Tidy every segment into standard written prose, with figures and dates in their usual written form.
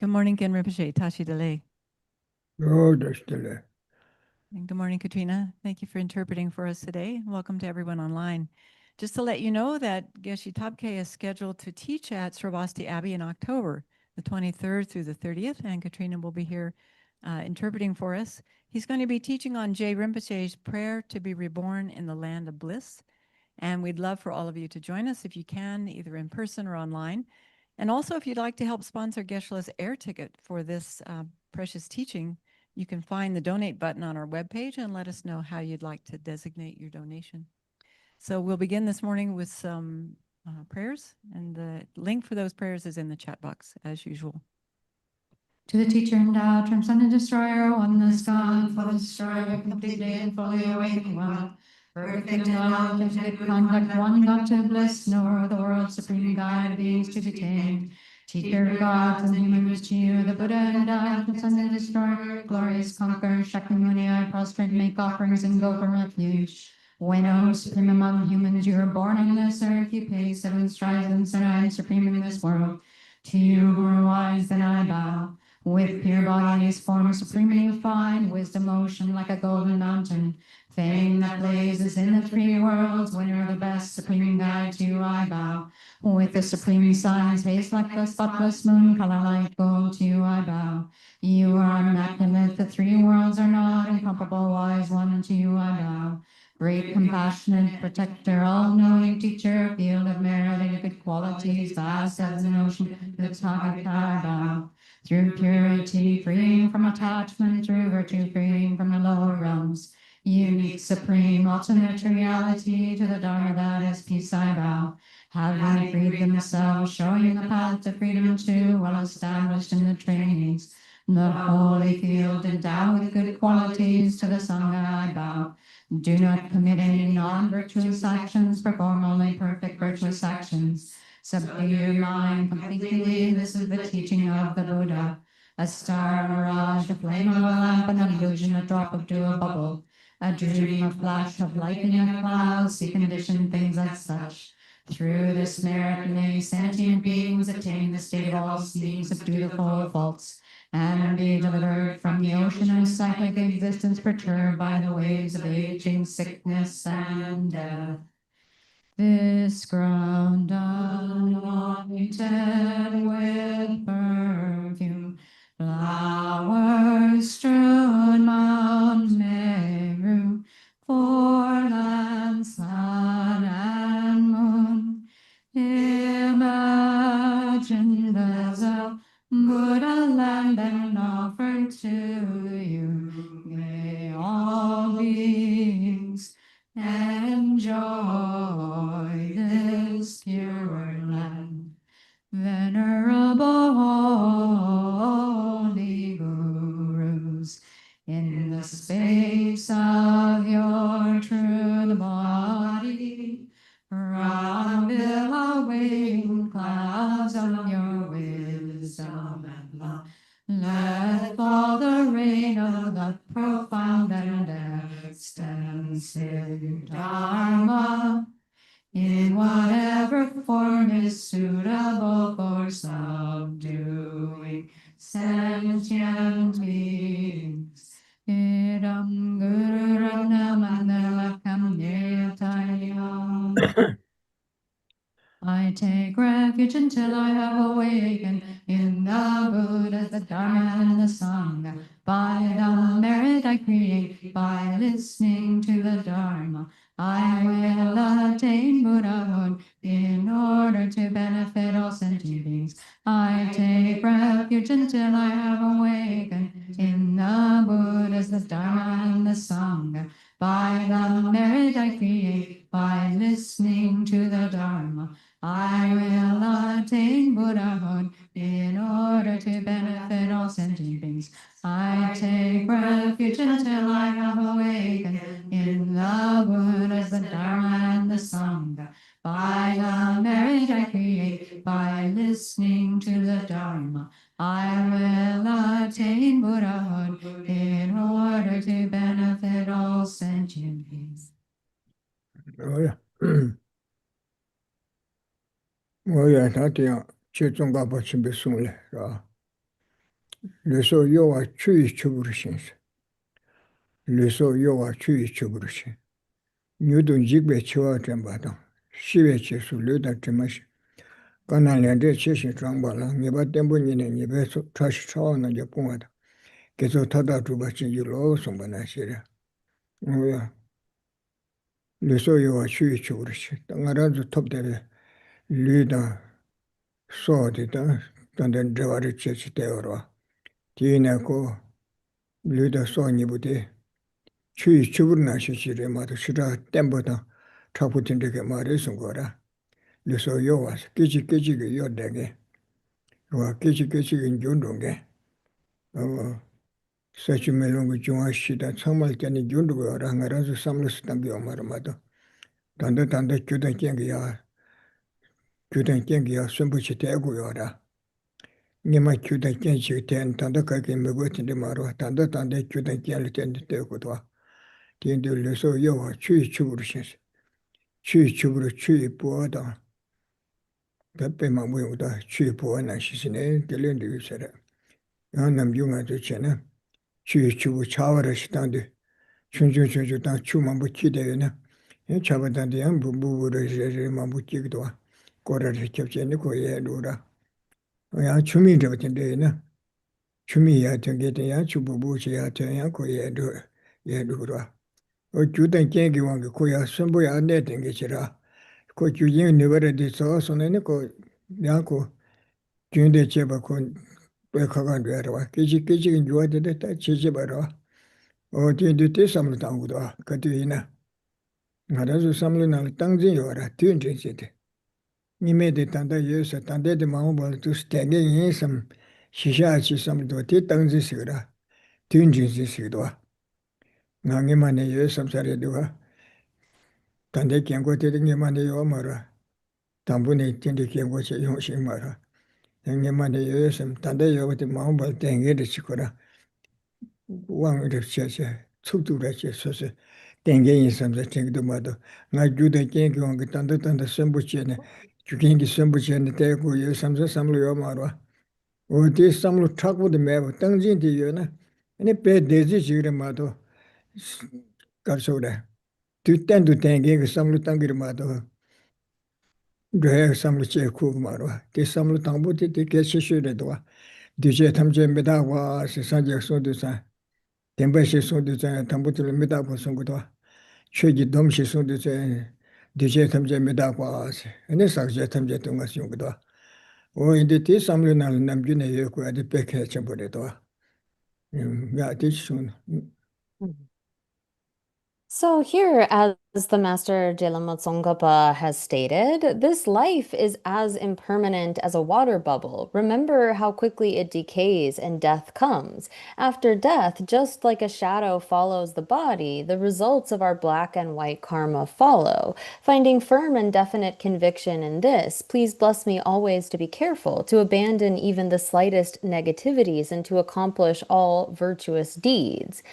Good morning, Gen Rinpoche, Tashi Delay. Oh, that's delay. And good morning, Katrina. Thank you for interpreting for us today. Welcome to everyone online. Just to let you know that Geshe Thabkhe is scheduled to teach at Sravasti Abbey in October, the 23rd through the 30th, and Katrina will be here interpreting for us. He's going to be teaching on Geshe Rinpoche's prayer to be reborn in the land of bliss. And we'd love for all of you to join us if you can, either in person or online. And also, if you'd like to help sponsor Geshe-la's air ticket for this precious teaching, you can find the donate button on our webpage and let us know how you'd like to designate your donation. So we'll begin this morning with some prayers, and the link for those prayers is in the chat box, as usual. To the teacher endowed, transcendent destroyer, oneness God, full destroyer, completely and fully awakened one, perfect in knowledge and good conduct, one got to bliss, nor the world's supreme guide, beings to be tamed. Teacher of gods and humans to you, the Buddha endowed, transcendent destroyer, glorious conqueror, Shakyamuni, I prostrate, make offerings and go for refuge. When, O supreme among humans, you were born on this earth, you paid 7 strides and I am supreme in this world. To you who are wise, then I bow. With pure bodies formed supremely refined, wisdom ocean like a golden mountain, fame that blazes in the 3 worlds, winner of the best, supreme guide, to you I bow. With the supreme signs, face like the spotless moon, color like gold, to you I bow. You are immaculate, the 3 worlds are not incomparable, wise one, to you I bow. Great, compassionate, protector, all-knowing teacher, field of merit and good qualities, vast as an ocean, to the Tathagata I bow. Through purity, freeing from attachment, through virtue, freeing from the lower realms. Unique, supreme, ultimate reality, to the Dharma that is peace I bow. Having freed themselves, showing the path to freedom too, well established in the trainings. The holy field endowed with good qualities, to the Sangha I bow. Do not commit any non-virtuous actions, perform only perfect virtuous actions. Subdue your mind completely, this is the teaching of the Buddha. A star, a mirage, a flame of a lamp, an illusion, a drop of dew, a bubble. A dream, a flash of light in a cloud, see conditioned things as such. Through this merit may sentient beings attain the state of all seeing, subdue the flow of faults, and be delivered from the ocean of cyclic existence perturbed by the waves of aging, sickness, and death. This ground anointed with perfume, flowers strewn Mount Meru, 4 lands, sun and moon. Imagine there's a Buddha land and offered to you. May all beings enjoy this pure land. Venerable holy gurus, in the space of your true body, from billowing clouds of your wisdom and love, let fall the rain of the profound and extensive Dharma, in whatever form is suitable for subduing sentient beings. Idam Guru Ratna Mandalakam Nirtayam. I take refuge until I have awakened in the Buddha, the Dharma, and the Sangha. By the merit I create, by listening to the Dharma, I will attain Buddhahood in order to benefit all sentient beings. I take refuge until I have awakened in the Buddhas, the Dharma, and the Sangha. By the merit I create, by listening to the Dharma, I will attain Buddhahood in order to benefit all sentient beings. I take refuge until I have awakened in the Buddhas, the Dharma, and the Sangha. By the merit I create, by listening to the Dharma, I will attain Buddhahood in order to benefit all sentient beings. Oh, yeah. 我也他这样去中国不准备送来是吧？ Leso yowa chui chuburishin. Leso yowa chui chuburishin. Nyudun jigbe chiwa trembadang. Shiwe chesu ludan tremashi. Kanan lende cheshin trangbala. Nyeba tembo nyine nyebe trashi chawa na japungada. Keso tada trubachi yulo sombana shira. Oya. Leso yowa chui chuburishin. Ngarazu topdebe ludan soodi dan. Tanden drewari chechi teorwa. Tiina ko ludan so nyibude. Chui chubur shi chire mato shira tempo tang chapu tindeke maare sungora. Liso yo was, kichi kichi ke yo dege. Wa kichi kichi ke njundunge. Sachi melungu junga shida tsamal tani njundugo yora ngarazu samlas tangi omara mato. Tanda tanda kyudan kengi ya sumbuchi tegu yora. Nima kyudan kenchi ten tanda kake mego tindi marwa. Tanda tanda kyudan kenli tindi tegu dwa. Tindi liso yo wa chui chubur shinsi. Chui chubur chui buwa dang. Pepe mamuyo da chui buwa na shisine gelendi yusara. Yang nam yunga zu chena. Chui chubu chawara shitangdi. Chunchun chunchun tang chu mambu kideyo na. Yang chabadandi yang bubu re mambu kikidwa. Kora re kyabcheni ko ye lura. Yang chumi rabatinde na. Chumi ya tengete yang chubu buchi ya ten yang ko ye lura. O judan kengi wangi ko ya sunbu ya ne tengi chira. Ko kyujin nivara di sawa sonene ko yang ko gyunde cheba ko pe kagan duyarwa. Kichi kichi kin juwa dide ta chichi barwa. O tindi te samlu tangu dwa katu ina. Ngarazu samlu nal tangzin yuwara tuyun chinsite. Nime de tanda yusa tanda de mamu bala tus tenge yin sam shisha achi samlu dwa te tangzin sikira. Tuyun chinsin sikidwa. Nga ngima ne yusa samsari dwa. Tanda kengo te ngima ne yuwa marwa. Tambu ne tindi kengo che yung shing marwa. Ngima ne yusa tanda yuwa te mamu bala tenge de chikura. Wang de che tsukdu ra che sose. Tenge yin samsa chengdu mado. Nga juda kengi wangi tanda tanda sambu che ne. Jukengi sambu che ne te ku yu samsa samlu yuwa marwa. O te samlu chakbu de mewa. Tangjin de yuwa na. Ane pe dezi chigiri mado. Karso ra. Tu tendu tenge samlu tangiri mado. Dwe samlu che ku marwa. Te samlu tangbu te keshe shure dwa. Duje tamche medagwa se sanje sodu san. Tenpa she sodu san tambu tulu medagwa songudwa. Choji domshi sodu san. Duje tamche medagwa se. Ane sakje tamche tunga songudwa. O indi te samlu nal namjune yoku adi pekhe chambure dwa. Ya te shun. So here, as the Master Gelama Tsongkhapa has stated, this life is as impermanent as a water bubble. Remember how quickly it decays and death comes. After death, just like a shadow follows the body, the results of our black and white karma follow. Finding firm and definite conviction in this, please bless me always to be careful, to abandon even the slightest negativities, and to accomplish all virtuous deeds.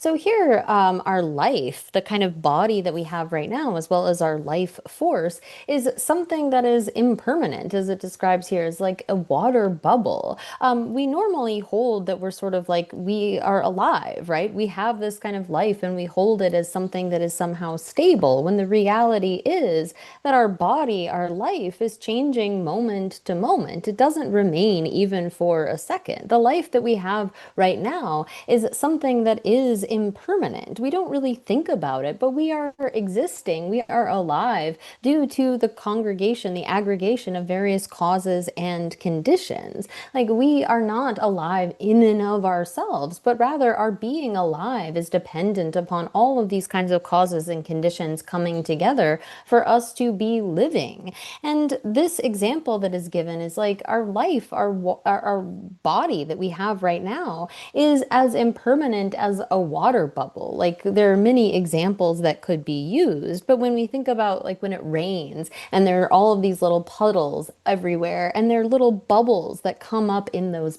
So here, our life, the kind of body that we have right now, as well as our life force, is something that is impermanent, as it describes here, as like a water bubble. We normally hold that we're sort of like, we are alive, right? We have this kind of life and we hold it as something that is somehow stable, when the reality is that our body, our life is changing moment to moment. It doesn't remain even for a second. The life that we have right now is something that is impermanent. We don't really think about it, but we are existing, we are alive due to the congregation, the aggregation of various causes and conditions. Like, we are not alive in and of ourselves, but rather our being alive is dependent upon all of these kinds of causes and conditions coming together for us to be living. And this example that is given is like our life, our body that we have right now is as impermanent as a water bubble. Like, there are many examples that could be used, but when we think about like when it rains and there are all of these little puddles everywhere and there are little bubbles that come up in those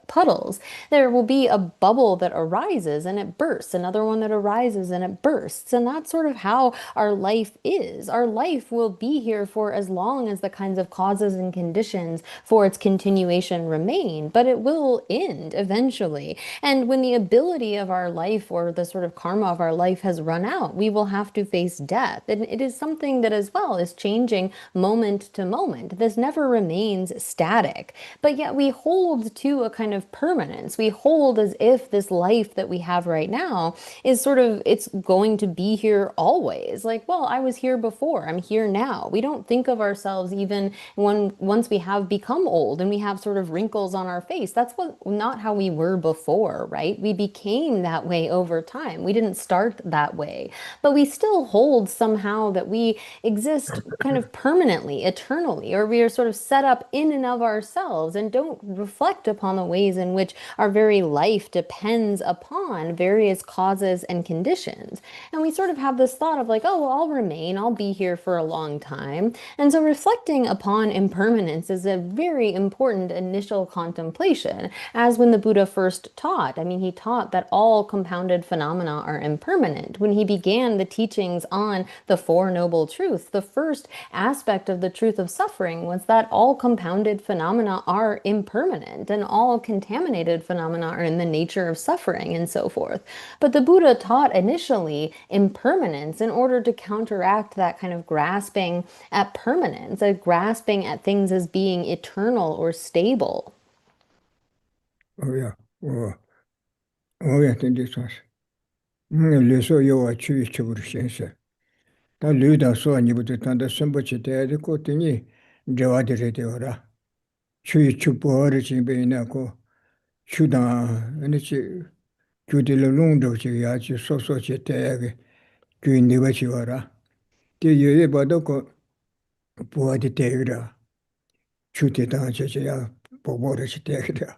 puddles. There will be a bubble that arises and it bursts, another one that arises and it bursts. And that's sort of how our life is. Our life will be here for as long as the kinds of causes and conditions for its continuation remain, but it will end eventually. And when the ability of our life or the sort of karma of our life has run out, we will have to face death. And it is something that as well is changing moment to moment. This never remains static, but yet we hold to a kind of permanence. We hold as if this life that we have right now is sort of, it's going to be here always. Like, well, I was here before, I'm here now. We don't think of ourselves even once we have become old and we have sort of wrinkles on our face. That's not how we were before, right? We became that way over time. We didn't start that way, but we still hold somehow that we exist kind of permanently, eternally, or we are sort of set up in and of ourselves and don't reflect upon the ways in which our very life depends upon various causes and conditions. And we sort of have this thought of like, oh, well, I'll remain, I'll be here for a long time. And so reflecting upon impermanence is a very important initial contemplation, as when the Buddha first taught. I mean, he taught that all compounded phenomena are impermanent. When he began the teachings on the Four Noble Truths, the first aspect of the truth of suffering was that all compounded phenomena are impermanent and all contaminated phenomena are in the nature of suffering and so forth. But the Buddha taught initially impermanence in order to counteract that kind of grasping at permanence, a grasping at things as being eternal or stable. Oh yeah, oh yeah, this was. Leso yo chu chubur shense. Ta luda so ni butu tanda sembo chite ko tini dewa de ora. Chu chubo ri chimbe na ko chuda ani chi chude lo lungdo chi ya chi so chite ge chu ni ba chi ora. Te ye ba do ko bo de te gra. Chu te ta che ya bo ri chite gra.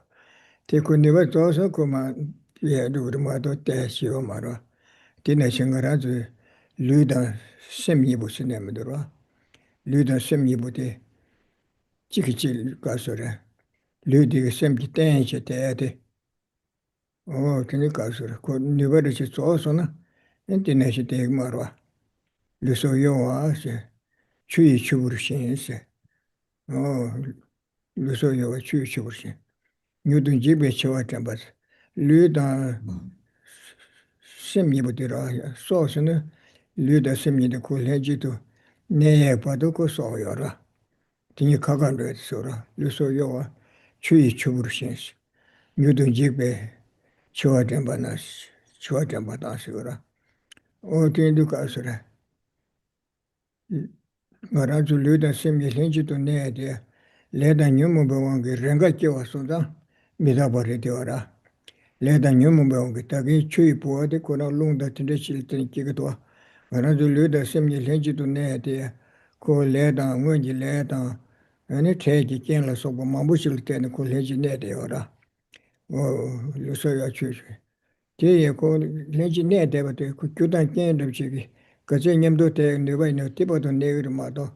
Te ko ni ba to so ko ma ye du ma do te chi o ma ro. Tina shingarazu luda semyibu sinemidura. Luda semyibu de chikichi kasura. Ludi semki tenche teate. Oh, kini kasura. Ko nivarichi zoosona. Tina shi te marwa. Luso yowa se. Chui chubur shen se. Oh, luso yowa chui chubur shen. Nyudun jibe chewa tambas. Luda semyibu dira. Soosona. Luda semyibu kulhejitu. Neye padu ko soyora. Tini kagandu sora. Luso yowa chui chubur shensi. Nyudun jikbe chua tenpa nasi. Chua tenpa nasi ora. O tini duka sora. Ngarazu luda semyi lenjitu neye de. Leda nyumu bawangi renga kiwa sonda. Midabari de ora. Leda nyumu bawangi tagi chui puwa de kora lungda tinte chili tini kikitwa. Ngarazu luda semyi lenjitu neye de. Ko leda ngunji leda. Ani teki kienla sopa mambushil teni ko leji nede ora. O luso ya chuchu. Teye ko leji nede bate ko kyudan kienla chigi. Kaze nyamdo te niwa ino tibato negri mato.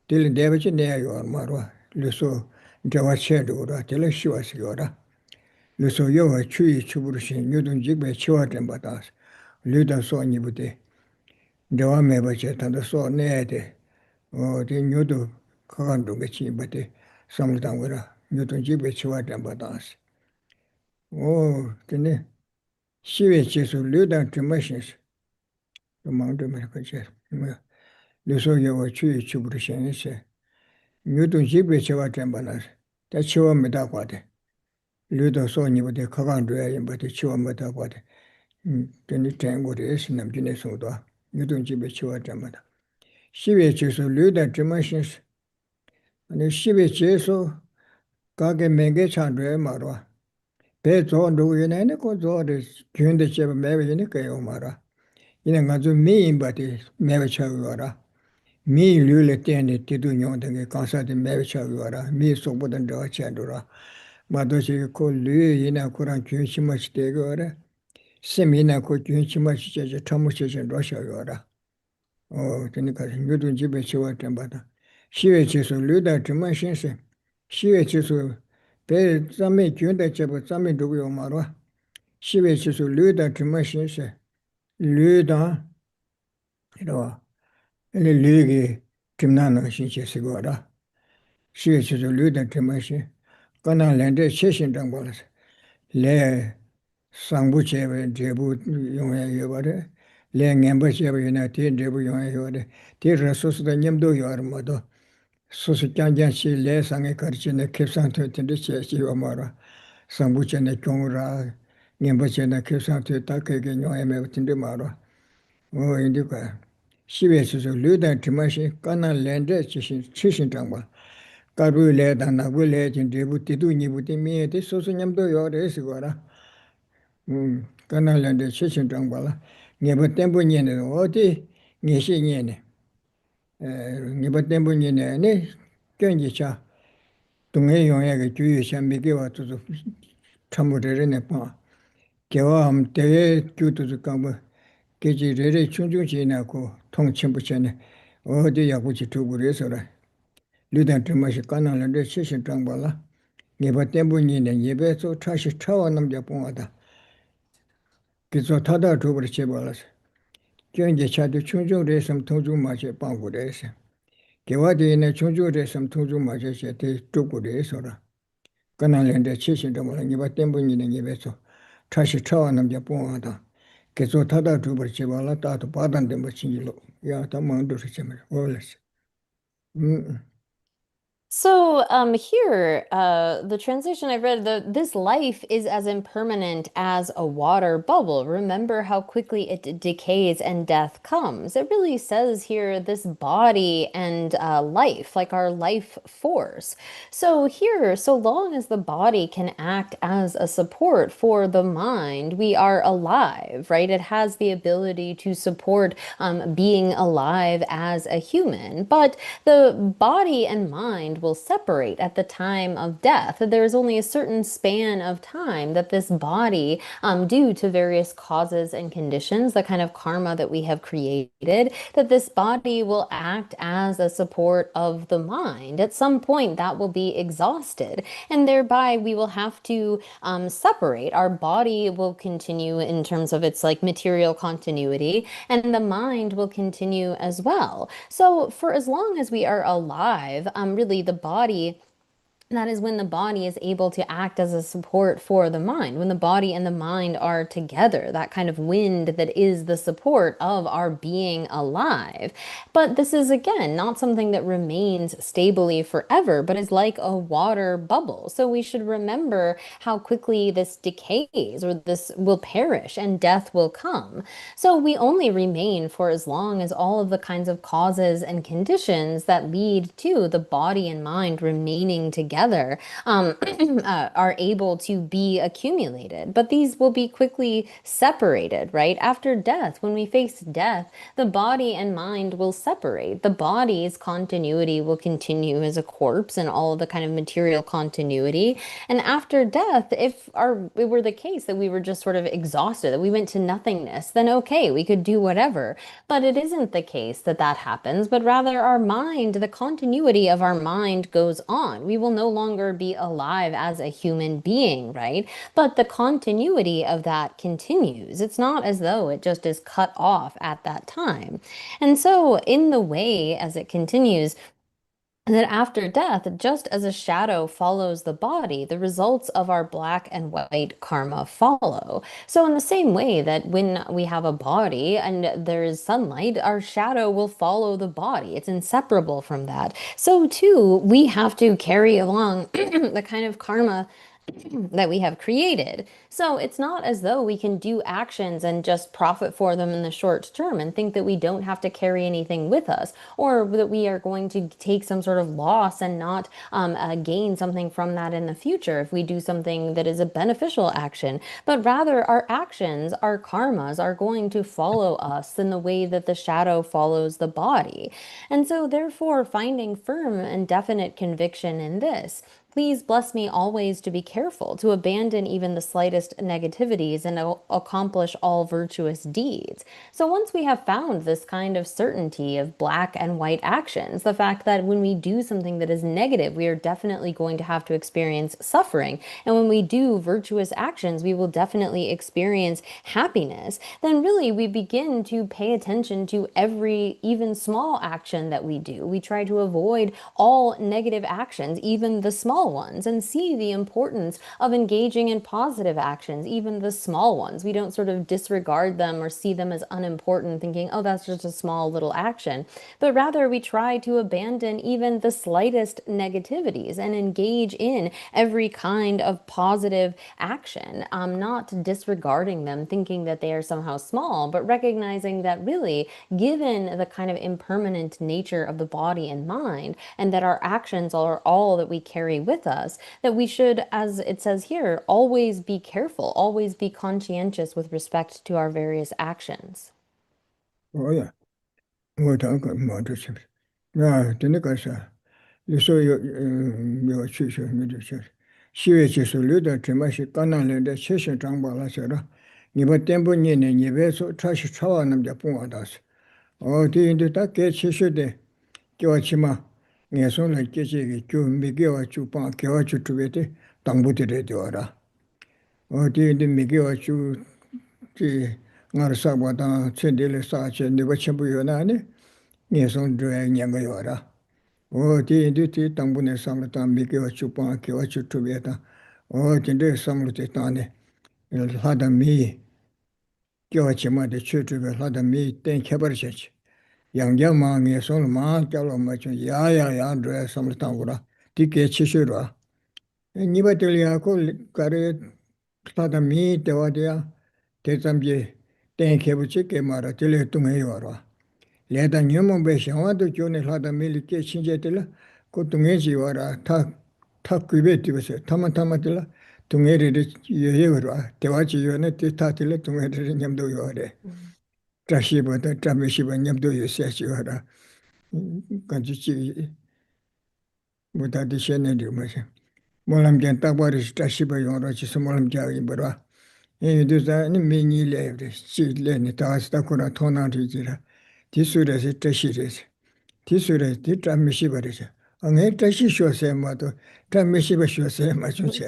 Tili debachi nea yor marwa. Luso jawa chedu ora. Tila shiwa si ora. Luso yowa chui chuburushi. Nyudun jigbe chiwa tenbatas. Luda so nibute. Jawa mebache tanda so nede. O te nyudu kagandu gachi bate samdangura nyudu jibe chiwa damba dansi. O tene shiwe chesu ludan tumashins. Tumangdu merakache. Luso yawa chui chuburu shense. Nyudu jibe chiwa damba dansi. Ta chiwa meda kwade. Ludan so nibate kagandu ayin bate chiwa meda kwade. Tene tenguri esi namjine sungdwa. Nyudu jibe chiwa damba dansi. Shiwe chesu ludan tumashins. Ane shiwe chesu kage menge chandwe marwa. Pe zo ndugu yene ko zo de gyunde cheba mewe yene kayo marwa. Yine ngazu mi imbati mewe chawi wara. Mi lule tene tidu nyongdenge kansa de mewe chawi wara. Mi sobodan dawa chandura. Mado chige ko lu yine kuran gyun chimachi tege wara. Sem yine ko gyun chimachi cheche tamu cheche rosha wara. O tene kasi nyudun jibe chiwa tembata. Shiwe chesu luda tima shense. Shiwe chesu 배 잠에 균대 제부 잠에 두고 말어 시베 지수 류다 주마신세 류다 이러 류기 김나는 신체시고라 시베 지수 류다 주마신 까나 렌데 최신 정보라서 레 상부 제부 용해 여버래 레 멤버 제부 유나 티 제부 용해 여버래 티 리소스도 님도 여르모도 소수 짠짠시 레 상에 거치네 캡상토 텐데 제시와 말아 상부전에 경우라 님버전에 캡상토 딱게 용해매 텐데 말아 인디가 시베스서 류다 드마시 까나 렌데 치신 장바 까루레다 나불레 진데부 티두 니부티 미에데 소수냠도 요레스고라 까나 렌데 치신 장바라 니버 템부니네 어디 니시니네 니버 템부니네 네 견지차 동해 용해가 주요 샴비게 와도 참무레네 봐 개와 대회 교도도 가면 계지레레 충중지나고 통침부전에 어디 야구지 두부래서라 류단 드마시 까나는데 시신 장발라 예바 때문이네 예배서 차시 차와 남자 봉하다 그래서 타다 두부를 제발라서 견제 차도 충중레섬 통중마시 방구래서 개와디네 충중레섬 통중마시 대 두부래서라 까나는데 시신 장발라 예바 때문이네 예배서 차시 차와 남자 봉하다 그래서 타다 두부를 제발라 따도 받았는데 뭐 진실로 야다 만들어 주면 원래서 So here, the translation I read, this life is as impermanent as a water bubble. Remember how quickly it decays and death comes. It really says here this body and life, like our life force. So here, so long as the body can act as a support for the mind, we are alive, right? It has the ability to support being alive as a human. But the body and mind will separate at the time of death. There's only a certain span of time that this body, due to various causes and conditions, the kind of karma that we have created, that this body will act as a support of the mind. At some point, that will be exhausted, and thereby we will have to separate. Our body will continue in terms of its like material continuity, and the mind will continue as well. So for as long as we are alive, really the body, that is when the body is able to act as a support for the mind, when the body and the mind are together, that kind of wind that is the support of our being alive. But this is, again, not something that remains stably forever, but is like a water bubble. So we should remember how quickly this decays, or this will perish, and death will come. So we only remain for as long as all of the kinds of causes and conditions that lead to the body and mind remaining together are able to be accumulated. But these will be quickly separated, right? After death, when we face death, the body and mind will separate. The body's continuity will continue as a corpse and all of the kind of material continuity. And after death, if it were the case that we were just sort of exhausted, that we went to nothingness, then okay, we could do whatever. But it isn't the case that that happens, but rather our mind, the continuity of our mind goes on. We will no longer be alive as a human being, right? But the continuity of that continues. It's not as though it just is cut off at that time. And so in the way as it continues, that after death, just as a shadow follows the body, the results of our black and white karma follow. So in the same way that when we have a body and there is sunlight, our shadow will follow the body. It's inseparable from that. So too, we have to carry along the kind of karma that we have created. So it's not as though we can do actions and just profit for them in the short term and think that we don't have to carry anything with us, or that we are going to take some sort of loss and not gain something from that in the future if we do something that is a beneficial action. But rather, our actions, our karmas, are going to follow us in the way that the shadow follows the body. And so therefore, finding firm and definite conviction in this, please bless me always to be careful, to abandon even the slightest negativities and accomplish all virtuous deeds. So once we have found this kind of certainty of black and white actions, the fact that when we do something that is negative, we are definitely going to have to experience suffering. And when we do virtuous actions, we will definitely experience happiness. Then really we begin to pay attention to every even small action that we do. We try to avoid all negative actions, even the small ones, and see the importance of engaging in positive actions, even the small ones. We don't sort of disregard them or see them as unimportant, thinking, oh, that's just a small little action. But rather, we try to abandon even the slightest negativities and engage in every kind of positive action, not disregarding them, thinking that they are somehow small, but recognizing that really, given the kind of impermanent nature of the body and mind, and that our actions are all that we carry with us, that we should, as it says here, always be careful, always be conscientious with respect to our various actions. Oh, yeah. What I got more to say. Yeah, didn't go, sir. You saw your church, she was just a little too much. Cannon, the session, Trambala, sir. You were temple in and you were so trash, chow and Japan us. Oh, the that get she Kyochima, Nason like Geshe Miguel Chupan, Kyochu to it, Tambuti Diora. Oh, the Miguel Chu, the Narsabata, Chendele Sache, and the Vachambuyonani, Nason Dray Yangayora. Oh, the Tambune Samatan, Miguel Chupan, Kyochu to Beta. Oh, the Samutitane, Hadami, Kyochima, the church of Hadami, 10 Cabarchach. Yang ma nge son ma kyalo ma chun ya dre samlitang gura ti ke chishirwa ni ba tel ya ko kare tada mi te wa dia te zamje ten ke bu che ke mara tele tung he wara le da nyemo be shawa do jone tada mi li ke chinje tele ko tung he ji wara ta kube ti se tama tele tung he re ye wara te wa ji yo ne te ta tele tung he re nyam do yo re trashi ba ta tramishi ba nyam do yo se chi wara kanchi buddha di shene di mase molam jan tabari tashiba yoro chi molam jagi barwa du za ni mini le chi le ni ta sta kura thona ri jira ti sure se tashi re ti sure ti tramishi bare se ange tashi sho se ma to tramishi ba sho se ma chu che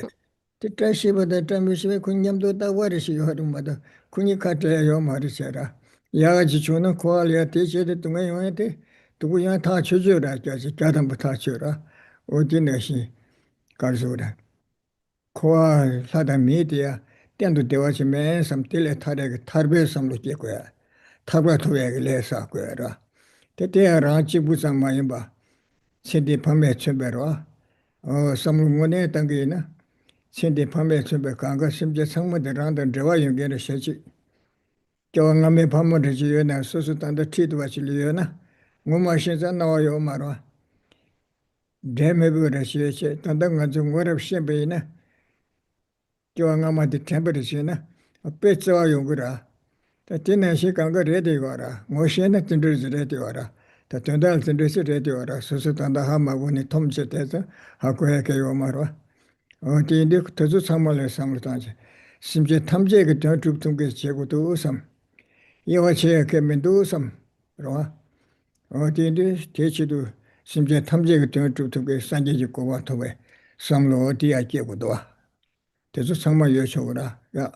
ti tashi ba da tramishi ba kunyam do ta wari shi yo ma da kuni kate yo ma ri se ra ya ji chuna ko ya te che de tunga yo te tu ya ta chu ju ra ja ji ta dam ba ta chu ra o di ne shi ka zo ra ko la da mi de ya ten du de wa chi me sam te le tha de thar be sam lo che ko ya thar ba thu ye le sa ko ya ra te te ra chi bu sam ma yin ba se de pa me che be ro o sam lu mo ne tang ge na se de pa me che be ka ga sim je sang mo de ran de wa yin ge de she chi Kyo ngame pamo de chi yo na susu tanda tit wa chi liyo na nguma shin za na yo marwa de me bu de chi che tanda nga zu ngorab shin be na kyo ngama de tembe de chi na pe tsa yo gura ta tina shi kang ga re de wa ra ngo shin na tin de re de wa ra ta tanda tin de se re de wa ra susu tanda ha ma bu ni tom che te za ha ko he ke yo marwa o ti de to zu samal le sam ta che sim je tham je ge ta tup tum ge che gu tu sam 이와 제 개면도 섬 그러나 어디인데 대치도 심지어 탐지 같은 쪽도 산지 짓고 와도 왜 섬로 어디야 끼고도 와 그래서 정말 요청으로 야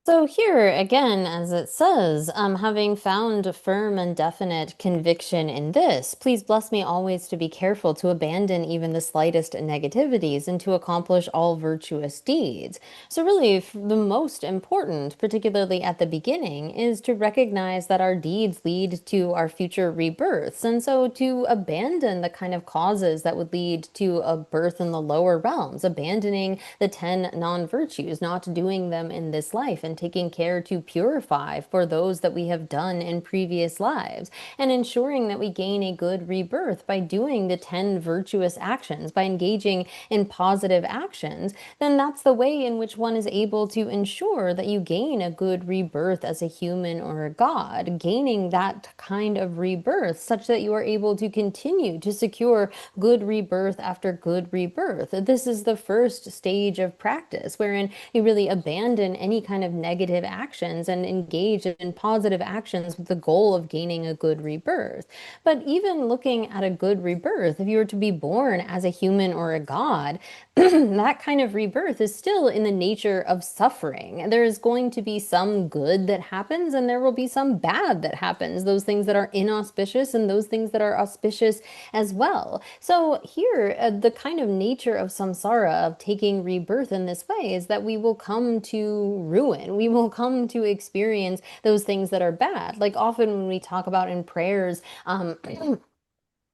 So here again, as it says, having found a firm and definite conviction in this, please bless me always to be careful to abandon even the slightest negativities and to accomplish all virtuous deeds. So really, the most important, particularly at the beginning, is to recognize that our deeds lead to our future rebirths. And so to abandon the kind of causes that would lead to a birth in the lower realms, abandoning the 10 non-virtues, not doing them in this life, and taking care to purify for those that we have done in previous lives, and ensuring that we gain a good rebirth by doing the 10 virtuous actions, by engaging in positive actions, then that's the way in which one is able to ensure that you gain a good rebirth as a human or a god, gaining that kind of rebirth such that you are able to continue to secure good rebirth after good rebirth. This is the first stage of practice, wherein you really abandon any kind of negative actions and engage in positive actions with the goal of gaining a good rebirth. But even looking at a good rebirth, if you were to be born as a human or a god, that kind of rebirth is still in the nature of suffering. There is going to be some good that happens, and there will be some bad that happens, those things that are inauspicious and those things that are auspicious as well. So here, the kind of nature of samsara, of taking rebirth in this way, is that we will come to ruin. We will come to experience those things that are bad. Like often when we talk about in prayers,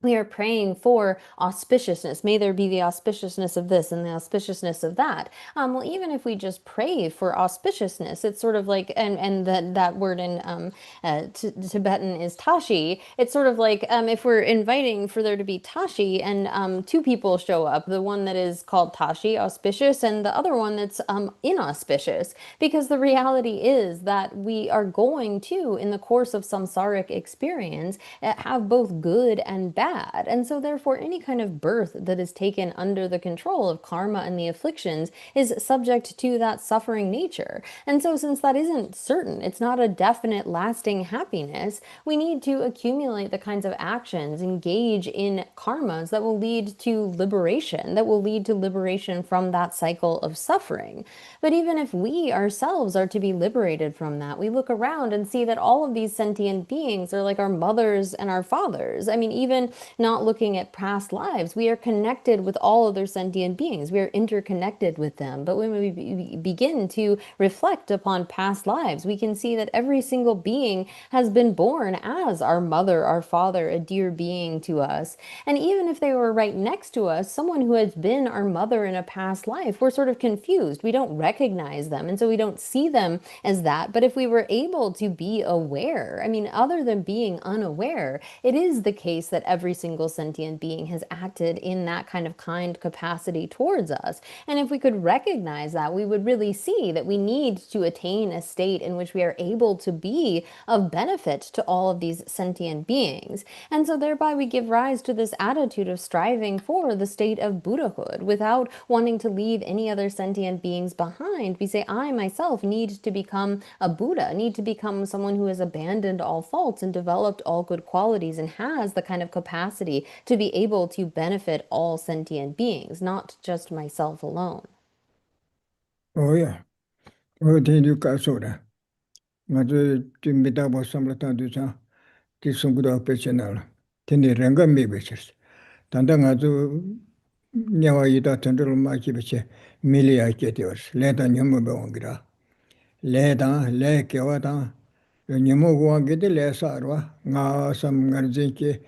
we are praying for auspiciousness. May there be the auspiciousness of this and the auspiciousness of that. Well, even if we just pray for auspiciousness, it's sort of like, and that word in Tibetan is tashi. It's sort of like if we're inviting for there to be tashi and two people show up, the one that is called tashi, auspicious, and the other one that's inauspicious. Because the reality is that we are going to, in the course of samsaric experience, have both good and bad. And so therefore any kind of birth that is taken under the control of karma and the afflictions is subject to that suffering nature. And so since that isn't certain, it's not a definite lasting happiness, we need to accumulate the kinds of actions, engage in karmas that will lead to liberation, that will lead to liberation from that cycle of suffering. But even if we ourselves are to be liberated from that, we look around and see that all of these sentient beings are like our mothers and our fathers. I mean, even not looking at past lives, we are connected with all other sentient beings. We are interconnected with them. But when we begin to reflect upon past lives, we can see that every single being has been born as our mother, our father, a dear being to us. And even if they were right next to us, someone who has been our mother in a past life, we're sort of confused. We don't recognize them, and so we don't see them as that. But if we were able to be aware, I mean, other than being unaware, it is the case that every single sentient being has acted in that kind of kind capacity towards us. And if we could recognize that, we would really see that we need to attain a state in which we are able to be of benefit to all of these sentient beings. And so thereby we give rise to this attitude of striving for the state of Buddhahood without wanting to leave any other sentient beings behind. We say, I myself need to become a Buddha, need to become someone who has abandoned all faults and developed all good qualities and has the kind of capacity to be able to benefit all sentient beings, not just myself alone. Oh yeah. Oh, then you got soda. Not the Midabo Samlatan do Chan, Kisungura Pechinal. Then the Ranga Mibishes. Tandangazu Nyawa Ida Tandro Makibiche, Milia Ketios, Leda Numubangira. Leda, Le Kewata, Numuwan get the Lesarwa, Nga some Garzinki.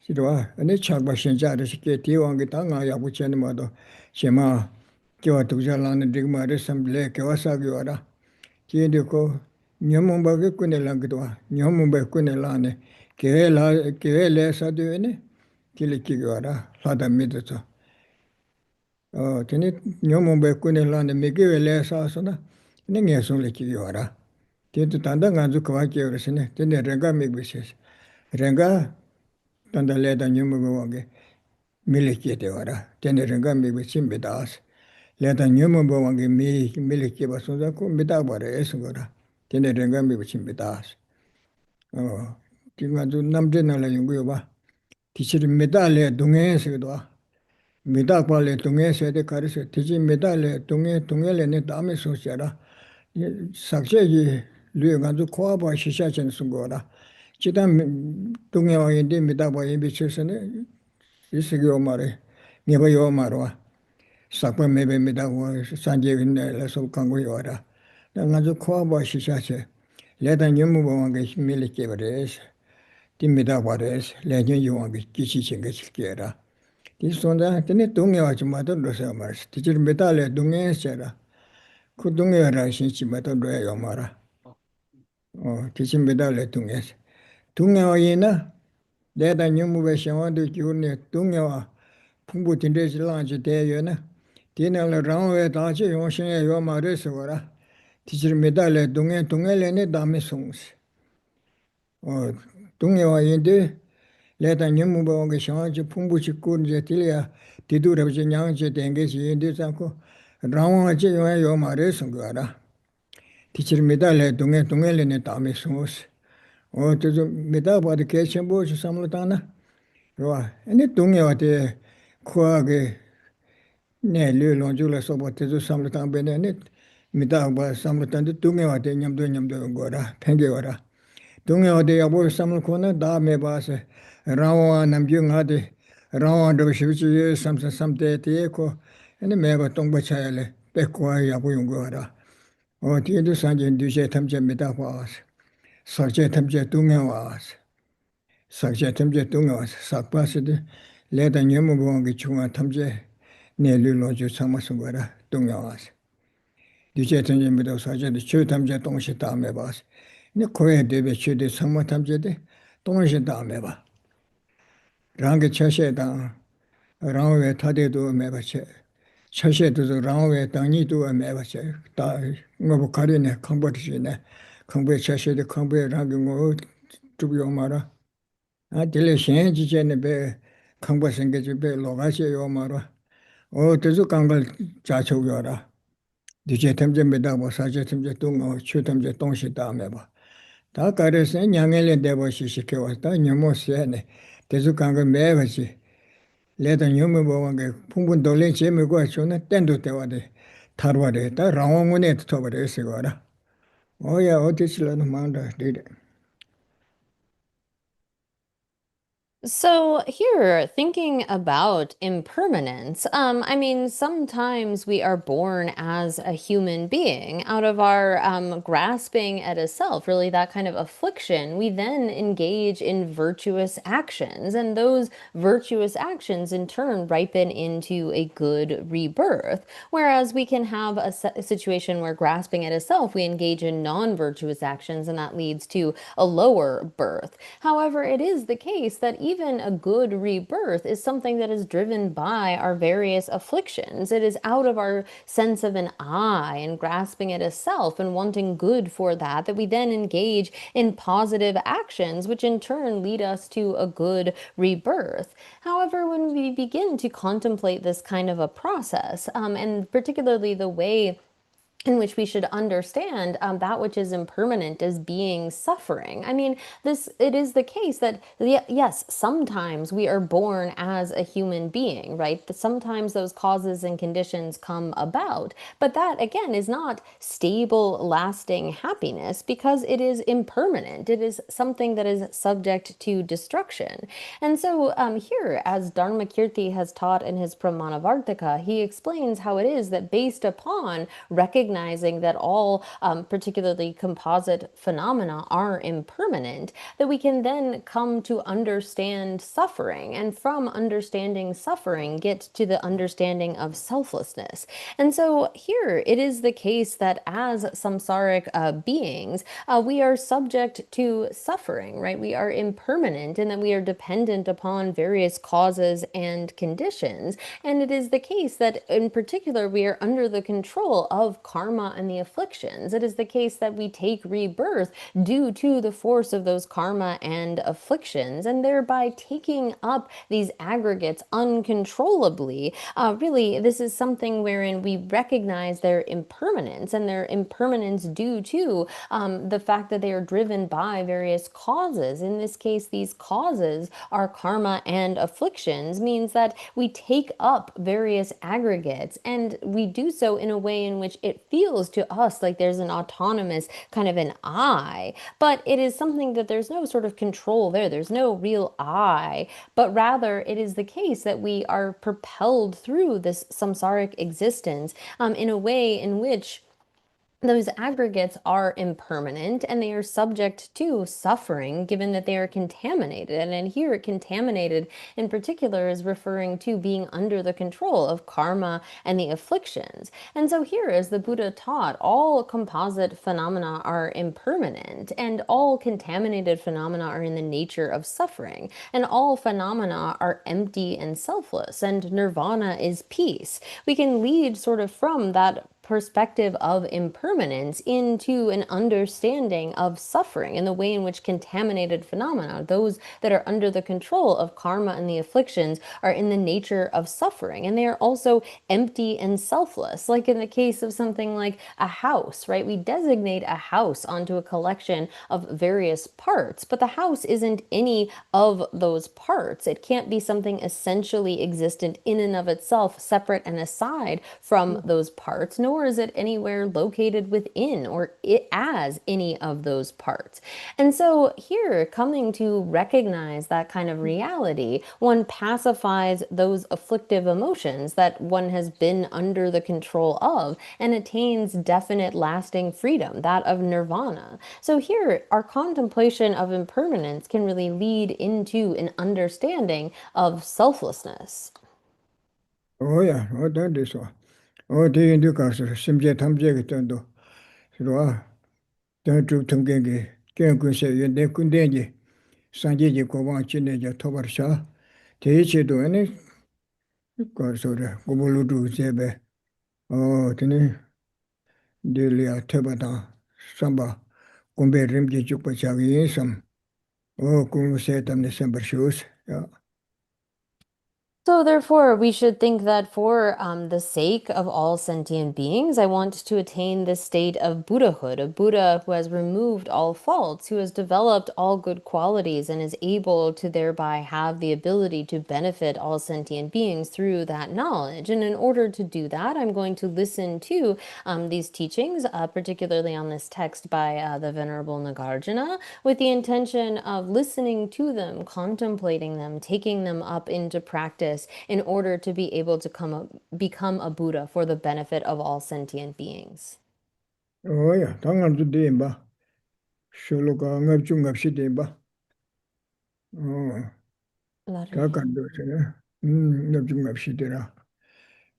And the Chakbashin Jadishke, Tiwangitanga, Yabuchenmado, Shema, Kyotujalan, Digma, some Lake Wasagiora, Kiediko, Nyamumba Kunelangua, Nyamumba Kunelane, Kele Saduene, Kilikiora, Lada Midata. Oh, Tenit Nyamumba Kunelane, Miguel Sasana, Ningasun Likiora. Titandanga Zukawaki or Sene, then the Renga Migbises. Renga. Tanda leda nyumu wange miliki te wara tene renga mi bichim bedas leda nyumu wange miliki basunda ko beda wara esungora tene renga mi bichim bedas oh tinga du namje na la yungu ba tichir medale dunge se do meda kwale dunge se de karise tichi medale dunge le ne dame so chara sakje gi lue ga du kwa ba shisha chen sungora 지단 동해와인데 미다바에 비춰서는 이스기오 말에 네바요 말와 싹바 메베미다고 산제빈내라서 강고요라 나가서 코아바 시샤체 레다 녀무방게 힘밀게 버레스 띠미다바레스 레년 요왕게 기시신게 실게라 이손다 테네 동해와 좀 마더로서 말스 티질 메달레 동해세라 그 동해라 신치마다 로야 요마라. 기침 메달레 동해서. 동해와이나 내가 뉴무베 샤원도 주네 동해와 풍부 진대지 랑지 대여나. 디나라 라오에 다지 용신에 요마레서 거라. 기침 메달레 동해레네 다메 송스. 동해와인데 내가 뉴무베 샤원지 풍부 직군제 딜이야. 디두르지 냥지 댕게지 인데 잡고 라오아지 요마레서 거라. Teacher medal dunge ne tame sumos. O to medal bad keshen bo samlutana. Ro ene dunge wate khoage ne le lonjula sobo te samlutan bene ne medal ba samlutan de dunge wate nyamdo gora penge wara. Dunge wate yabo samlu kona da me ba se rawa namju ngade rawa do shibichi samte te ko ene meba tongba chayale pe kwa yabo yungora. 뒤에도 산전 뒤에 탐제 메다화스 석제 탐제 동해와스 석제 탐제 동해와스 sakpa스데 레다 녀무봉기 중앙 탐제 내르로주 참마선 거라 동해와스 뒤에 탐제 메다 사제데 초 탐제 동시 다음에 봐스 네 코에 대비 최대 상마 탐제데 동시 다음에 봐 랑게 차셰다 랑웨 타데도 메바체 차셰도 랑웨 당니도 메바체 다 뭐 가리네 컴버티시네 컴버 차셰데 컴버 랑게 뭐 두비오 마라 아 딜레 신지제네 베 컴버 생게지 베 로가시요 마라 되서 강갈 자초요라 디제 템제 메다 뭐 사제 템제 동어 추 템제 동시 다음에 봐다 가르세 냥엘레 데버시 시켜 왔다 녀모세네 되서 강갈 매버시 레다 녀모 보원게 풍분 돌레 제메고 쇼네 땡도 때와데 타르와데 다 라옹문에 터버레스 거라 오야 어디실라는 마운다 디데 So here, thinking about impermanence, I mean, sometimes we are born as a human being out of our grasping at a self, really that kind of affliction. We then engage in virtuous actions, and those virtuous actions in turn ripen into a good rebirth. Whereas we can have a situation where grasping at a self, we engage in non-virtuous actions, and that leads to a lower birth. However, it is the case that even a good rebirth is something that is driven by our various afflictions. It is out of our sense of an I and grasping at a self and wanting good for that we then engage in positive actions, which in turn lead us to a good rebirth. However, when we begin to contemplate this kind of a process, and particularly the way in which we should understand that which is impermanent as being suffering. I mean, it is the case that, yes, sometimes we are born as a human being, right? Sometimes those causes and conditions come about, but that, again, is not stable, lasting happiness because it is impermanent. It is something that is subject to destruction. And so here, as Dharmakirti has taught in his Pramanavartika, he explains how it is that based upon recognizing that all particularly composite phenomena are impermanent, that we can then come to understand suffering, and from understanding suffering get to the understanding of selflessness. And so here it is the case that as samsaric beings, we are subject to suffering, right? We are impermanent in that we are dependent upon various causes and conditions. And it is the case that in particular we are under the control of karma and the afflictions. It is the case that we take rebirth due to the force of those karma and afflictions, and thereby taking up these aggregates uncontrollably. Really, this is something wherein we recognize their impermanence, and their impermanence due to the fact that they are driven by various causes. In this case, these causes are karma and afflictions, means that we take up various aggregates, and we do so in a way in which it feels to us like there's an autonomous kind of an I, but it is something that there's no sort of control there. There's no real I, but rather it is the case that we are propelled through this samsaric existence in a way in which those aggregates are impermanent and they are subject to suffering given that they are contaminated. And in here, contaminated in particular is referring to being under the control of karma and the afflictions. And so here, as the Buddha taught, all composite phenomena are impermanent and all contaminated phenomena are in the nature of suffering. And all phenomena are empty and selfless, and nirvana is peace. We can lead sort of from that perspective of impermanence into an understanding of suffering and the way in which contaminated phenomena, those that are under the control of karma and the afflictions, are in the nature of suffering. And they are also empty and selfless, like in the case of something like a house, right? We designate a house onto a collection of various parts, but the house isn't any of those parts. It can't be something essentially existent in and of itself, separate and aside from those parts, nor is it anywhere located within or it as any of those parts. And so here, coming to recognize that kind of reality, one pacifies those afflictive emotions that one has been under the control of and attains definite lasting freedom, that of nirvana. So here, our contemplation of impermanence can really lead into an understanding of selflessness. Oh yeah, oh that is so. Oh the in the cars simje tamje getondo. So that to tungenge kyen kun se yende kun denje sanje je ko wan chine je tobar sha. Te che do ne ko so re ko bolu du jebe. Oh tene delia tebata samba kumbe rimje chukpa chagi sam. Oh kun se tamne sember shoes. Yeah. So, therefore, we should think that for the sake of all sentient beings, I want to attain this state of Buddhahood, a Buddha who has removed all faults, who has developed all good qualities, and is able to thereby have the ability to benefit all sentient beings through that knowledge. And in order to do that, I'm going to listen to these teachings, particularly on this text by the Venerable Nagarjuna, with the intention of listening to them, contemplating them, taking them up into practice in order to be able to become a Buddha for the benefit of all sentient beings. Oh yeah, 당한 주 대임바. 쇼로가 ngab ngap시 대임바. Oh, 다간도 세네. ngab ngap시 대라.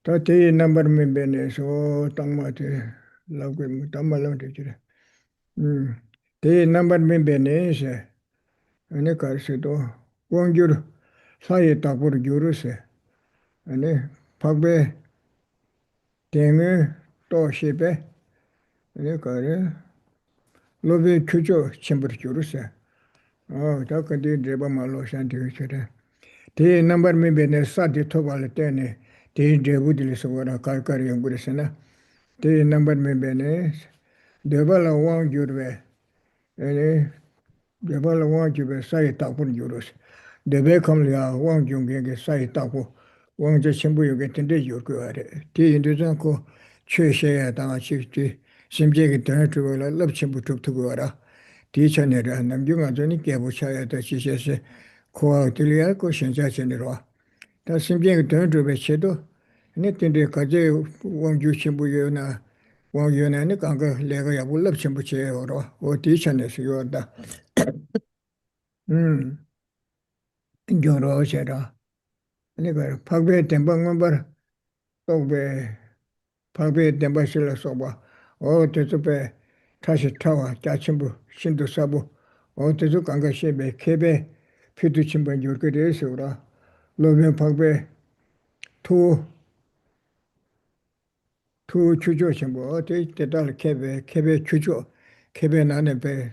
다 대의 넘버 멤버네서 땅마테 라고 뭐 담말로 되지래. 대의 넘버 멤버네서 아니 가르쳐도 원규로 사이에 딱으로 교르세. 아니 박배 대응 또 시배 아니 가르 로비 규조 침부르 교르세. 다 근데 제바 말로 산티게 쳐라. 대 넘버 멤버네 사디 토발 때네 대 제부들에서 와라 갈까리 연구했으나 대 넘버 멤버네 데발라 왕 주르베 에네 데발라 왕 주베 사이 딱분 주르스 데베 컴리아 왕 중게게 사이 딱고 왕제 신부역에 텐데 요구하래 대 인도장고 최셔야 당하시지 심제게 되는 럽친부 tuktu고 와라 디천에라 남중아 전이 깨부셔야 돼 지셔세 코아들이야 고 신자전으로 다 심제게 되는 줄 배치도 네 텐데 가제 왕주 신부여나 왕연에는 강가 내가 야불럽 전부 제어로 어디천에서 요다 겨로셔라 내가 박배 tem방만 봐 또배 박배 tem바실로 써봐 어디서배 다시 타와 자친부 신도 사부 어디서 강가시배 개배 피도 친번 요렇게 돼서라 로면 박배 투 주조 신부 어디 대달 개배 주조 개배 나는 배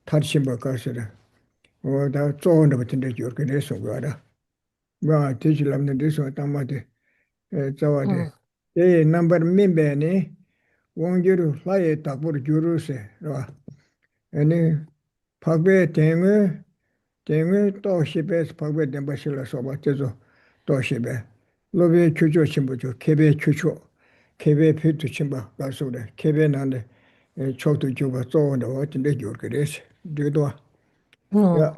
탈신부 가서라 다 좋은 거 같은데 이렇게 돼서 거라 뭐 뒤질람는 돼서 담아대 저와대 에 넘버 멤버네 원주로 라에 딱으로 주르세 봐 아니 박배 땡을 또 시베스 박배 dem바실라 소바 제조 또 시베 로베 주조 신부죠 개배 주조 개배 피트 친바 가서래 개배 나는데 초도 주가 좋은 거 같은데 이렇게 돼서 되도 Hmm. 야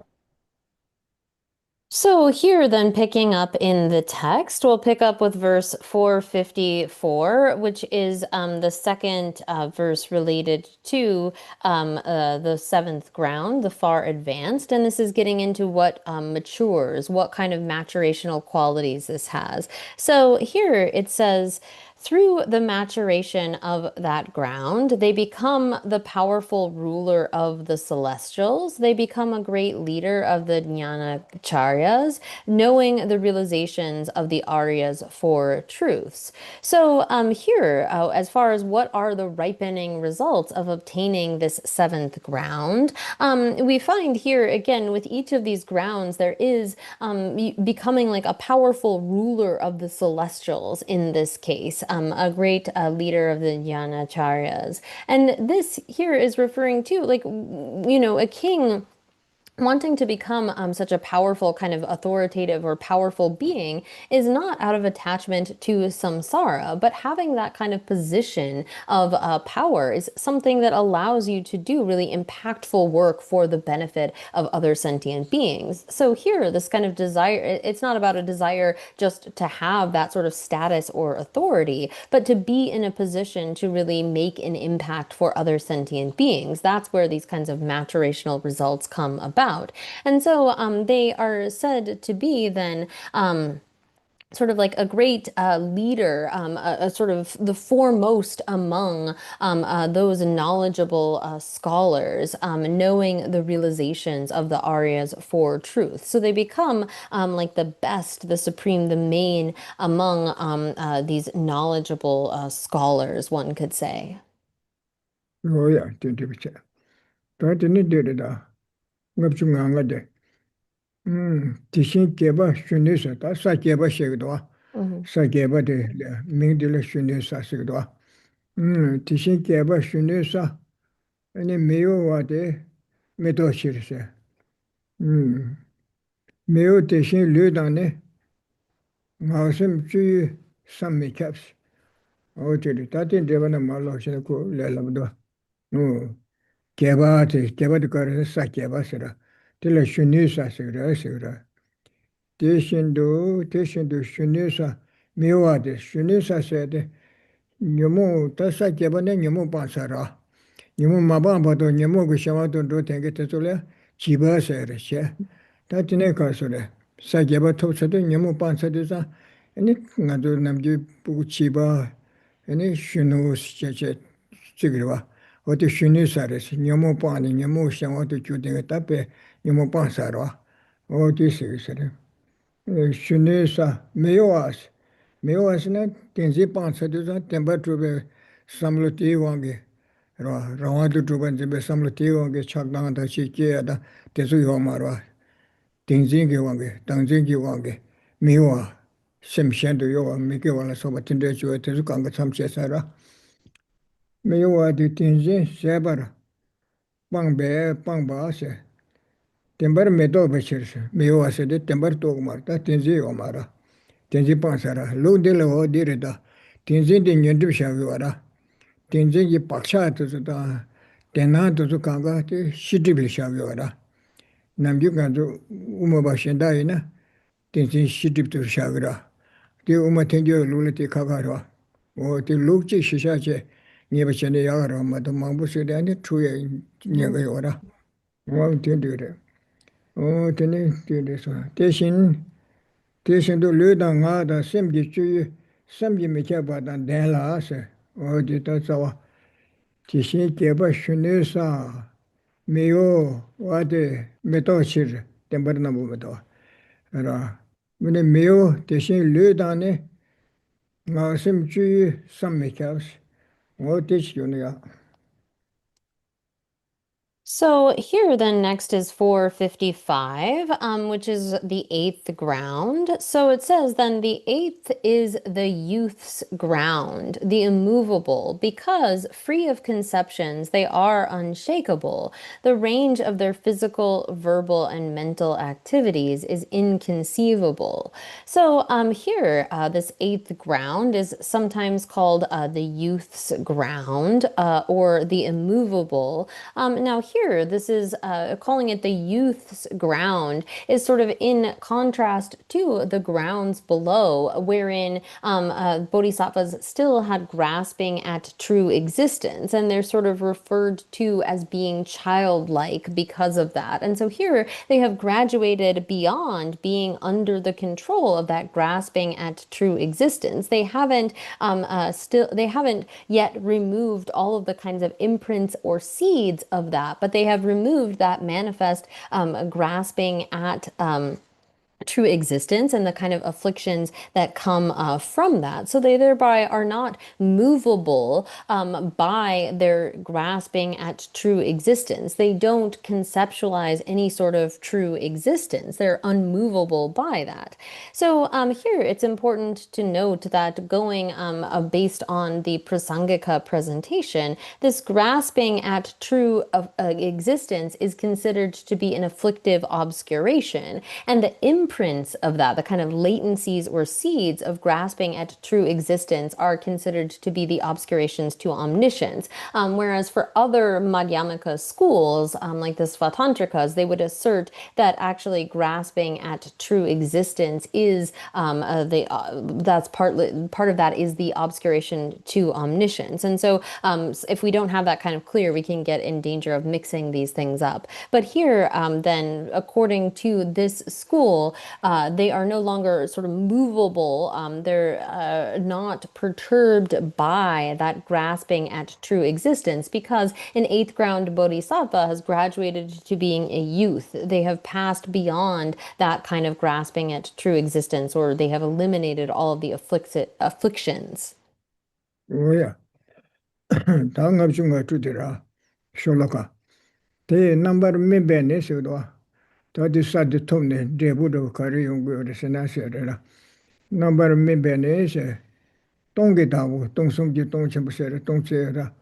So here then picking up in the text, we'll pick up with verse 454, which is the second verse related to the seventh ground, the far advanced. And this is getting into what matures, what kind of maturational qualities this has. So here it says, through the maturation of that ground, they become the powerful ruler of the celestials. They become a great leader of the jnanacharyas, knowing the realizations of the aryas for truths. So here, as far as what are the ripening results of obtaining this seventh ground, we find here again with each of these grounds there is becoming like a powerful ruler of the celestials in this case, a great leader of the Yanacharyas. And this here is referring to like, a king wanting to become such a powerful kind of authoritative or powerful being is not out of attachment to samsara, but having that kind of position of power is something that allows you to do really impactful work for the benefit of other sentient beings. So here, this kind of desire, it's not about a desire just to have that sort of status or authority, but to be in a position to really make an impact for other sentient beings. That's where these kinds of maturational results come about. And so they are said to be then sort of like a great leader, a sort of the foremost among those knowledgeable scholars, knowing the realizations of the Aryas for truth. So they become like the best, the supreme, the main among these knowledgeable scholars, one could say. 로야 된대비체 다드니 데르다 ngabchunganga de tishin keba shunisa ta sa keba shegdo Mhm. sa keba de mingdile shunisa sigdo tishin keba shunisa ane meyo wade medo shirse meyo tishin lydane ngausim chu samme caps o tiri tatin devana malo shine ko lelamdo keba de kare sa keba sira tila shunisa sigra Deshindu shunisa miwa de shunisa sede nyamu tasa kebane nyamu pansara nyamu mabamba do nyamu gushawa do tenge tesule chiba sere she tatine kasule sa keba topsade nyamu pansade sa ene ngado namji bu chiba ene shunu che chigirwa ote shunisa res nyamu pani nyamu shawa do kyudenge tape nyamu pansara o sere shunesa mewas na tenzi pansa de za temba trube samluti wange rawa du truban jebe samluti wange chakdang da chi ke da tezu yo marwa tenzi ge wange tangzi ge wange mewa semshen do yo me ke wala so ba tinde chu tezu kang ga sam che sara mewa de tenzi sebar pangbe pangba se tembar medo bechirse mewa se de tembar to marta tenzi yo mara tenzi pansara, lu de la ho dire da, tenzi de nyendu shawi wara, tenzi ki paksha tuzu da, tena tuzu kanga te shidribil shawi wara. Namju kanzu uma ba shenda ina, tenzi shidrib tuzu shawi ra. Te uma tenzi lu le te kaka ra. O te lu chi shisha che, nyeba chende yaga ra, mato mambu se de ane chuya nyenga wara. O tenzi re. O teni tenzi so. Te shin, Tēshīndu lūdāng ngā dā sīmjī chūyī sīmjī mī kēpā dā dēnlā āsē o dī tā tsāwā tēshīn kēpā shūnī sā mī yō wā dē mī tō chīr tēmbar nā bū mī tō rā mī yō tēshīn lūdāng nī ngā sīm chūyī sām mī kēpā o tēshī yō nī yā. So here then next is 455, which is the eighth ground. So it says then the eighth is the youth's ground, the immovable, because free of conceptions, they are unshakable. The range of their physical, verbal, and mental activities is inconceivable. So here, this eighth ground is sometimes called the youth's ground or the immovable. Now here, here, this is calling it the youth's ground is sort of in contrast to the grounds below, wherein bodhisattvas still had grasping at true existence, and they're sort of referred to as being childlike because of that. And so here they have graduated beyond being under the control of that grasping at true existence. They haven't yet removed all of the kinds of imprints or seeds of that, but they have removed that manifest grasping at true existence and the kind of afflictions that come from that. So they thereby are not movable by their grasping at true existence. They don't conceptualize any sort of true existence. They're unmovable by that. So here it's important to note that going based on the Prasangika presentation, this grasping at true existence is considered to be an afflictive obscuration, and the imprints of that, the kind of latencies or seeds of grasping at true existence, are considered to be the obscurations to omniscience. Whereas for other Madhyamaka schools, like the Svatantrikas, they would assert that actually grasping at true existence is that's part of that is the obscuration to omniscience. And so if we don't have that kind of clear, we can get in danger of mixing these things up. But here, then, according to this school, they are no longer sort of movable. They're not perturbed by that grasping at true existence, because an eighth ground bodhisattva has graduated to being a youth. They have passed beyond that kind of grasping at true existence, or they have eliminated all of the afflictions. 뭐야? 당업 중가 주더라. 쇼라카. 대 넘버 멤버네 서도. 더디 사드 톰네 데부도 가리 용고를 세나셔라. 넘버 멤버네 세. 동게다고 동성지 동침부세를 동체라.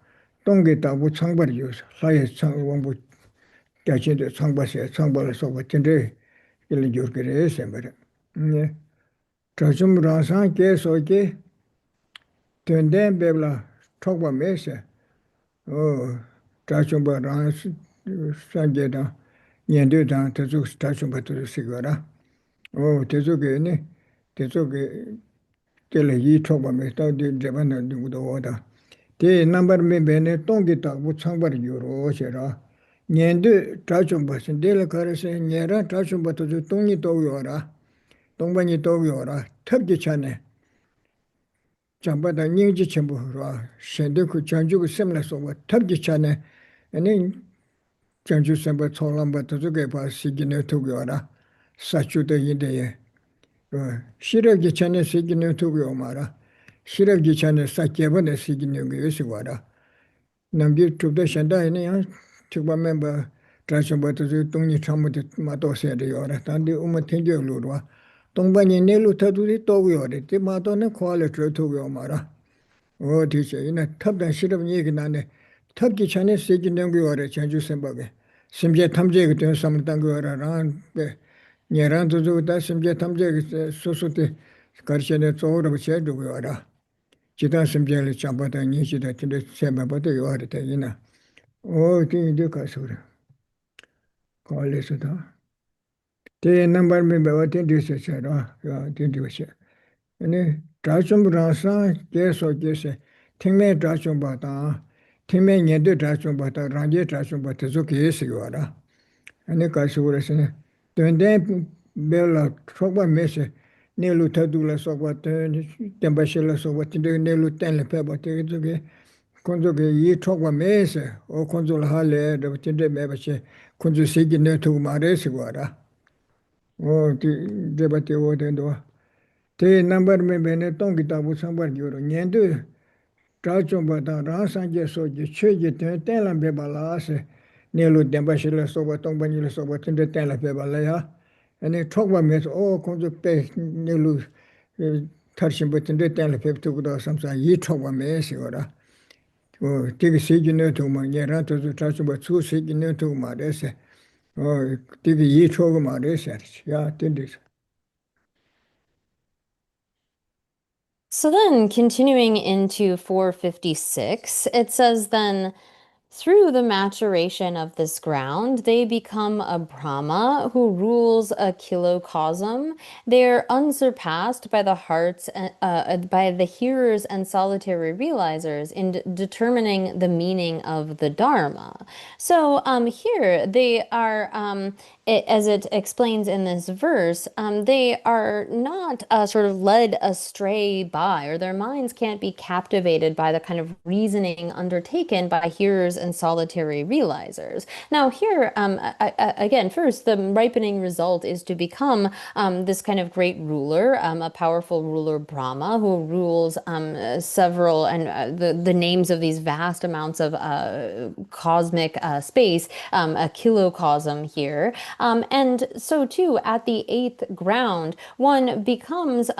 동게다고 창벌이요서. 사회 창원부 대신에 창벌세 창벌을 쏘고 진짜 일을 요구를 해서면. 네. 저좀라상 계속에 된된 배불라 촉바 메세. 자좀바랑 산게다 년도다 저쪽 자좀바도 시거라. 저쪽에네 저쪽에 텔레기 촉바 메다 제반은 누구도 오다. 대 넘버 메베네 동기다 무창바리 요로셔라. 년도 자좀바신 델 가르세 녀라 자좀바도 동이 도요라. 동반이 도요라. 탑기 차네. 잠바다 닝지 첨부라 셴데쿠 장주고 셈라서 뭐 탑기 차네 아니 장주 셈바 총람바도 저게 봐 시기네 두고라 사주도 인데에 시력기 차네 시기네 두고 말아 시력기 차네 사케번에 시기네 거시와라 남기 투도 셴다이네 특바 멤버 트라션바도 동니 참모도 마도세리요라 단디 우마 땡겨로와 동반이 내로 타두리 또고요래 때 마도는 퀄리티 두고 말아 어디서 이나 탑단 실험 얘기 나네 탑기 전에 세기 nengu요래 전주 선박에 심지어 탐제 그때 삼단 거라랑 녀란도 저다 심지어 탐제 소소때 가르쳐내 쪼르고 셔두고요라 지단 심지어를 잡아다 니시다 근데 세마버도 요하래 되이나 어디인데 가서 그래 퀄리티다 대 넘버 멤버 된디셔라 야 된디셔 아니 자좀브라사 계속해서 팀에 자좀바다 팀에 년도 자좀바다 란제 자좀바다 저게시고라 아니 가서 그래서는 된데 벨라 초바 메세 네루 타둘라 소바테 템바실라 소바테 네루 텐레 페바테 저게 콘조게 이 초바 메세 오 콘졸 할레 데버틴데 메바체 콘조 세기 네투 마레시고라 데바테 오덴도 대 넘버 메베네 동기다부 상벌기로 년도 자좀바다 라산게 소지 최게 텐란베 발라세 네로 덴바실라 소바 동반일라 소바 텐데 텐라베 발라야 아니 촉바메서 콘조 빼 네로 타르심부 텐데 텐라베 투고다 삼사 이 촉바메시거라 되게 세기네 도마 예라도 자좀바 수 세기네 도마 말에세 되게 이 촉을 말에세 야 텐데서 So then, continuing into 456, it says then, Through the maturation of this ground, they become a Brahma who rules a kilocosm. They are unsurpassed by the hearts, by the hearers and solitary realizers in determining the meaning of the Dharma. So here they are, as it explains in this verse, they are not sort of led astray by, or their minds can't be captivated by the kind of reasoning undertaken by hearers and solitary realizers. Now here, again, first, the ripening result is to become this kind of great ruler, a powerful ruler Brahma who rules several, and the names of these vast amounts of cosmic space, a kilocosm here. And so too, at the eighth ground, one becomes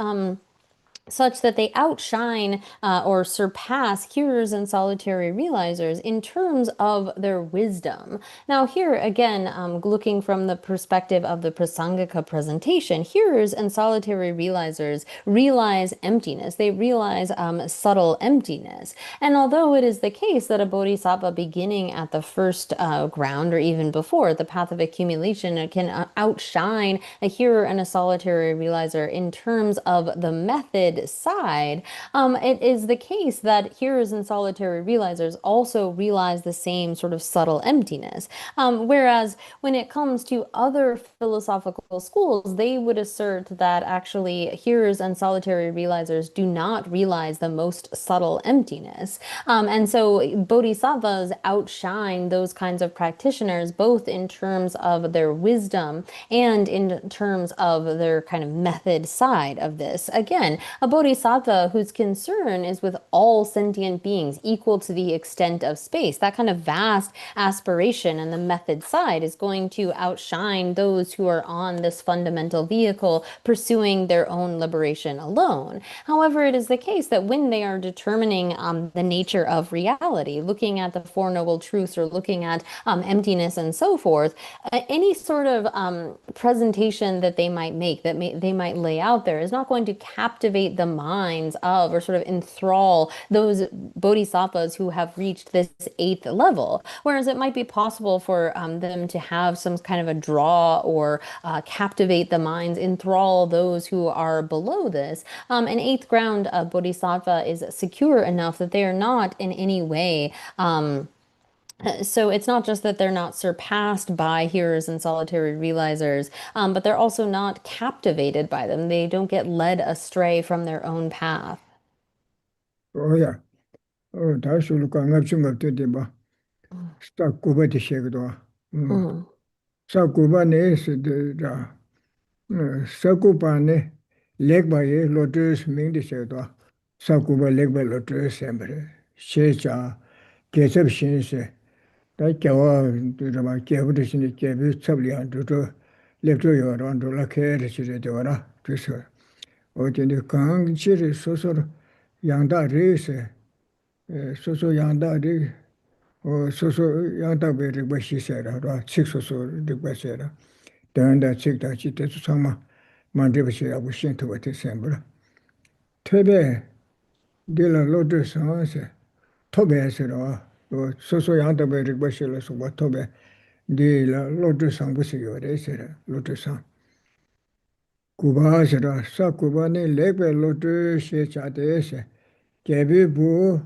such that they outshine or surpass hearers and solitary realizers in terms of their wisdom. Now here again, looking from the perspective of the Prasangika presentation, hearers and solitary realizers realize emptiness. They realize subtle emptiness. And although it is the case that a bodhisattva beginning at the first ground, or even before the path of accumulation, can outshine a hearer and a solitary realizer in terms of the method side, it is the case that hearers and solitary realizers also realize the same sort of subtle emptiness. Whereas when it comes to other philosophical schools, they would assert that actually hearers and solitary realizers do not realize the most subtle emptiness. And so bodhisattvas outshine those kinds of practitioners, both in terms of their wisdom and in terms of their kind of method side of this. Again, a bodhisattva whose concern is with all sentient beings equal to the extent of space, that kind of vast aspiration and the method side is going to outshine those who are on this fundamental vehicle pursuing their own liberation alone. However, it is the case that when they are determining the nature of reality, looking at the Four Noble Truths or looking at emptiness and so forth, any sort of presentation that they might make, that they might lay out there, is not going to captivate the minds of, or sort of enthrall those bodhisattvas who have reached this eighth level. Whereas it might be possible for them to have some kind of a draw or captivate the minds, enthrall those who are below this. An eighth ground bodhisattva is secure enough that they are not in any way so it's not just that they're not surpassed by hearers and solitary realizers, but they're also not captivated by them. They don't get led astray from their own path. Oh yeah. Oh, that's what I'm going to do. Start Cuba to shake it off. Mm, Start Cuba is the Sakupane, leg by a lotus, mean the shake off. Sakuba leg by lotus, sempre. Shecha, gets up since that Jawa, the Javish, Javis, Sablian, to left to your on to la care, she did the to her. Or in the Kang, Chiri, so Yanda race, so Yanda race. Or so Yanda very what she said, or 6 or so, the Bessera. Then that chick that she did some Mandibasi, I was sent to a December. Tebe, Dilla Lotus, Tobe said, or so Yanda very Bessela, what Tobe, Dilla Lotus and Busio, they said, Lotus. Cuba said, Sakubani, Lebe Lotus, she chatese, Gabi Boo,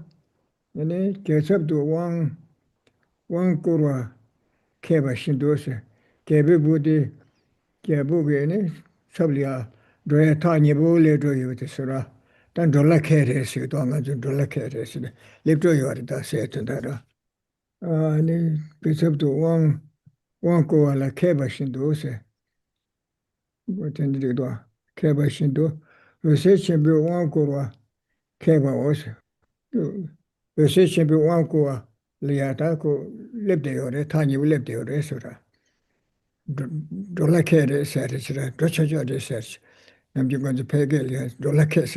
and it gets up to one Kura. Keba Shindose, Kebi Budi, Kebugene, Sablia, Doya Tanya Bule do you with the Sura, then Dola Keres, you don't imagine Dola Keres, live to your da set and that. And it's up to one go la Keba Shindose, what ended it do? Keba Shindo, research be one go Keba was. Research be one go Liatako, live there, Tanya will live there, Sura. Dollar care research, Dutch research. I'm going to pay dollar case.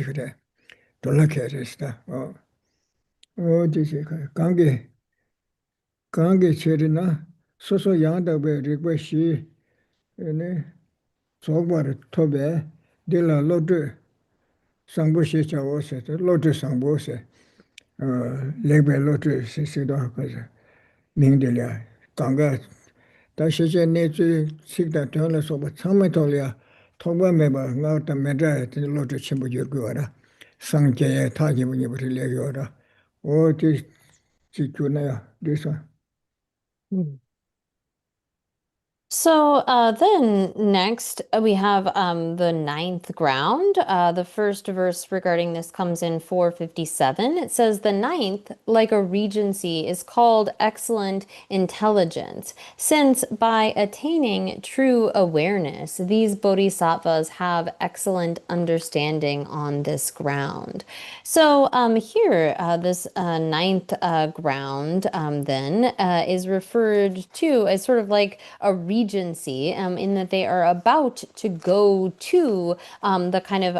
Dollar care is that. Oh, this is Gange Cherina, so yonder by request she, and so what Tobe, de la Lotte, Sambushi Chawose, Lotte Sambose, Lebe Lotte, Sisido. Mingdelia, Ganga, Dasha nature, sick that turn us over Samatolia, Toba member, out the Medra, the Lord of Chimbujura, Sanjay, Taji, when you were Legiora, or this Chikuna, this one. So then next we have the ninth ground. The first verse regarding this comes in 457. It says, the ninth, like a regency, is called excellent intelligence, since by attaining true awareness, these bodhisattvas have excellent understanding on this ground. So here, this ninth ground then is referred to as sort of like a regency, in that they are about to go to the kind of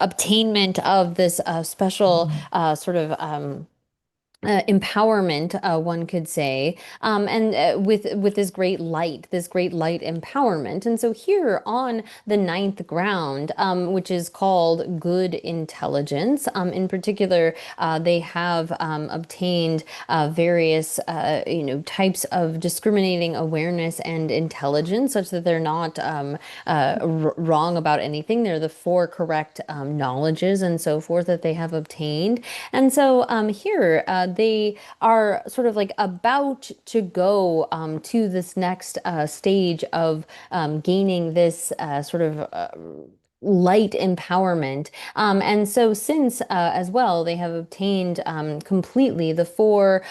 obtainment of this special sort of empowerment, one could say, and with this great light empowerment. And so here on the ninth ground, which is called good intelligence, in particular, they have obtained various, types of discriminating awareness and intelligence, such that they're not wrong about anything. They're the four correct knowledges and so forth that they have obtained. And so here, they are sort of like about to go to this next stage of gaining this sort of light empowerment. And so since as well, they have obtained completely the four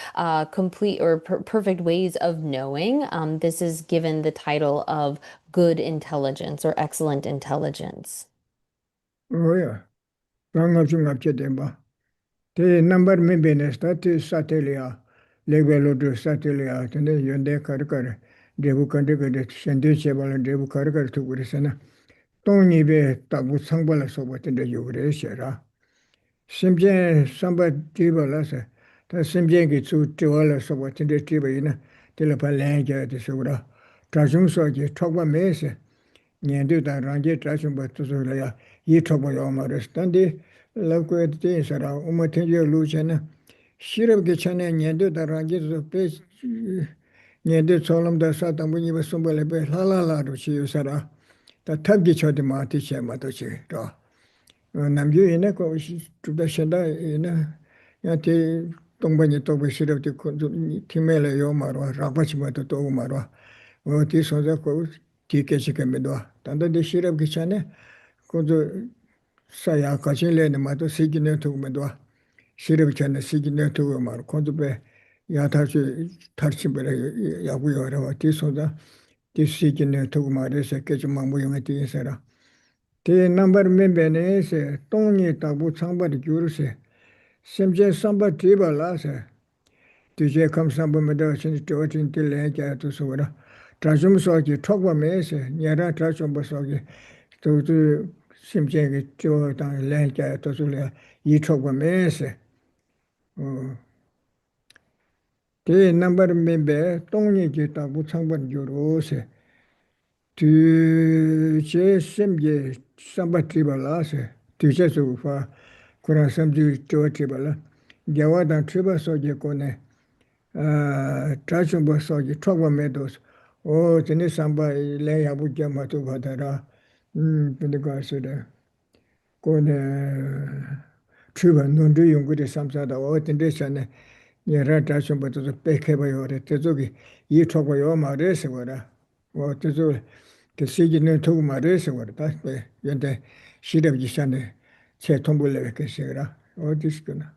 complete or perfect ways of knowing, this is given the title of good intelligence or excellent intelligence. Oh, yeah. Ranga Junga Chedemba. The number maybe start satellia, level of satellia, and then Yonde Karkar, Debu Kandiga, Shendi Chebal, and Debu Karkar to Gurisana. Tony be Tabu Sangbala so what in the Yureshera. Simje Samba Tibalasa, the Simjegi to Tiwala so what in the Tibaina, Telapalanga, the Sura. Trajum Soji, Togba Mese, Nyandu da Rangi Trajum Batuzola, Yitobo Yomarestandi. Local things are Umatia Luciana. Shirab Gichana, Nyandu, the Rangis of Place, Nyandu Solom, the Satan, when you were somebody, Hala, Sara, the Tagicho de Marticha Matochi. Namju in a coach to the Shada in a Yati Tombani Tobi Shirab to Timela Yomaro, Rapachimato Tomaro, or this was a coach, Tikachikamedo. Tanda the Shirab Gichana could Saya Kachile and Mato Sigina to Medua, Shirabchana Sigina to Mar, Kondobe, Yatachi, Tarchibere, Yabu or Tisoda, this Sigina to Maris, a Kachamamu Sara. The number members, Tony Tabu somebody Jurse, Simja Samba Tiba Lasa, DJ comes Samba Medicine to it until Lanka to Soda. Trajum Soki, Togwa Mese, Yara Trajum Basogi, to Simjang Joe down Lanka to Zulia, Yitogwa Mese. The number member, Tony Gita, Butsamban Jurose, to Simje Samba Tribalase, to Jesufa, Kuna Samji Joe Tribala, Jawada Triba Soji Kone, Trajum Basogi, Togwa Meadows, oh, Tenisamba, Lay Abu Jamatu Vadara, Pentecost. Kone Triba Nundu Yungu Samsada, or Tendation, Yarata, but the Pekeba or Tezuki, you talk with your Mares or Tezu, the Sigin to Mares or that way, Yende, Shida Gishane, Chetumbule Kesera, or this gonna.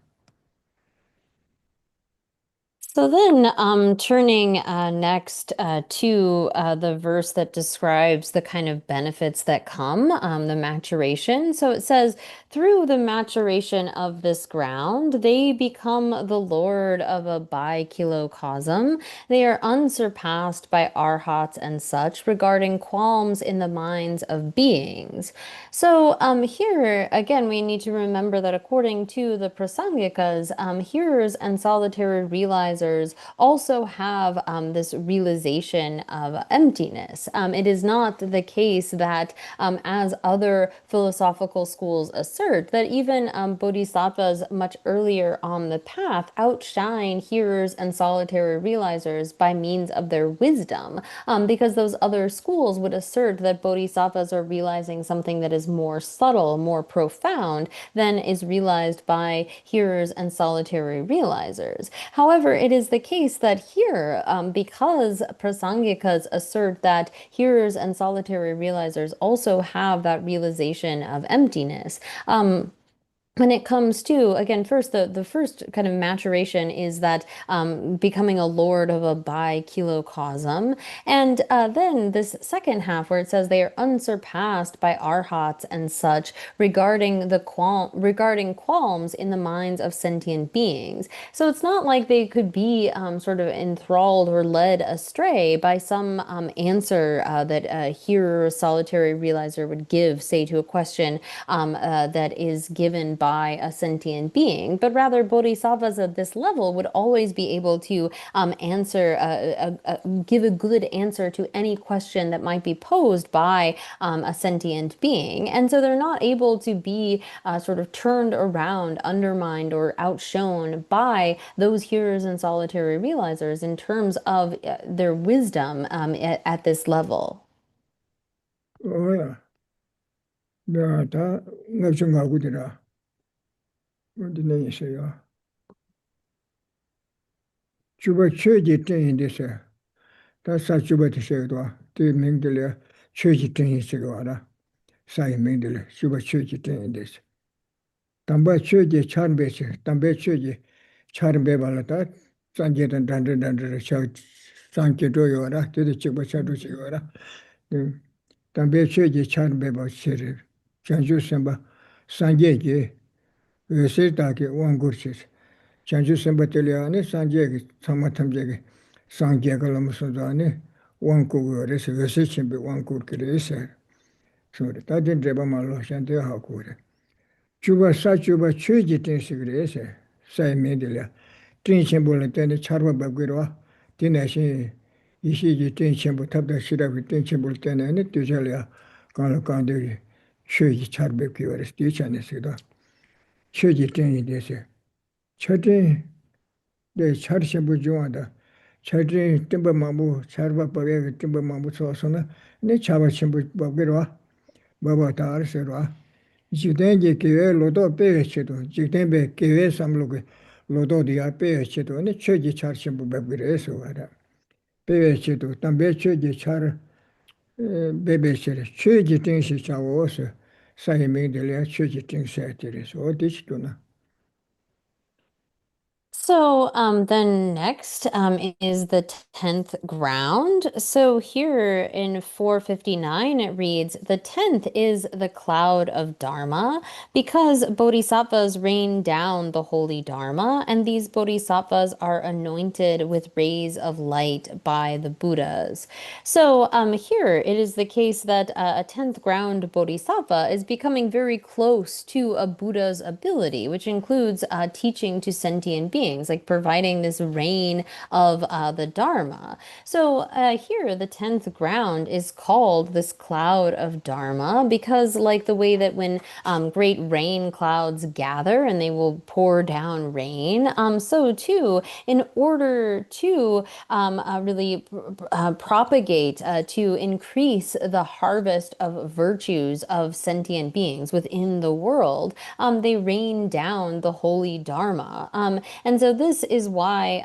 So then, turning next to the verse that describes the kind of benefits that come, the maturation. So it says, through the maturation of this ground, they become the lord of a bikilocosm. They are unsurpassed by arhats and such regarding qualms in the minds of beings. So here, again, we need to remember that according to the Prasangikas, hearers and solitary realizers realizers also have this realization of emptiness. It is not the case that, as other philosophical schools assert, that even bodhisattvas much earlier on the path outshine hearers and solitary realizers by means of their wisdom, because those other schools would assert that bodhisattvas are realizing something that is more subtle, more profound than is realized by hearers and solitary realizers. However, it is the case that here, because prasangikas assert that hearers and solitary realizers also have that realization of emptiness, when it comes to, again, first, the first kind of maturation is that becoming a lord of a bi-kilocosm. And then this second half where it says they are unsurpassed by arhats and such regarding regarding qualms in the minds of sentient beings. So it's not like they could be sort of enthralled or led astray by some answer that a hearer or solitary realizer would give, say, to a question that is given by a sentient being, but rather bodhisattvas at this level would always be able to give a good answer to any question that might be posed by a sentient being. And so they're not able to be sort of turned around, undermined, or outshone by those hearers and solitary realizers in terms of their wisdom at this level. Oh, yeah. 다 ngabchungagudira. 어디네 있어요. 주바 최지 땡인데서 다 사주바 드셔도 그 명들이 최지 땡이시고 알아. 사이 명들이 주바 최지 땡인데서 담바 최지 찬베시 담배 최지 찬베 발라다 산제던 단단단들 저 산제도요 알아. 되게 주바 차도시고 알아. 담배 최지 찬베 버시를 전주선바 산제기 의세다게 원고시 chanchu semba teliyaani sanjegi tsama tamjegi sanjega lama sudani wankugu yoresi wesi chimbi wankur kiri isi suri tadin reba malo shanti hakuri sa chuba chuji tinsi kiri isi sayi mendiliya tin chimbo la teni charwa babgirwa tinashin ishiji tin chimbo tabda shirabi tin chimbo teni ani tujaliya kala kandiri chuji charbebki yoresi di chani sido chuji tingi desi chatin 네 차르신부 중하다 차진 뜸바 마무 차르바 바게 뜸바 마무 소소나 네 차바신부 바게로와 바바다 알세로와 지den게 계획 로도 빼치도 지den베 계획 삼로게 로도디아 빼치도 네 최지 차르신부 바게레서 와라 빼치도 담배 최지 차르 베베시레 최지 땡시 차오서 사이밍들이야 최지 땡세들이서 어디시도나 So then next is the 10th ground. So here in 459 it reads, the 10th is the cloud of Dharma because bodhisattvas rain down the holy Dharma, and these bodhisattvas are anointed with rays of light by the Buddhas. So here it is the case that a 10th ground bodhisattva is becoming very close to a Buddha's ability, which includes teaching to sentient beings, like providing this rain of the Dharma. So here, the 10th ground is called this cloud of Dharma because, like the way that when great rain clouds gather and they will pour down rain, so too, in order to really propagate, to increase the harvest of virtues of sentient beings within the world, they rain down the holy Dharma. And so this is why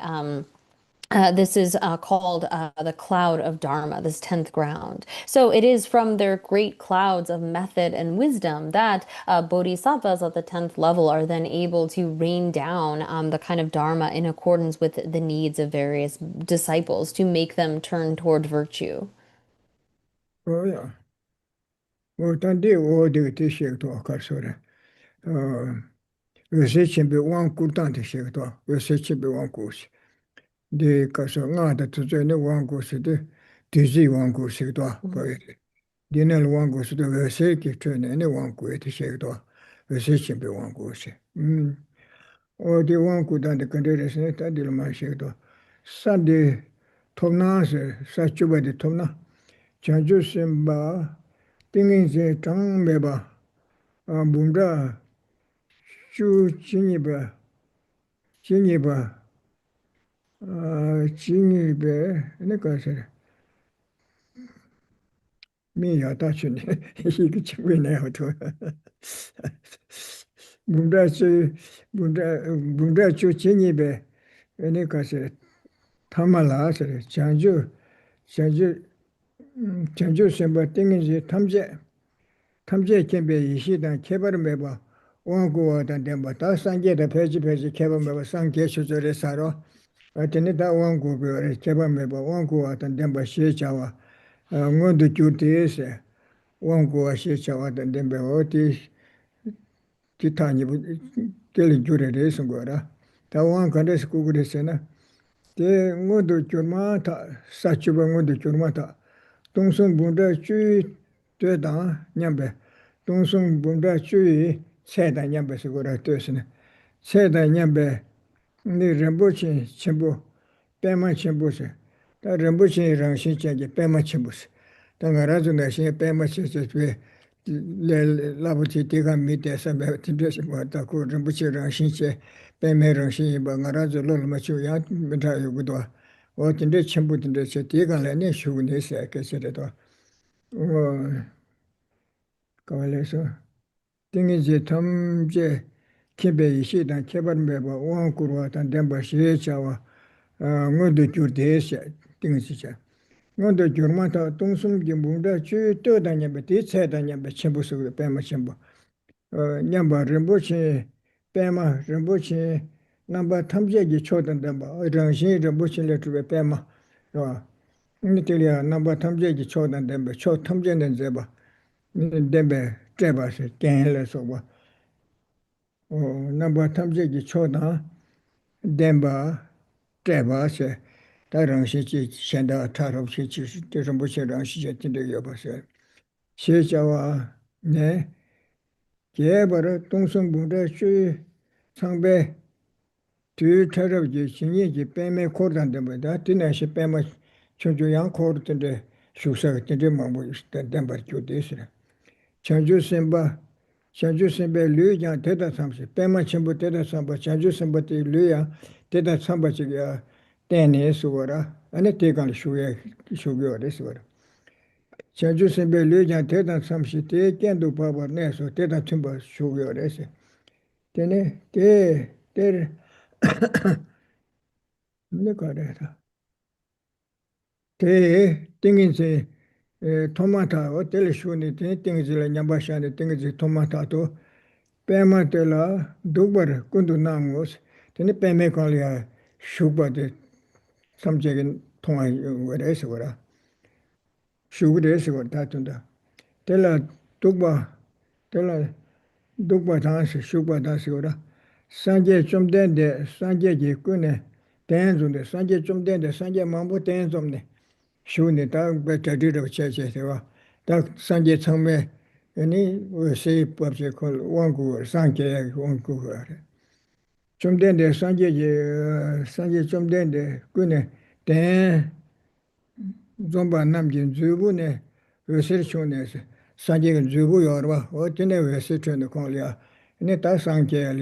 this is called the cloud of Dharma, this 10th ground. So it is from their great clouds of method and wisdom that bodhisattvas at the 10th level are then able to rain down the kind of Dharma in accordance with the needs of various disciples to make them turn toward virtue. Oh, yeah. Tandi odi te shekto akarsore. Vesechimbe wan kurtante shekto. Vesechimbe wan kursi. De kaso ngada tuzene wan kursi de tizi wan kursi to. Dinel wan kursi de veseki tune ne wan kursi shekto. Vesechimbe wan kursi. Odi wan kurtante kanderes ne tadil ma shekto. 산디 톱나세 사추바디 톱나 자주심바 띵인제 장메바 문다 주 진이바 진이바 진이베 내가서 미야 다치네 이게 친구네요 또 문다 주 진이베 내가서 타말라서 전주 semba ting인지 탐제 캠베 이시단 개발을 매봐 원고와단 된바 다 상계의 페이지 개발 매봐 상계 수절에 사로 어ten에 다 원고를 개발 매봐 원고와단 된바 시자와 응원도 주대에서 원고와 시자와단 된바 어디 기타니 텔 주레레서 거라 다 원간에서 구글에서나 대 응원도 주마다 사치바 응원도 주마다 동성 분다 주의 되다 냠베 동성 분다 주의 세다 냠베서 거라 뜻이네 세다 냠베 네 렘보치 첨부 빼만 첨부세 다 렘보치 랑신체게 빼만 첨부세 당가라즈나 신 빼만 첨부세 라부치 대가 밑에서 팀에서 뭐다 그 렘보치 랑신체 빼매 랑신 방가라즈 롤마치야 메다 요구도 어딘데 첨부인데 제 대가라네 슈네세 계세도 그래서 띵이제 탐제 개배 시단 개발 매바 원구로 단 덴바 시자와 응어도 주대시 띵이시자 응어도 주마타 동숨기 문다 주 떠다녀베 대체다녀베 첨부서 빼마 첨부 냠바 렘보치 빼마 렘보치 남바 탐제기 초던데 뭐 정신 렘보치를 주베 빼마 니들이야 남바 탐제기 초던데 초 탐제는 제바 덴베 제바세 겐레서 뭐 남바 탐제기 초다 덴바 제바세 다랑시지 현다 타롭시지 좀 보시랑시지 진짜 여보세요 시자와 네 개발의 동성분의 주 상배 뒤 타롭지 신이지 빼매 코르단데 뭐다 뒤나시 빼매 천주양 코르던데 수사 진짜 뭐 있다 담바 주대스라 천주심바 천주심베 류장 대다 삼시 빼매 전부 대다 삼바 천주심바티 류야 대다 삼바지야 때네 수거라 아니 대간 수에 수교를 수거라 천주심베 류장 대다 삼시 대 깬도 바바 내서 대다 첨바 수교를 때네 대 뭐가래다 대 띵인세 토마타 호텔 쇼니 띵인세 냠바샤네 띵인세 토마타도 빼마텔라 두버 군도 나무스 때네 빼메 걸이야 슈바데 삼적인 통화 거래서 거라 슈그레서 거다 tun다 텔라 두바 텔라 두바 다시 슈바 다시 거라 산제 좀 된데 산제지 꾸네 댄존데 산제 좀 된데 산제 망보 댄좀네 쇼네 다 배터리로 체체세와 다 산제 처음에 아니 왜세 법제 걸 원고 산제 원고 좀 된데 산제 좀 된데 꾸네 댄 좀바 남진 주부네 왜세 쇼네서 산제가 주부 여러와 어때네 왜세 트는 거야 네 다 산제야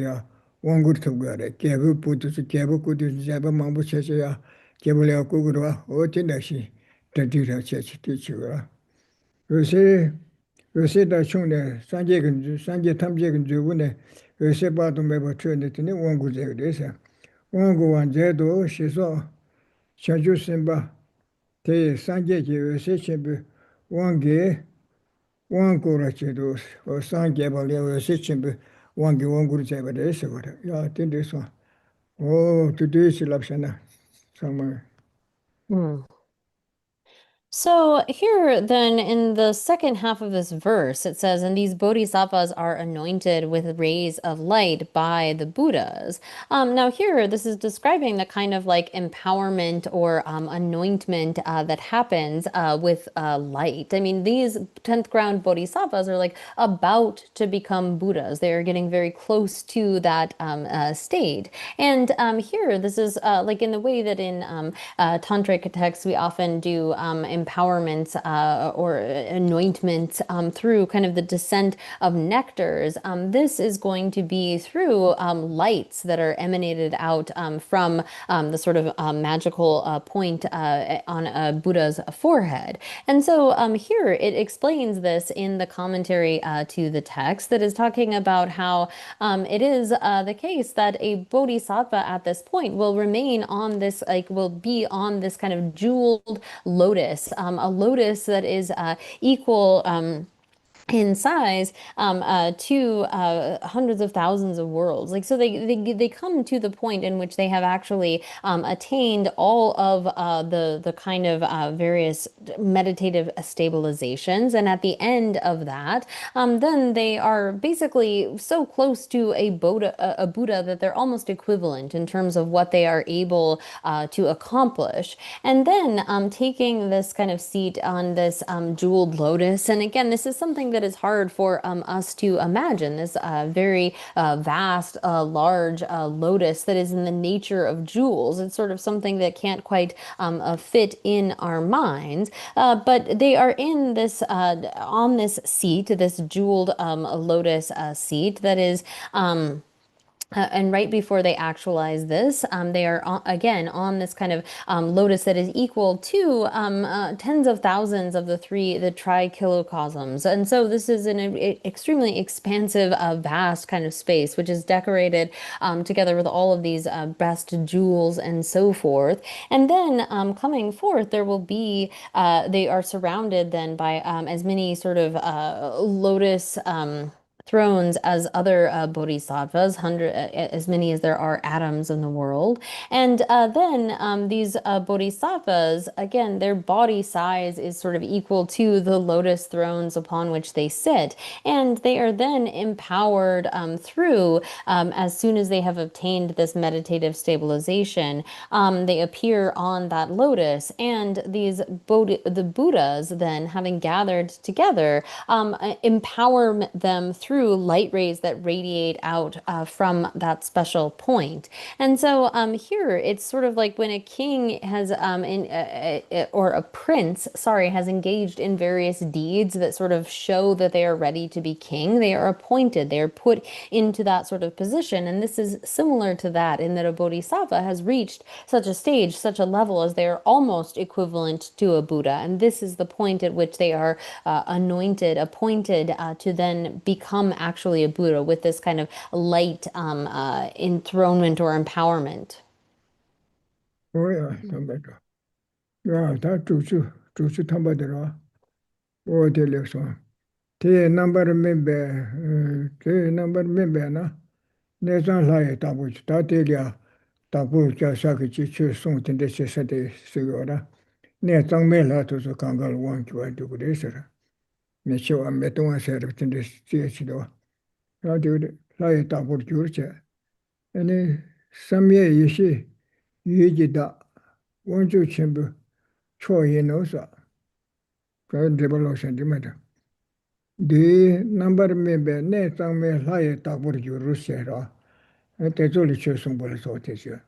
원구르트고래 개부 부두스 개부 구두 잡아 망부 체체야 개불려 구구로와 어딘다시 드디어 체치티치가 요새다 총네 산제 탐제근 주분에 요새 봐도 매버 트는데 원구제 그래서 원구 완제도 시소 자주심바 대 산제지 요새 쳔부 원게 원고라체도 산제벌려 요새 쳔부 원구를 잡아내서 그래. 야, 된대서. 오, 드디어 랍샤나. 정말. Hmm. So here then in the second half of this verse, it says, and these bodhisattvas are anointed with rays of light by the Buddhas. Now here, this is describing the kind of like empowerment or anointment that happens with light. I mean, these 10th ground bodhisattvas are like about to become Buddhas. They are getting very close to that state. And here, this is like in the way that in tantric texts, we often do empowerments or anointments through kind of the descent of nectars. This is going to be through lights that are emanated out from the sort of magical point on a Buddha's forehead. And so here it explains this in the commentary to the text that is talking about how it is the case that a bodhisattva at this point will remain on this, like, will be on this kind of jeweled lotus, a lotus that is equal in size to hundreds of thousands of worlds. Like, so they come to the point in which they have actually attained all of the kind of various meditative stabilizations. And at the end of that, then they are basically so close to a Buddha that they're almost equivalent in terms of what they are able to accomplish. And then taking this kind of seat on this jeweled lotus. And again, this is something that is hard for us to imagine, this very vast, large lotus that is in the nature of jewels. It's sort of something that can't quite fit in our minds, but they are in this, on this seat, this jeweled lotus seat that is and right before they actualize this, they are again on this kind of lotus that is equal to tens of thousands of the tri-kilocosms. And so this is an extremely expansive, vast kind of space, which is decorated together with all of these best jewels and so forth. And then coming forth, there will be, they are surrounded then by as many sort of lotus thrones as other bodhisattvas, as many as there are atoms in the world. And then these bodhisattvas, again, their body size is sort of equal to the lotus thrones upon which they sit. And they are then empowered through, as soon as they have obtained this meditative stabilization, they appear on that lotus. And these the Buddhas then, having gathered together, empower them through light rays that radiate out from that special point. And so here it's sort of like when a king has or a prince, sorry, has engaged in various deeds that sort of show that they are ready to be king. They are appointed, they are put into that sort of position. And this is similar to that, in that a bodhisattva has reached such a stage, such a level, as they are almost equivalent to a Buddha. And this is the point at which they are anointed, appointed to then become actually a Buddha with this kind of light enthronement or empowerment. Oh yeah, tomato. Yeah, that juice tomato. Oh, delicious. The number member na. Nezan lai tabu tadelia tabu jasaki chichu sung tinde sesade sigora. Nezan me la to so kangal wan chua du gresera. Me chua me tonga ser tinde siesido. Radio lai tabu jurche. Ene samye yishi yijida wanju chimbu choye nosa. Kan development dimata. The number member nezan me lai tabu jurusera. Te zoli che sungpo so te che.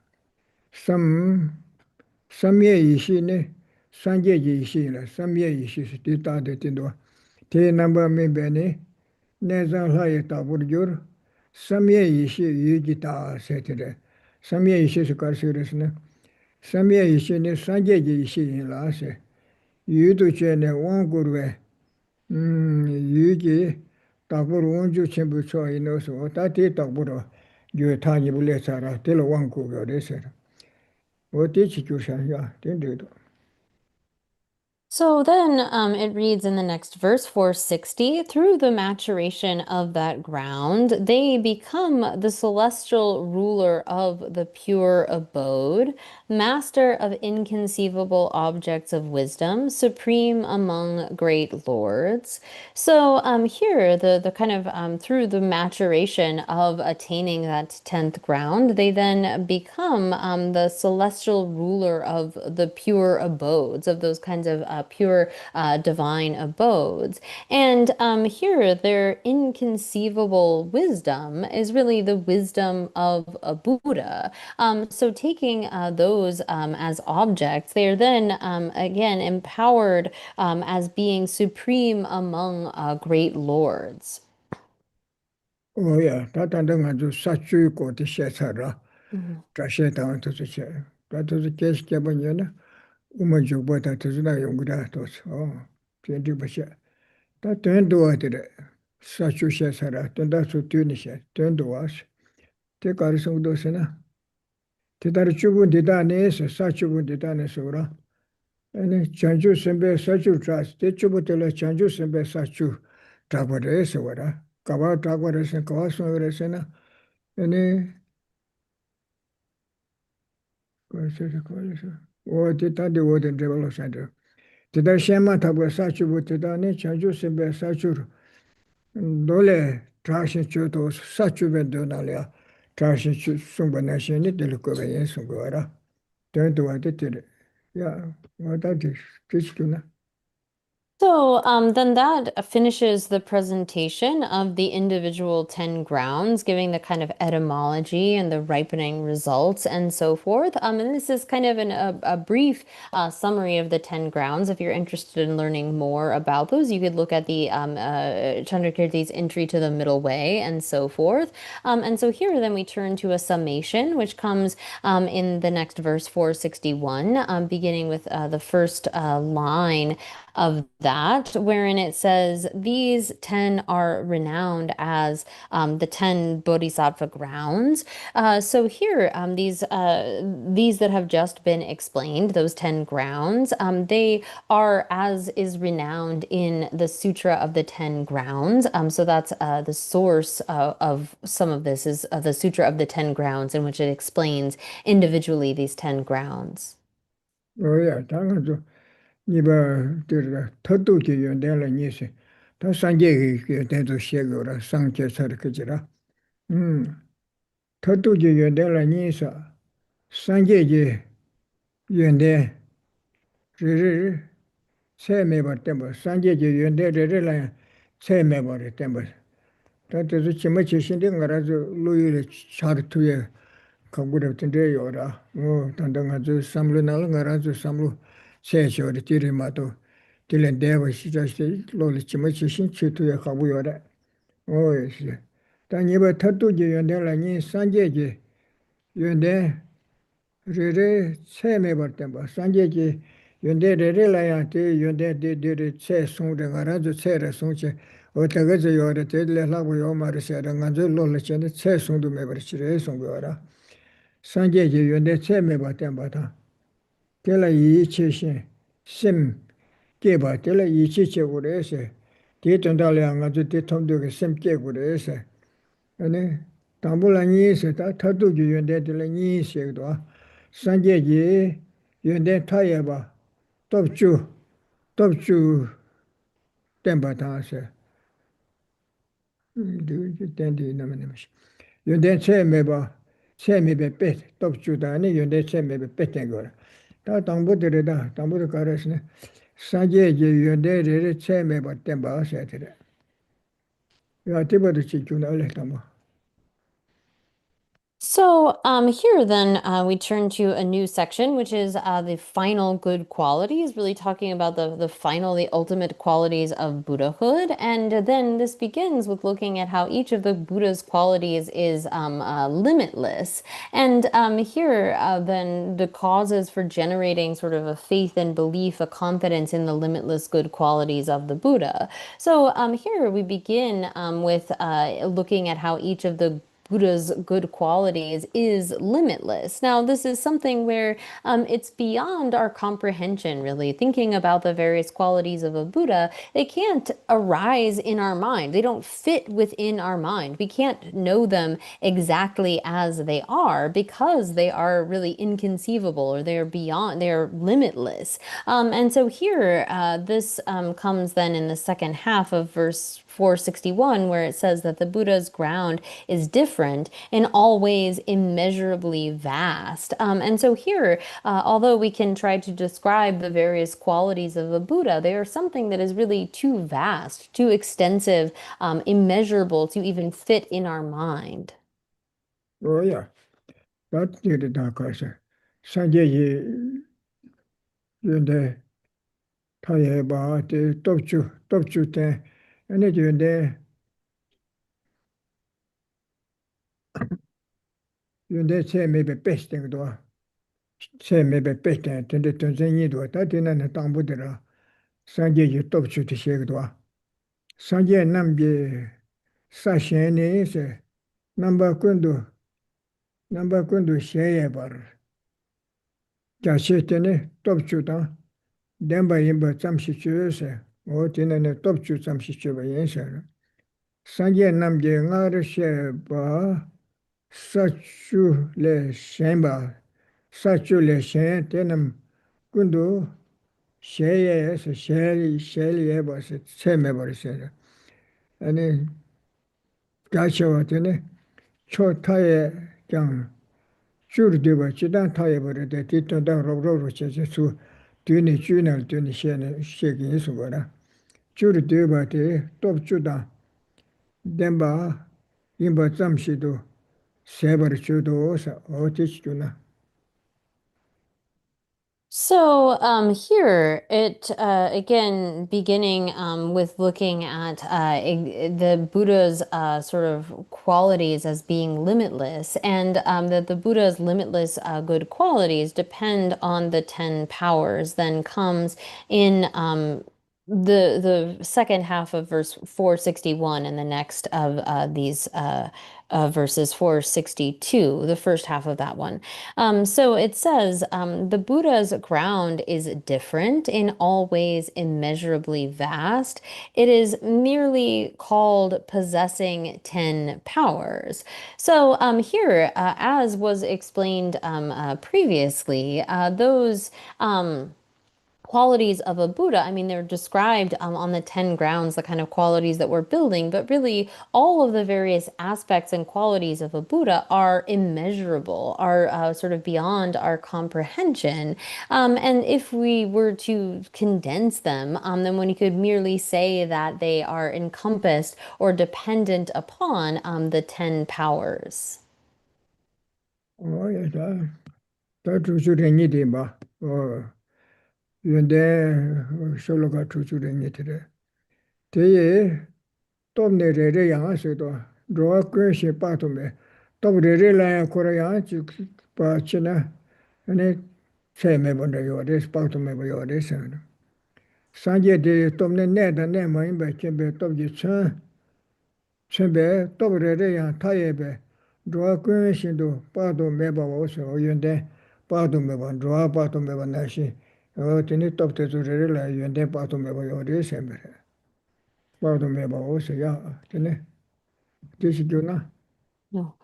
Samye ishi ne, sanje ishi la, samye ishi si ti ta de tindo. Te namba me bene, ne zang la ye ta pur jur, samye ishi yu ji ta se te re. Samye ishi si kar si res ne. Samye ishi ne, sanje ishi yin la se. Yu tu che ne wang kurwe, yu ji ta pur wang ju chenpu cho ino so, ta ti ta pur yu ta nipu le sa ra, te lo wang kurwe re se ra. O te chi kyu shan ya, ten de do. So then it reads in the next verse 460, through the maturation of that ground, they become the celestial ruler of the pure abode, master of inconceivable objects of wisdom, supreme among great lords. So here, the kind of through the maturation of attaining that 10th ground, they then become the celestial ruler of the pure abodes, of those kinds of pure divine abodes. And here, their inconceivable wisdom is really the wisdom of a Buddha. So taking those as objects, they are then again empowered as being supreme among great lords. 오야 다단다 가지고 사추이 고티 셰사라 Mhm. 자셰다운 도스체 다도스 계시게 보면은 우먼족보다 도스나 용구다 도스 괜히 버셔 다 된도와들 사추 셰사라 된다서 뛰니셰 된도와스 대가르성 도스나 대다르 주분 대다네서 사추분 대다네서라 아니 전주 선배 사추 트라스 대추부터라 전주 선배 사추 잡아래서 와라 가봐 잡아래서 가와서 그래서나 아니 그래서 어디다데 어디 데벨롭먼트 대다 셰마 타고 사추부 대다네 전주 선배 사추 노래 trashi chuto sachu bedonalya trashi sumbanashini delukove sungora tento waditire ya wadati kichkuna. So then that finishes the presentation of the individual 10 grounds, giving the kind of etymology and the ripening results and so forth. And this is kind of a brief summary of the 10 grounds. If you're interested in learning more about those, you could look at the Chandrakirti's entry to the middle way and so forth. And so here then we turn to a summation, which comes in the next verse 461, beginning with the first line of that, wherein it says, these 10 are renowned as the 10 bodhisattva grounds. So here, these that have just been explained, those 10 grounds, they are as is renowned in the Sutra of the 10 grounds. So that's the source of some of this is the Sutra of the 10 grounds, in which it explains individually these 10 grounds. 오야 당연히 니바 들라 터두기 연대라 니세 다 산제기 대도 시고라 상제서 그지라 터두기 연대라 니사 산제기 연대 르르 세메버 때뭐 산제기 연대르르라 세메버 때뭐 다들 지마치 신경 가라서 루이를 차르투에 강구를 텐데 요라 단단하죠 삼루나를 가라서 삼루 세셔리 tirimatu tilen deva 시자시 로리 지마치 신치투에 가고 요라 오이시 단이바 타투지 연대라니 산제지 연대 르르 세메버 때뭐 산제지 연대르르라야 데 연대데데 세 송데 가라서 세라 송체 어떻게 요래 데레라고 요 말이셔라 간저 놀래체네 세 송도 메버치레 송고라 산제지 연대 세메버 때마다 텔라 이치신 심 깨봐 텔라 이치체고래서 디던달량아 저 통도게 심 깨고래서 아니 담불라니서 다 타도지 연대들 니시도 산제지 연대 타야봐 덥주 템바타서 된디 나면시 연대 체메바 체메베 빼 덥주다니 연대 체메베 빼된 거라 다 당부들이다 당부를 가르치네 산제지 연대를 체메바 템바셔야 야 티버도 지구나 알레다마. So here then we turn to a new section, which is the final good qualities, really talking about the final, the ultimate qualities of Buddhahood. And then this begins with looking at how each of the Buddha's qualities is limitless. And here then the causes for generating sort of a faith and belief, a confidence in the limitless good qualities of the Buddha. So here we begin with looking at how each of the Buddha's good qualities is limitless. Now, this is something where it's beyond our comprehension, really. Thinking about the various qualities of a Buddha, they can't arise in our mind. They don't fit within our mind. We can't know them exactly as they are because they are really inconceivable, or they're beyond, they're limitless. And so here, this comes then in the second half of verse 461, where it says that the Buddha's ground is different, in all ways immeasurably vast. And so here, although we can try to describe the various qualities of a Buddha, they are something that is really too vast, too extensive, immeasurable to even fit in our mind. Oh, yeah. That did it, Sanjay, Yunde, Tayeba, the Topchu, and it Yunde say maybe best thing to say maybe best thing to the Tanzania do that in an Tambudera, Sanjay, you Topchu to shake do. Sanjay Nambi Sashani is a number kundu share bar. Jashetene, Topchuta. Denba yimba tsamshichu se, o tinane topchu tsamshichu ba yensha. Sanje namje ngar she ba, sachu le shenba, sachu le shen, tenam kundu sheye se, sheli eba se, tseme bar se. Ani gachewa tene, cho taye kyang, chur diba chidan taye bar de, tito da rob rob che su, tuni chunal tuni shene, sheki isu bara. Churi deba te top chuda demba imba tsamshido sebar chudo osa otich chuna. So here it again beginning with looking at the Buddha's sort of qualities as being limitless, and that the Buddha's limitless good qualities depend on the 10 powers. Then comes in the second half of verse 461 and the next of these verses 462, the first half of that one. So it says, the Buddha's ground is different, in all ways immeasurably vast. It is merely called possessing 10 powers. So here, as was explained previously, those qualities of a Buddha, I mean, they're described on the 10 grounds, the kind of qualities that we're building, but really all of the various aspects and qualities of a Buddha are immeasurable, are sort of beyond our comprehension. And if we were to condense them, then we could merely say that they are encompassed or dependent upon the 10 powers. Oh, yes, that chuchu rengi dimba. Oh, yunde sholoka chuchu rengi tere. Teye tomne re yanga sedo, roa kuen she pato me. Tom re la ya kora yanga chuk pa china, ane se me banda yores, pato me ba yores. Sanje de tomne ne da ne ma imba chembe tom ji chan, chembe tom re yang tayebe. Roa kuen shindo pato me ba wose, o yunde pato me ba, roa pato me ba nashi. O tini top te zu re la yunde pato me ba yores embre. Pato me ba wose ya, tini. Tishi juna. No.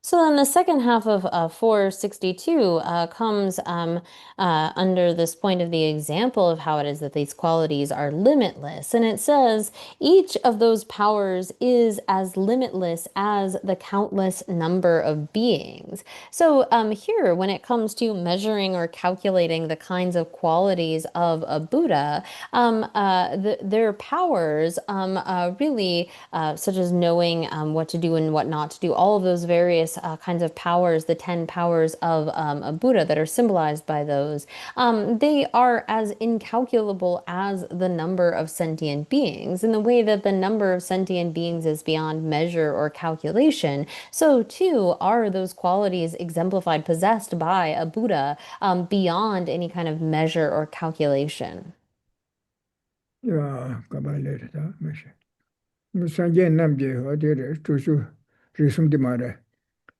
So then the second half of 462 comes under this point of the example of how it is that these qualities are limitless. And it says, each of those powers is as limitless as the countless number of beings. So here, when it comes to measuring or calculating the kinds of qualities of a Buddha, their powers really, such as knowing what to do and what not to do, all of those various kinds of powers, the 10 powers of a Buddha that are symbolized by those, they are as incalculable as the number of sentient beings. In the way that the number of sentient beings is beyond measure or calculation, so too are those qualities exemplified, possessed by a Buddha, beyond any kind of measure or calculation. Ya, kabalere da, meshe. Sanje namje, o dire, chuchu, risum di mare.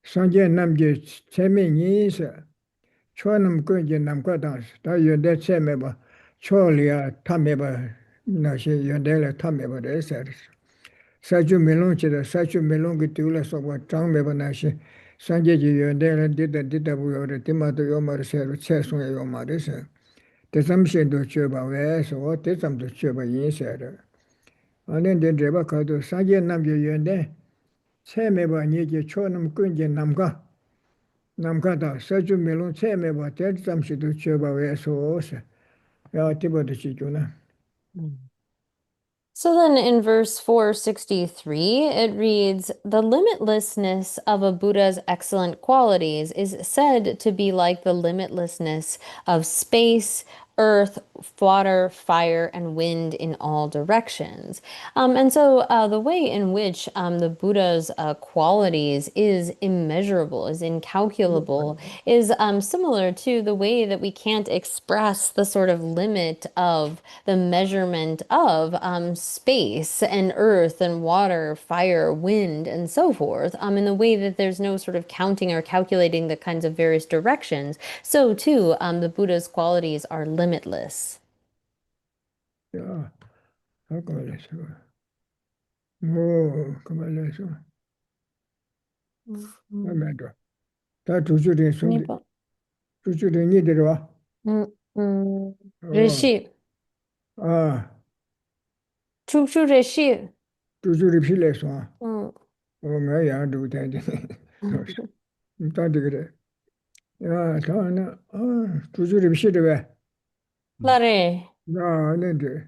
상제 남제 체면이서 초는 그게 남과다 다 연대 체면봐 초리아 탐해봐 나시 연대를 탐해봐 그래서 사주 멜론치다 사주 멜론 그 띠울라서 뭐 장매봐 나시 상제지 연대를 디다 부여를 디마도 요마르세로 최송의 요마르세 대삼신도 줘봐 왜서 대삼도 줘봐 인세를 안에 데바 가도 상제 남제 연대 체매봐 얘기 초는 그게 남가다 사주 멜론 체매봐 대삼시도 줘봐 왜서 야 디버도 지구나 So then in verse 463, it reads, "The limitlessness of a Buddha's excellent qualities is said to be like the limitlessness of space, earth, water, fire, and wind in all directions." And so the way in which the Buddha's qualities is immeasurable, is incalculable, is similar to the way that we can't express the sort of limit of the measurement of space and earth and water, fire, wind, and so forth, in the way that there's no sort of counting or calculating the kinds of various directions. So too, the Buddha's qualities are limitless. 야 그말해서 뭐 그말해서 아메도 다 주주된 손 주주된 이들 와 어, Rishi, 아 Chuchu Rishi. 주주리 필래서 뭐야 두대데 다들 그래 야 다나 주주리 필래 왜 Lare. 나 안는데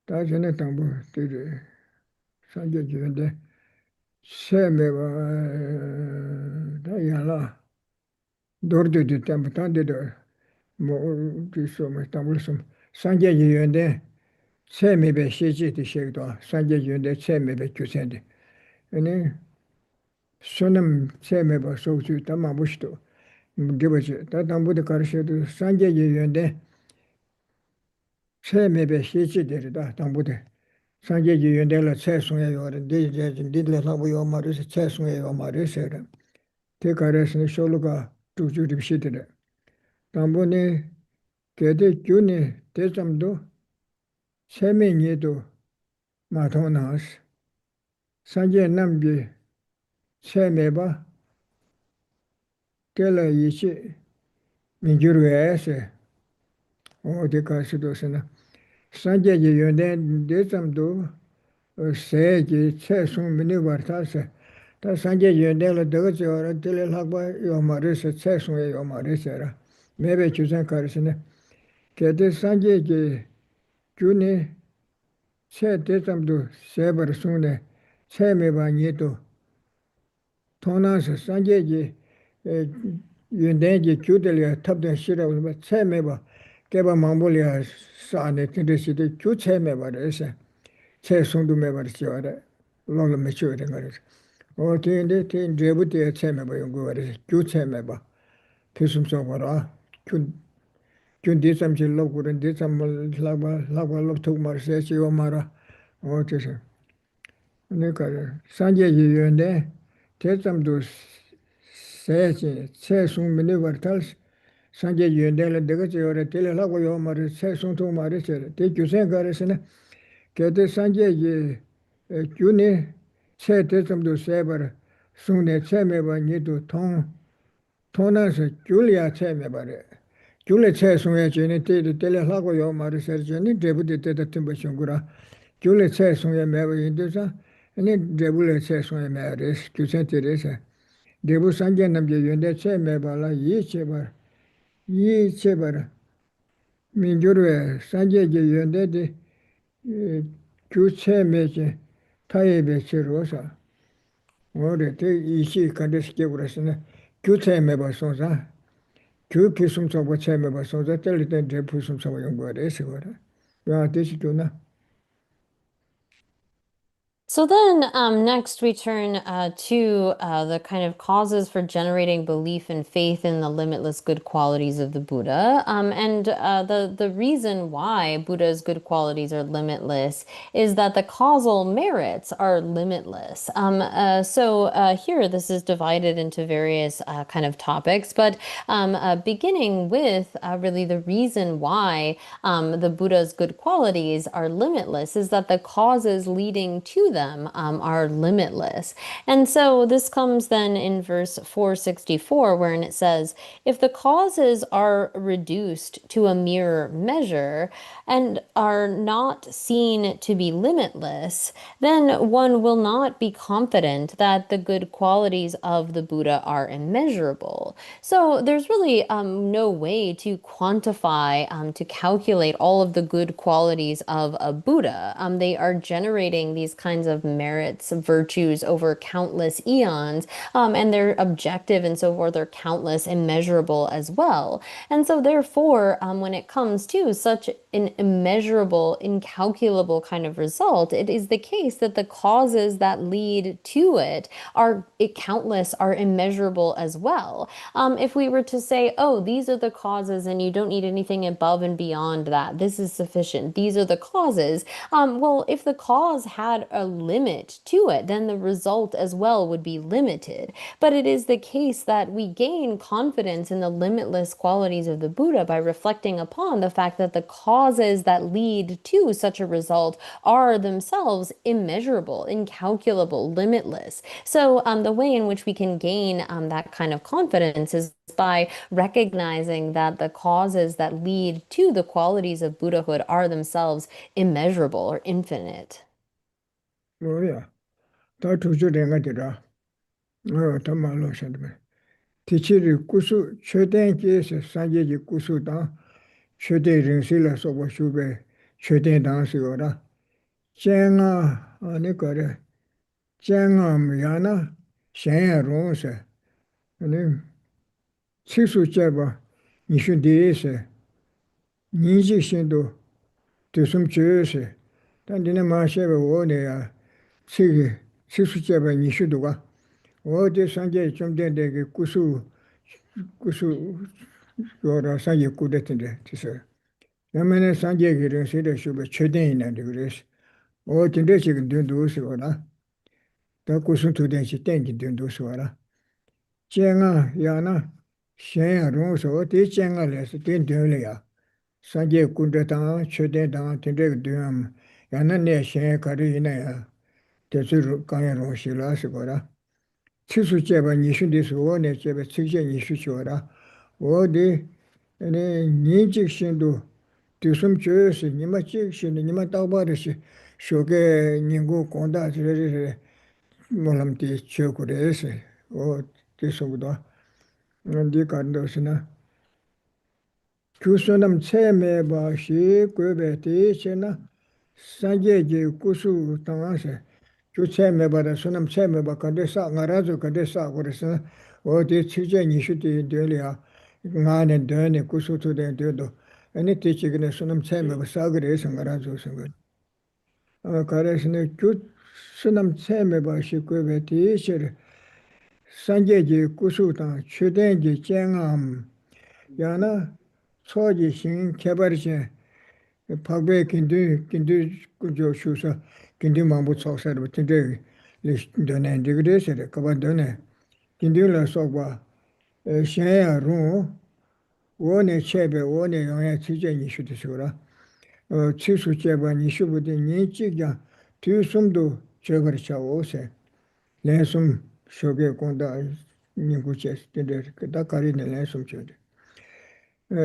다 전에 당부 되게 상계 주는데 세매가 다 야라 도르데 tempo tanto 뭐 그래서 뭐 당불섬 상계 주는데 세매배 시지도 시도 상계 주는데 세매배 주세인데 아니 손은 세매배 소주 담아보시도 뭐지 다 당부도 가르쳐도 상계 주는데 세매배 시지들이다 당부도 상계 주는데라 최송에 요는 이제 딜레라고 요 말에서 최송에 요 말에서 대가래서는 쇼로가 두주립 시들에 당분이 개대 균이 대점도 세명에도 마토나스 상계 남비 세매바 결라 이시 민주르에서 어디 가서도서나 상계지 연대 대점도 세기 최송 민이 와타서 다 상계 연대를 더저 들을하고 요 말에서 최송에 요 말에서라 매배 주장 가르치네 개대 상계지 균이 세 대점도 세버 송네 세매방에도 돈나서 상계지 연대지 규들이야 탑된 싫어서 세매바 개바 망볼이야 사네 근데시도 규 세매바래서 최송도 매버지어라 로로 매쳐야 거래서 어디인데 된 제부터 세매바 연구하래서 규 세매바 필숨성 거라 균 대삼질로 그런 대삼을 라고 톡 말세지요 말아 어째서 그러니까 산재 유연데 대삼도 세지 최송민이 버탈 산재 유연데를 내가 저래 tel라고 요 말을 최송도 말했어요. 대교생 가르스는 개대 산재 균이 최 대삼도 세버 송내 체매바 니도 통나서 줄이야 체매바래 귤레 최송에 전에 tel라고 요 말을 설전이 데부데 때다 템버숑구라 귤레 최송에 매버 인도사 아니 데불레 최송에 매레스 규센테레사 데부 산게 남제 연대 체매발라 이체바 민주르에 산게게 연대데 규체매제 타예베체로사 오레테 이시 간데스게 그랬으나 규체매바 송사 그 비숨서고 체매바 송사 텔리데 데부숨서고 연구하래서 그래 야 되시구나 So then next we turn to the kind of causes for generating belief and faith in the limitless good qualities of the Buddha. And the reason why Buddha's good qualities are limitless is that the causal merits are limitless. So here this is divided into various kind of topics, but beginning with really the reason why the Buddha's good qualities are limitless is that the causes leading to them are limitless. And so this comes then in verse 464, wherein it says, if the causes are reduced to a mere measure and are not seen to be limitless, then one will not be confident that the good qualities of the Buddha are immeasurable. So there's really no way to quantify, to calculate all of the good qualities of a Buddha. They are generating these kinds of merits, virtues over countless eons, and they're objective and so forth. They're countless, immeasurable as well. And so therefore, when it comes to such an immeasurable, incalculable kind of result, it is the case that the causes that lead to it are countless, are immeasurable as well. If we were to say, oh, these are the causes and you don't need anything above and beyond that, this is sufficient, these are the causes, well, if the cause had a limit to it, then the result as well would be limited. But it is the case that we gain confidence in the limitless qualities of the Buddha by reflecting upon the fact that the causes that lead to such a result are themselves immeasurable, incalculable, limitless. So the way in which we can gain that kind of confidence is by recognizing that the causes that lead to the qualities of Buddhahood are themselves immeasurable or infinite. 뭐야, 다 두주랭가 되라. 더 말로 산다면. 티치리 구수 최대기에서 산계지 구수다. 최대 링실라 소보 슈베 최대 당시거라. 쟁아 아니 거래. 쟁아 미야나 셴야롱세. 아니 치수제바 니슈디에세. 니지신도 되숨주에세. 단디네 마셰베 오네야. 치기 치수제바 니슈도가 어디 산계 좀 된데 구수 요라 산계 꾸데던데 지서 야면에 산계 기른 세대 쇼베 최대인한테 그래서 어딘데 지금 된도스거나 더 구수 두den시 땡기 된도스거나 쟁아 야나 셴야롱서 어디 쟁아래서 된되려야 산계 꾸데당 최대당 된데 되면 야는 내 셴 가리나야 대수로 강야롱시라스거나 치수제바 니슈디스 원에 제베 측제 니슈쇼라 어디 네 니직신도 뒤숨 줘서 니마 직신 니마 따바르시 쇼게 닝고 공다 저래 몰람티 쳐고래서 뒤숨도 네 간도스나 주선남 체메바시 괴베티시나 산계지 구수 당하세 주체메바다 손음 체메바 간데사 나라조 간데사 그래서 어디 취재 니슈디 되려 나는 되네 구수투데 되도 아니 티치그네 손음 체메바 사그레서 나라조 생각 가레스네 주 손음 체메바 시고베티시 산계지 구수당 최대지 쟁암 야나 소지신 개발시 박배 긴두 구조슈서 긴두 망부 속사로 진짜 리스트네 디그레스에 가반도네 긴두라 속과 셴야루 원의 체베 원의 영향 지정이 수도서라 치수제바 니슈부데 니치가 뒤숨도 저거르차 오세 내숨 쇼게 공다 니구체 데데 그다 가리네 내숨 줘데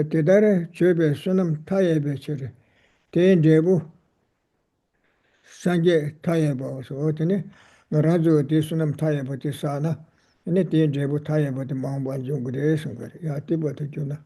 대다래 제베 수능 타예베 처리 대제부 상계 타예버서 어떠네 나라조 대수능 타예버티 사나 네 대제부 타예버티 망반 좀 그래서 그래 야 티버도 주나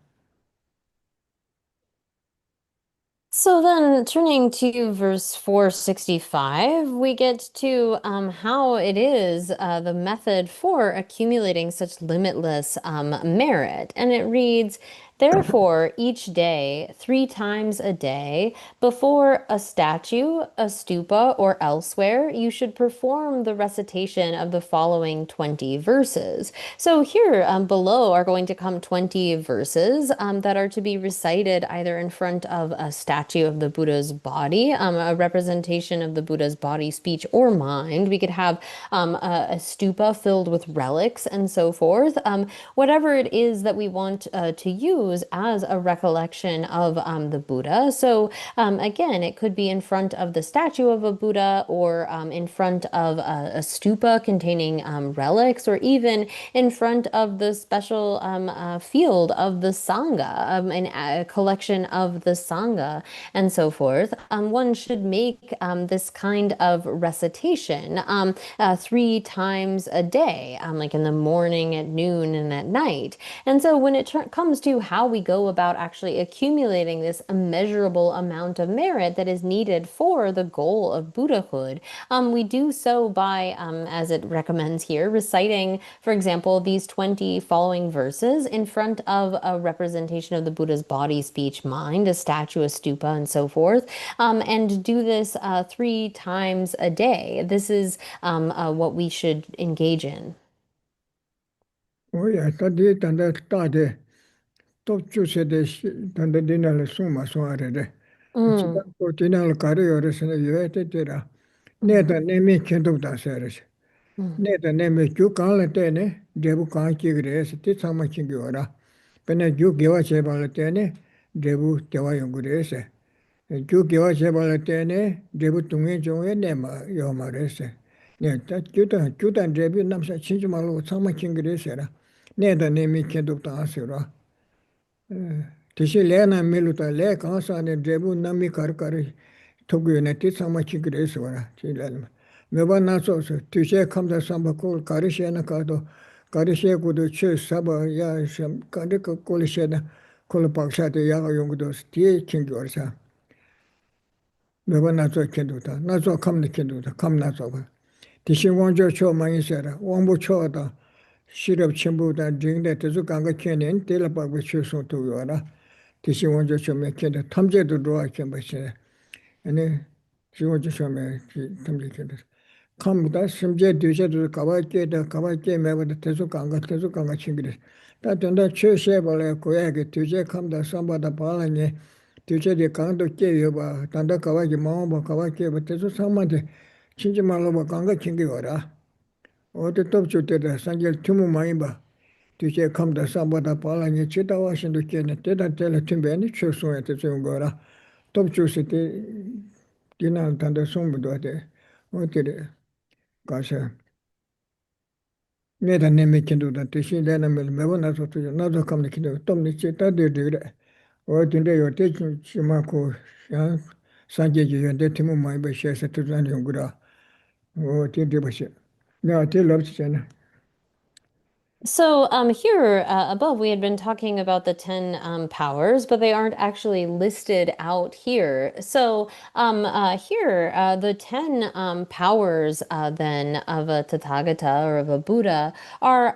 So then, turning to verse 465, we get to how it is the method for accumulating such limitless merit. And it reads, Therefore, each day, 3 times a day, before a statue, a stupa, or elsewhere, you should perform the recitation of the following 20 verses. So here below are going to come 20 verses that are to be recited either in front of a statue of the Buddha's body, a representation of the Buddha's body, speech, or mind. We could have a stupa filled with relics and so forth. Whatever it is that we want to use as a recollection of the Buddha. So again, it could be in front of the statue of a Buddha, or in front of a stupa containing relics, or even in front of the special field of the Sangha, a collection of the Sangha, and so forth. One should make this kind of recitation 3 times a day, like in the morning, at noon, and at night. And so when it comes to how we go about actually accumulating this immeasurable amount of merit that is needed for the goal of Buddhahood, we do so by, as it recommends here, reciting, for example, these 20 following verses in front of a representation of the Buddha's body, speech, mind, a statue, a stupa, and so forth, and do this 3 times a day. This is what we should engage in. 오야 다디 단다 따데 또 주세데 단다 디날 숨마 소아레데 지가 Mm, 또 디날 가려요레스네 유에테테라 네다 네미 켄도다세레스 mm, 네다 네미 주간레테네 데부 간키 그레스 티사마 킹기오라 베네 주 개와 제발레테네 데부 대와 연구레스 주 개와 제발레테네 데부 둥에 종에 네마 요마레스 네다 주단 데비 남사 친주말로 사마 킹기레스라 네다 네미 켄도다세라 Tishi le na miluta le kansa ne debu nami kar kar togu ne ti sama chigre swara ti le meba na so so tishe kamda samba ko karishe na ka do karishe ko do che saba ya sham kande ko kolishe na kol paksha de ya yong do ti chingi orsa meba na so kendo ta na so kam ne kendo ta kam na so tishi wonjo cho mangi sera wongbo cho da shirab chimbu da dingde tezu kanga kenen tela pa go chu so to yora Tishi 원조 처음에 걔네 탐제도 들어와 겸버시네. 아니 지원조 처음에 탐제도 감다 심제 뒤제도 가발게다 가발게 매버도 계속 강가 친구들. 다 된다 최세 벌에 고야게 뒤제 감다 삼바다 바라니 뒤제디 강도 깨여 봐. 단다 가발게 마음 가발게 버텨서 삼만데 진짜 말로 봐 강가 친구여라. 어디 또 주대다 상절 투무 많이 봐. Tiche kamda sambada pala nye chita washindu kene teta tela timbeni chu suya te chungora top chu se te dinal tanda sumbu doate o tere kasha neda neme kindu da te shi lena mele mewa naso tuja naso kamda kindu tom ni chita de dire o tinde yo te chima ko ya sanje ji yon te timu mai ba she se tu zan yungura o tinde ba she na te lobchi chana So here above, we had been talking about the 10 powers, but they aren't actually listed out here. So here, the 10 powers then of a Tathagata or of a Buddha are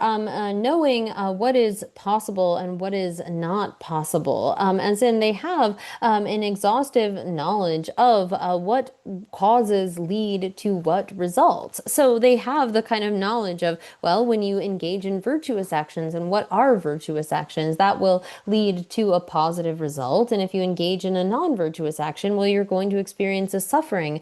knowing what is possible and what is not possible. As in, they have an exhaustive knowledge of what causes lead to what results. So they have the kind of knowledge of, well, when you engage in virtuous actions and what are virtuous actions, that will lead to a positive result. And if you engage in a non-virtuous action, well, you're going to experience a suffering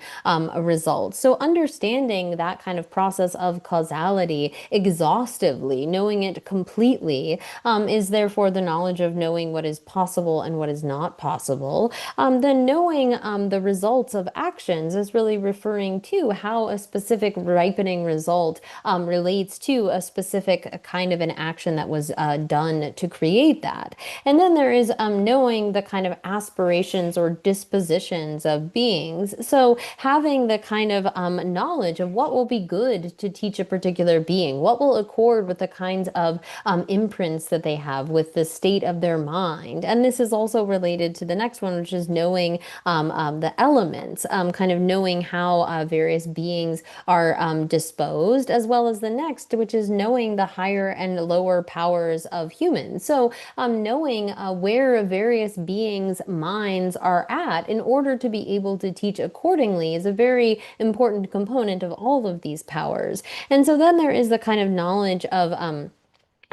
result. So understanding that kind of process of causality exhaustively, knowing it completely, is therefore the knowledge of knowing what is possible and what is not possible. Then knowing the results of actions is really referring to how a specific ripening result relates to a specific kind of an action that was done to create that. And then there is knowing the kind of aspirations or dispositions of beings. So having the kind of knowledge of what will be good to teach a particular being, what will accord with the kinds of imprints that they have with the state of their mind. And this is also related to the next one, which is knowing the elements, kind of knowing how various beings are disposed, as well as the next, which is knowing the higher and lower powers of humans. So knowing where various beings' minds are at in order to be able to teach accordingly is a very important component of all of these powers. And so then there is the kind of knowledge of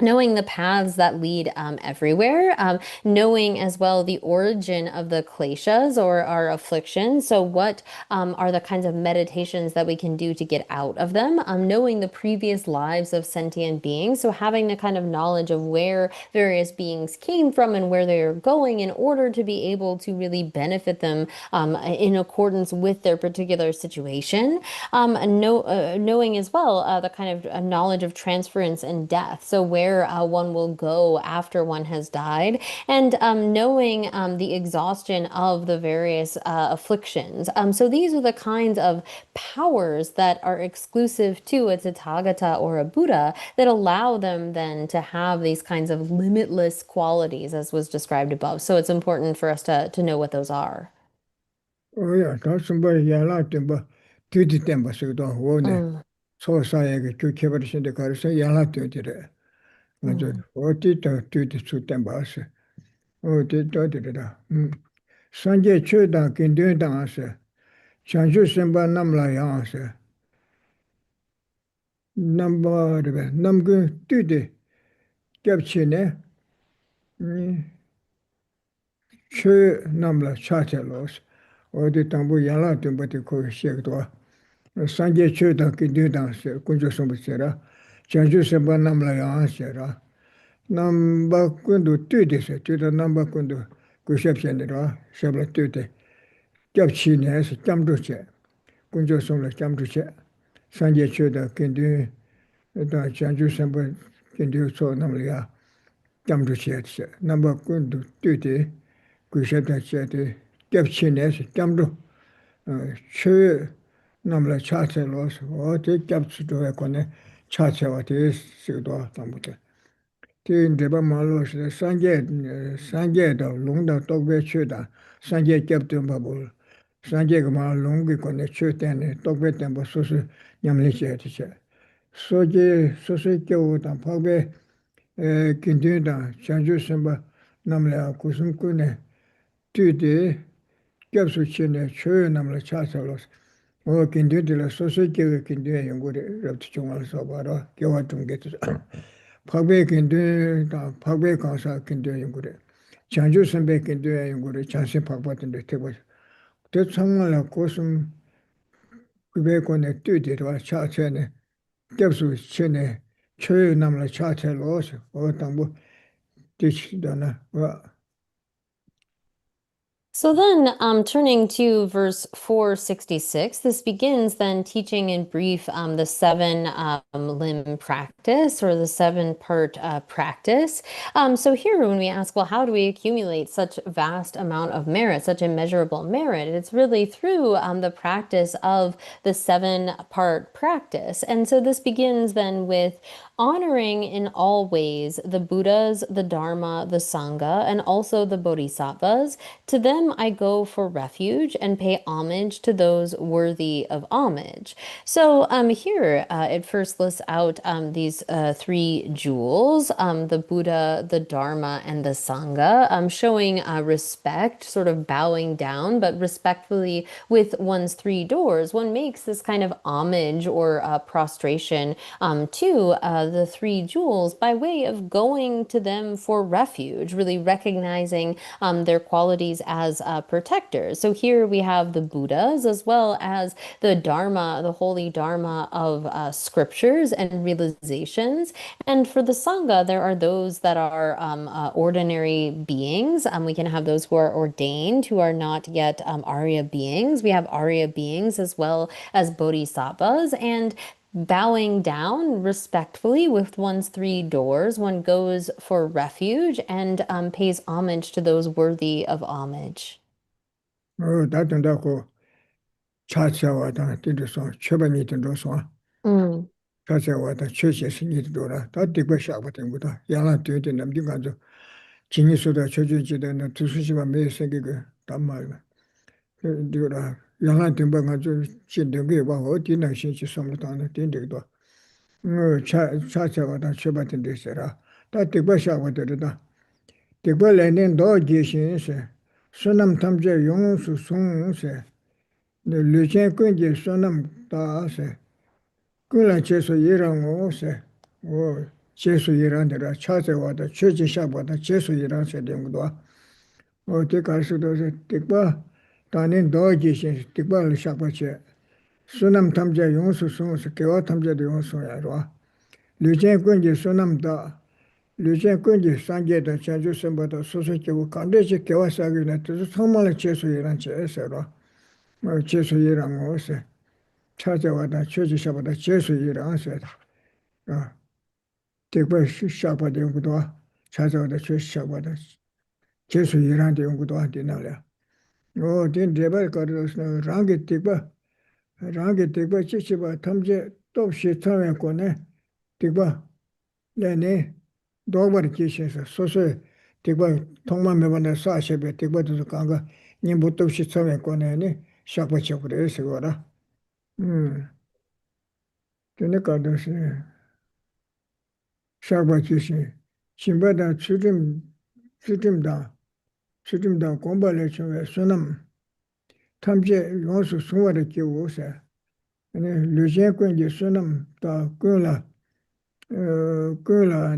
knowing the paths that lead everywhere, knowing as well the origin of the kleshas or our afflictions. So what are the kinds of meditations that we can do to get out of them? Knowing the previous lives of sentient beings. So having the kind of knowledge of where various beings came from and where they are going in order to be able to really benefit them in accordance with their particular situation. Knowing as well the kind of knowledge of transference and death. So where one will go after one has died, and knowing the exhaustion of the various afflictions. So these are the kinds of powers that are exclusive to a Tathagata or a Buddha that allow them then to have these kinds of limitless qualities as was described above. So it's important for us to know what those are. Oh yeah, that's somebody yala timba, tuti temba sudo wone. Mm, So saye ke kebarishin de karisa yala tuti. mm. Oti to tuti su temba ase. Oti to da. Sanje chö da kindu da ase. Chanju semba namla ya ase. Namba de namgu tuti gyapchine. Chö namla chache los. Oti tambu yala timba te ko shekdwa. Sanje chö da kindu da ase. Kunjo somba sera. Chanju semba namla ya ase. Namba kundu tuti se, tuta namba kundu kushab shendira, shabla tuti. Gyab chi ne se, jamdu che, kunjo somla jamdu che. Sanje chuda kindu, da chanju samba kindu so namla ya, jamdu che se. Namba kundu tuti, kushab da che te, gyab chi ne se, jamdu. Chu namla cha che lo se, o te gyab chi doya kone, cha che wa te sikdo tambu te. Tin deba malo se sanje da long da tokbe chu da sanje kep tem ba bol sanje ga ma long gi ko ne chu ten ne tokbe tem ba so so nyam le che ti che so so ke u da pa be kin de da chanju sem ba nam le ku sum ku ne tu de kep su che ne chu nam le cha sa lo o kin de la so so ke kin de yong go de rap ti chung al so ba ro ke wa tung ge Pagbe kintu, pagbe kansa kintu yungure. Chanju sambe kintu yungure, chansi pagba tende teba. Te tsangwa la kosum kube kone tu dirwa cha che ne, kepsu che ne, choyo namla cha che lo se, o tangbo dich dana. So then, turning to verse 466, this begins then teaching in brief the seven limb practice or the seven-part practice. So here when we ask, well, how do we accumulate such vast amount of merit, such immeasurable merit? It's really through the practice of the seven-part practice. And so this begins then with honoring in all ways the Buddhas, the Dharma, the Sangha, and also the Bodhisattvas. To them I go for refuge and pay homage to those worthy of homage. So here it first lists out these three jewels, the Buddha, the Dharma, and the Sangha, showing respect, sort of bowing down, but respectfully with one's three doors. One makes this kind of homage or prostration to the three jewels by way of going to them for refuge, really recognizing their qualities as protectors. So here we have the Buddhas as well as the Dharma, the holy Dharma of scriptures and realizations. And for the Sangha, there are those that are ordinary beings. We can have those who are ordained, who are not yet Arya beings. We have Arya beings as well as Bodhisattvas. And bowing down respectfully with one's three doors, one goes for refuge and pays homage to those worthy of homage. Datanda ko cha wada tindu so, cheba ni tindu so, Mm. cha wada che si ni tindu la, da dikwa shakwa tingu da, yana tuyo tin nam di ganzo, jingi suda che jida na tusu shiba me sengi ge, tamma diyo la, yana tingba ganzo, jin tingu wa ho, di na xin chi samla tanga, tin dikwa. 차차와다 쳐봤던 데서라. 다 띠바샤와들다. 띠바래는 더 계신세. 소남 탐제 용수 송세. 네 르제 끈제 소남 다세. 그라 제소 일랑오세. 오 제소 일한데라 차차와다 최지샤보다 제소 일한세 된거도. 어디 가서도 띠바 다는 더 계신 띠바를 샤바체. 소남 탐제 용수 송세 개와 탐제도 용수야로. 류제 군지 소남다 류제 군지 상계다 자주 선보다 소소기고 간대지 개와사기나 또 정말 제수이란 제서로 뭐 제수이란 것에 찾아와다 최지샤보다 제수이란 세다 아 대과 샤바데 연구도 찾아와다 최샤보다 제수이란 데 연구도 한디나래 된 레벨 거르스는 랑게 대과 지시바 탐제 또시 참여권에 대과 네네 도버 기시에서 소소 대과 통만 매번에 사셔베 대과도 강가 님부터 시청에 꺼내니 샤바쳐 그래서 거라 그러니까 도시 샤바치시 신바다 추dim다 공부를 좀 소남 탐제 용수 소화를 끼고서 아니 류제 권지 소남 다 그라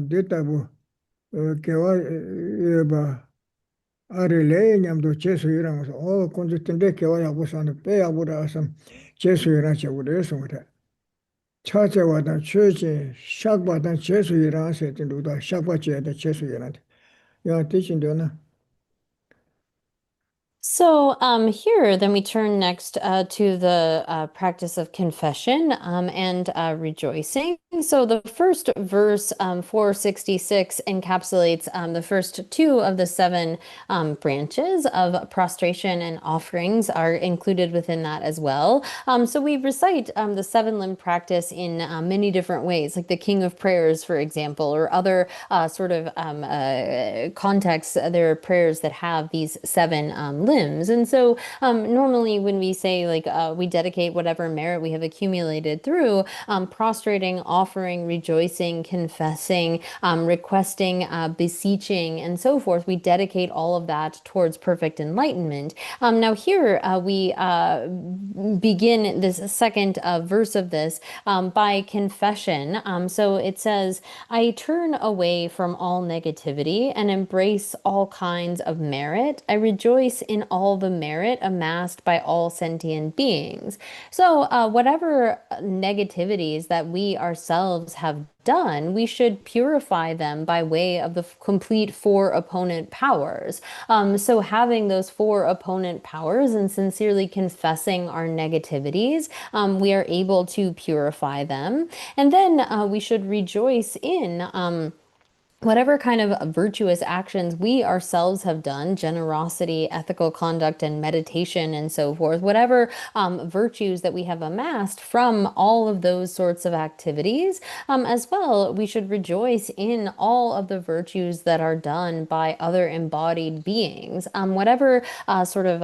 데이터부 개와 예바 아래래 냠도 제수이랑서 콘주텐데 개와 야부산에 빼야부라서 제수이랑 제우래서 그래 차제와다 최제 샥바다 제수이랑 세진도다 샥바제다 제수이랑 야 대신도나 So here, then we turn next to the practice of confession and rejoicing. So the first verse, 466, encapsulates the first two of the seven branches of prostration, and offerings are included within that as well. So we recite the seven-limb practice in many different ways, like the King of Prayers, for example, or other sort of contexts. There are prayers that have these seven limbs. And so normally when we say like we dedicate whatever merit we have accumulated through prostrating, offering, rejoicing, confessing, requesting, beseeching, and so forth, we dedicate all of that towards perfect enlightenment. Now here we begin this second verse of this by confession. So it says, I turn away from all negativity and embrace all kinds of merit. I rejoice in all the merit amassed by all sentient beings. So whatever negativities that we ourselves have done, we should purify them by way of the complete four opponent powers. So having those four opponent powers and sincerely confessing our negativities, we are able to purify them. And then we should rejoice in whatever kind of virtuous actions we ourselves have done, generosity, ethical conduct, and meditation, and so forth, whatever virtues that we have amassed from all of those sorts of activities, as well, we should rejoice in all of the virtues that are done by other embodied beings. Whatever sort of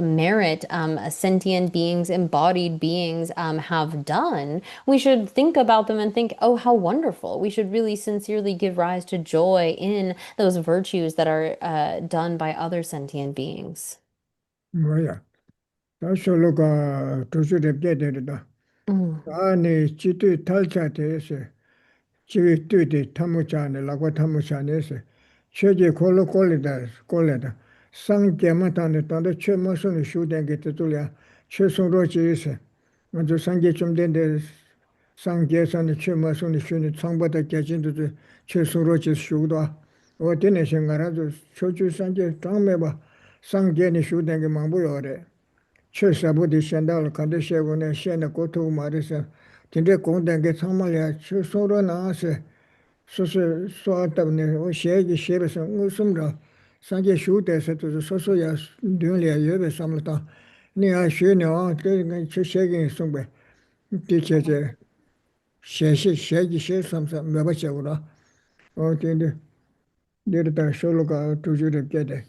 merit sentient beings, embodied beings have done, we should think about them and think, oh, how wonderful. We should really sincerely give rise to joy in those virtues that are done by other sentient beings. 뭐야 다쇼로가 도주럽게 되다 Mm. 아니 지도 탈차돼서 지위 뛰디 타무자네 라고 타무자네서 최제 콜레다 상계마다네 단데 최모선의 쇼된게 뜻돌이야 최송로지에서 먼저 상계 좀 된데 상계선의 최모선의 쇼니 창보다 개진도 최송로지 쇼도 어디네 생각하죠 초주 상계 장매바 상계니 쇼된게 망보여래 최사부디 현달을 간데셰고네 시에나 고토 말에서 진짜 공단계 정말이야 최소로 나와서 소소 소았다네 오 시에기 시에서 무슨라 상계 쇼대서도 소소야 늘려 여베 삼을다 네가 쉬냐 그 최세기 송배 뒤체제 시에기 시에 삼사 매버셔라 근데 내려다 쇼로가 두주를 깨대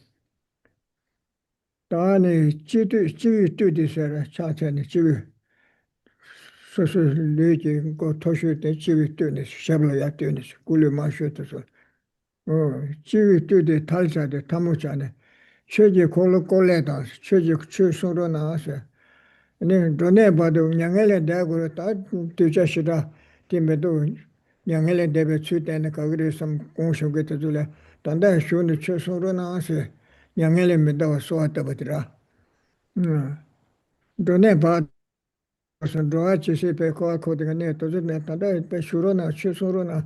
다니 지위 뚜디서라 차차니 지위 소소 뇌지 고 토슈 때 지위 뜨네 샤블야 뜨네 굴을 마셔서 지위 뜨데 탈자데 타모자네 최지 콜레다 최지 추소로 나와서 네 돈에 봐도 냥엘에 대고 다 뒤자시다 팀에도 냥엘에 대be 추때는 거기서 공식에 들을 단다 쇼는 추소로 나와서 냥엘에 메다 소았다 버더라 돈에 봐 Doa chisi pe koa kodi ne tozu ne tanda pe shuro na shisuro na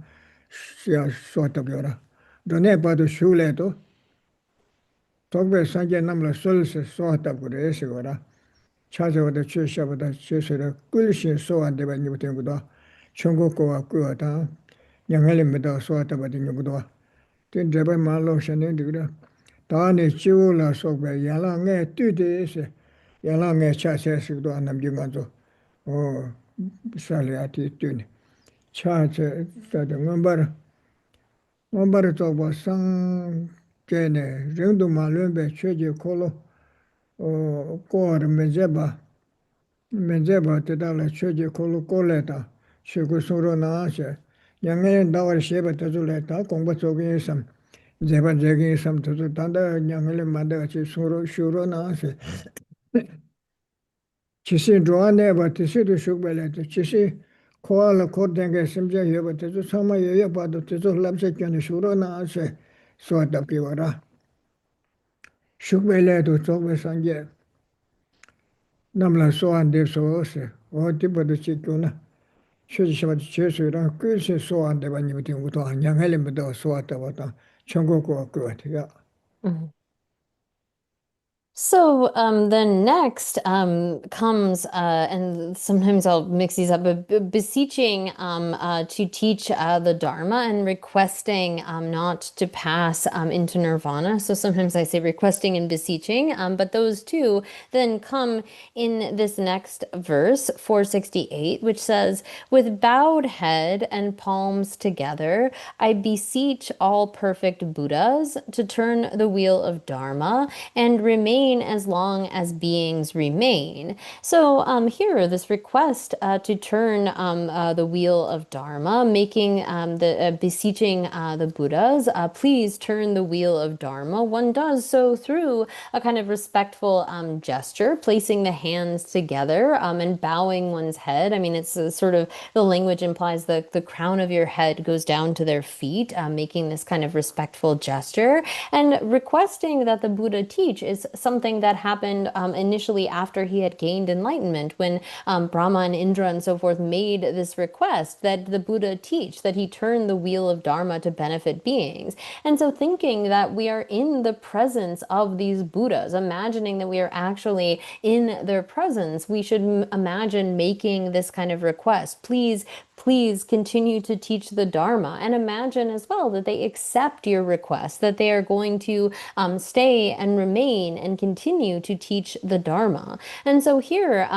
ya suata biora. Done padu shule to tokbe sanje namla solse suata bure esi gora. Chaza wada chisha wada chisira kulishin soa deba nyubute ngudoa. Chungo koa kuwa ta nyangele meda suata badi nyubudoa. Tin deba malo shane digra. Taani chiwu la sokbe yala nge tude esi. Yala nge chase esi gudoa namji nganzo. Saliati tuni. Chache tada ngambara toba sang kene rindu malumbe cheje kolo koor menzeba tedala cheje kolo koleta shegu suro naashe nyangene dawar sheba tazule ta kongba tsogi sam zeba zegi sam tazu tanda nyangele manda chi suro shuro naashe Chisi dhuwa neba tisi du shukbele tu chisi kowa la kor denga simja yoba tisu sama yoyo padu tisu labse kyoni shuro na ase suwa tabki wara. Shukbele tu tsokbe sanje namla suwa nde suwa ose owa tiba du chikyo na shuji shiba tu chesu yura kuisi suwa neba nyibuti nguto nyangele mida suwa tabata chongo kuwa kuwa tiga. So then next comes, and sometimes I'll mix these up, but beseeching to teach the Dharma and requesting not to pass into nirvana. So sometimes I say requesting and beseeching, but those two then come in this next verse, 468, which says, with bowed head and palms together, I beseech all perfect Buddhas to turn the wheel of Dharma and remain as long as beings remain. So here, this request to turn the wheel of Dharma, making the beseeching the Buddhas, please turn the wheel of Dharma. One does so through a kind of respectful gesture, placing the hands together and bowing one's head. I mean, it's sort of, the language implies that the crown of your head goes down to their feet, making this kind of respectful gesture. And requesting that the Buddha teach is something that happened initially after he had gained enlightenment, when Brahma and Indra and so forth made this request that the Buddha teach, that he turn the wheel of Dharma to benefit beings. And so thinking that we are in the presence of these Buddhas, imagining that we are actually in their presence, we should imagine making this kind of request. Please continue to teach the Dharma, and imagine as well that they accept your request, that they are going to stay and remain and continue to teach the Dharma. And so here,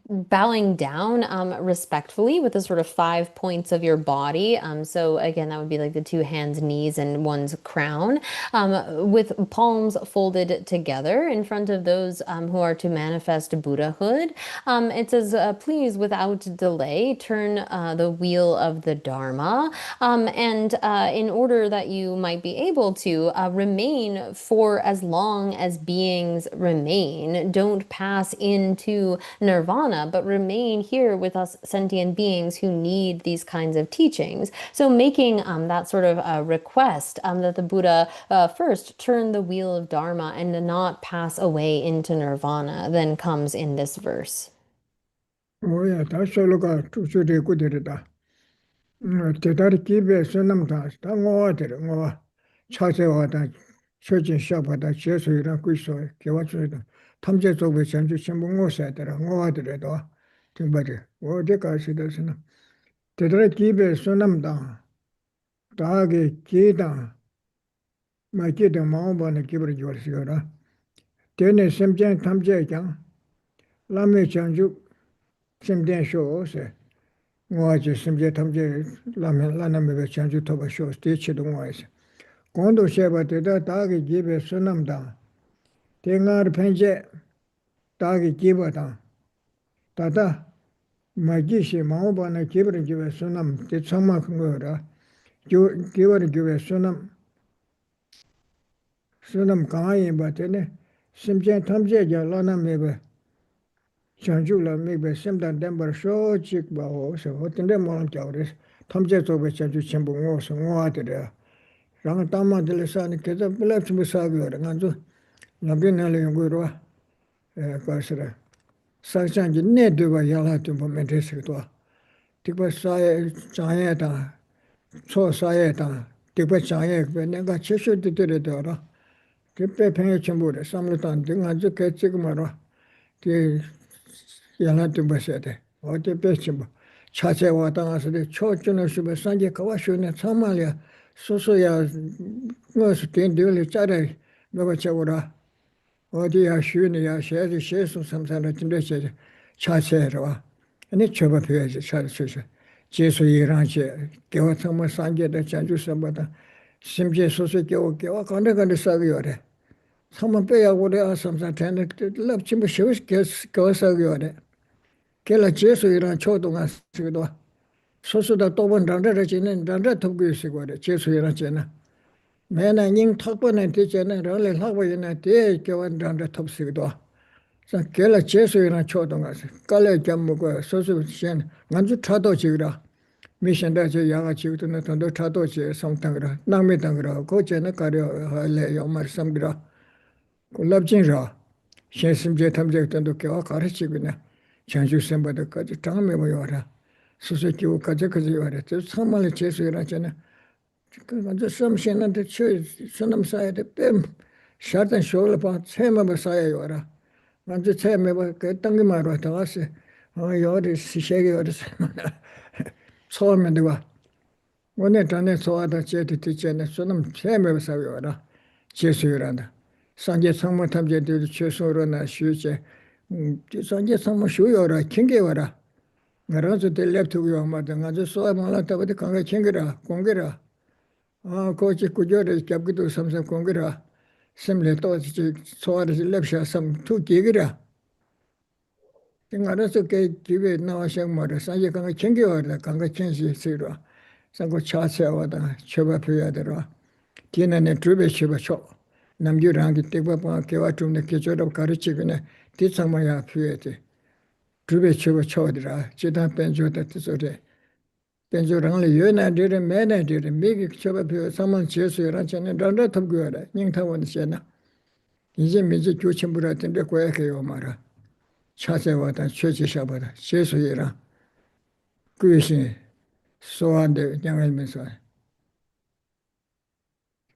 bowing down respectfully with the sort of 5 points of your body. So again, that would be like the two hands, knees, and one's crown, with palms folded together in front of those who are to manifest Buddhahood. It says, please, without delay, turn the wheel of the Dharma. And in order that you might be able to remain for as long as beings remain, don't pass into nirvana, but remain here with us sentient beings who need these kinds of teachings. So making that sort of request that the Buddha first turn the wheel of Dharma and not pass away into nirvana then comes in this verse. 오야 다 솔로가 투수리 꾸데르다. 대다리 기베 선남다. 다 ngoa들 ngo 차세와다 최진 샤바다 제수이라 꾸이소 개와주다. 탐제 쪽에 전주 신봉고사들아 ngoa들에도 등바리 어디 가시다스나 대다리 기베 선남다. 다게 기다 마기다 마음반에 기브르 주어시거라. 대내 semjen 탐제장 라메 장주 semjen 쇼세 ngāji simje tamje lānāmi chāngchū tōpa shōs tē chidu ngāisi. Gōndō shēba tētā tāgi jībe sūnam tāng, tē ngāri pēnche tāgi jība tāng, tātā 마기시 마오바나 기브르 기베 소남 데 참마 그거라 기브르 기베 소남 강아이 바테네 심제 탐제자 라나 메베 chanjula mebe semdan dembar sho chik ba ho se ho tende molam chawre thamje to be chanju chembu ngo so ngo atre rang tamma dele sa ni ke da blap chim sa gyo ra nganju lambe na le ngo ro ka sra sa chan ji ne de ba ya la tu bo me de se to tik ba sa ye cha ye da cho sa ye da tik ba cha ye be ne ga che shu de de de ra ke pe phe chembu re sam le tan de nganju ke chik ma ro ke yālāntū mbāsayate, wāte pēchimba, chācē wātāngāsade, chōchūna shūba, sāngyē kawā shūne, tsāmāliyā, sūsū yā, ngā su tēndiwali chārē, ngā chāgurā, wāte yā shūne yā, shēdi shēsū samsāra tīndē chēdi, chācē rāwa, anī chōba pēchī chārē chūsā, jēsū yīrāñchē, kiawā tsāma sāngyē dā chāñchū sāmbātā, simchē sūsū kiawā kāndā kāndā sāgī yore, tsāma pēyā wūrē ā samsā tēnā, lāp chīmba shīwis kiawā sāgī yore, kela jesu iran chodo nga sigdo sosu da tobon danda ra chine danda thobgu sigore jesu iran chena mena ning thakpa na te chena rale lakwa ina te kewan danda thob sigdo sa kela jesu iran chodo nga kale jammu ko sosu chen nganju thado chigra mission da che yaga chigdo na tondo thado che samtangra nangme tangra ko chena karyo le yomar samgra ko labjin ra shen simje thamje tondo kewa kare chigna chanju sembada kaji tangme mo yora susu kiwu kaji yora te samale chesu yora chana kaji samshena de che sunam saya de pem shartan shola pa tsema ba saya yora kaji tsema ba ke tangi maro ta ase yora shege yora semana somen de wa one tane soada che ti chene sunam tsema ba saya yora chesu yora da sanje samma tamje de chesu rona shuche sanje samma shuyora 킹게와라 나라서 텔랩투고 말다 가서 소아 말았다 버디 강가 킹게라 공게라 아 코치 구조를 잡기도 삼삼 공게라 심레 또 소아를 랩샤 삼투 기게라 땡아라서 게 기베 나와서 말아 사제 강가 킹게와라 강가 킹시 쓰러 상고 차세와다 쳐봐줘야 되라 뒤에는 드베 쳐봐줘 남주랑기 때봐 개와 좀 개조로 가르치거나 뒤상마야 피해지 드베 쳐봐줘라 제단 벤조다 뜻소리 벤조랑을 연나들에 매나들에 미기 쳐봐줘 사만 제수여라 전에 런더 탑고야라 닝타원 시나 이제 미지 교침부라던데 고야게요 말아 차세와다 최지샤바다 제수여라 그것이 소한데 양을면서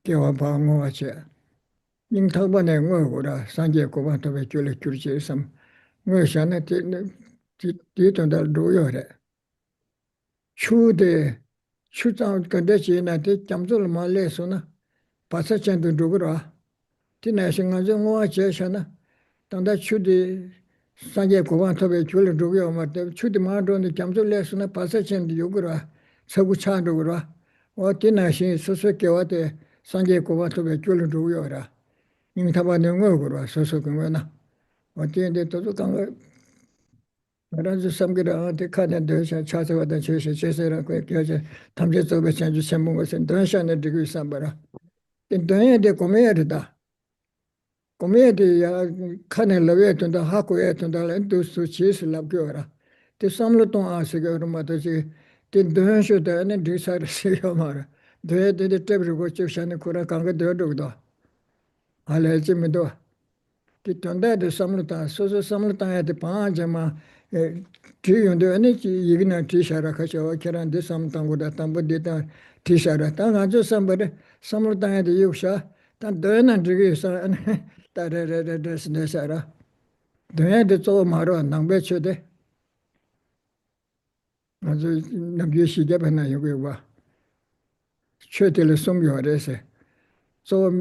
개와 방어하지 닝타번에 뭐고라 산제 고반도에 줄을 삼 뭐샤나 뒤ton다 로요래 추대 추장 건데지나데 잠줄 말래서나 바사찬도 누구라 디나싱가저 뭐와 제샤나 당다 추디 산제 고반도에 줄을 누구요 말때 추디 마도는 잠줄래서나 바사찬도 요구라 서구차도 그라 디나싱 소소께와데 산제 고반도에 줄을 누구요라 닝타번에 뭐고라 소소근거나 어디인데 또 강가 그래서 삼기라 대카는 대셔 차서와다 제세라고 얘기하지 탐제적으로 전주 전문 것은 대셔는 되고 있어봐라 근데 고메르다 고메르야 칸을 레베던다 하고에 던다 엔도스 치슬랍겨라 때 삼로동 아시게로 마도지 때 대셔다는 디사르시요 말아 대대대 때브고 쳔샤는 코라 강가 되어도다 알레지미도 tonda samluta soso samluta ya de panjama tiyonde ane ki yigna tishara khachawa keran de samtango da tambo de ta tishara ta ngajo sambare samluta ya de yuksha ta dena digi sa ane ta re de sara dena de zo maro nangbe chode ngajo nabye shige bana yoge wa chötele somyo rese so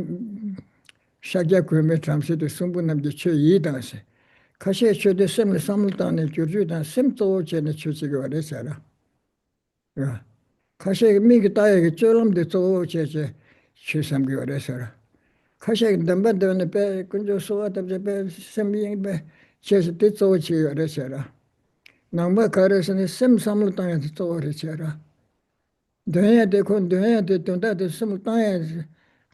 shagya kume tramside sumbunamge chö yidase kashe chöde semle samultane gyurjudan semto chene chöchige varesara ya kashe migi taye chölamde to cheche chösamge varesara kashe dambadone be kunjo soatabje be sembi be cheche te to chige varesara nāmbā kārā sāni sīm sāmla tāngā tī tsō rī chērā. Dōyā tī khuñ dōyā tī tōndā tī sīm tāngā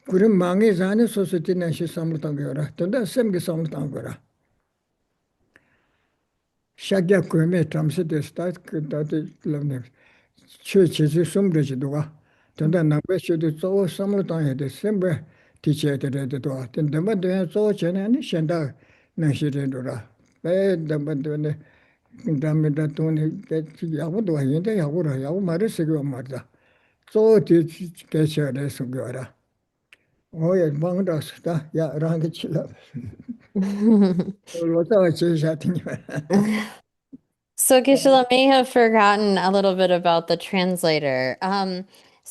kūrī māngī zāni sōsū tī nā shī sāmla tāngā yorā. Tōndā sīm kī sāmla tāngā yorā. Shākyā kuya tāmsī tī stā tī lōmni chū chī chī sūm rī chī duwa. Tōndā nāmbā chū tī tsō sāmla tāngā tī sīm bā tī chē tī rī tī duwa. Tī dāmbā dōyā tsō chē nā nī shiandā nā shī rī duwa. Bā dāmbā dōyā 담에다 돈이 야구도 아닌데 야구라 야구 말했어요 말다 저기 개셔래서 그거라 오예 방다스다 야 랑게 칠라 로타와 제샤티니 So Geshe may have forgotten a little bit about the translator.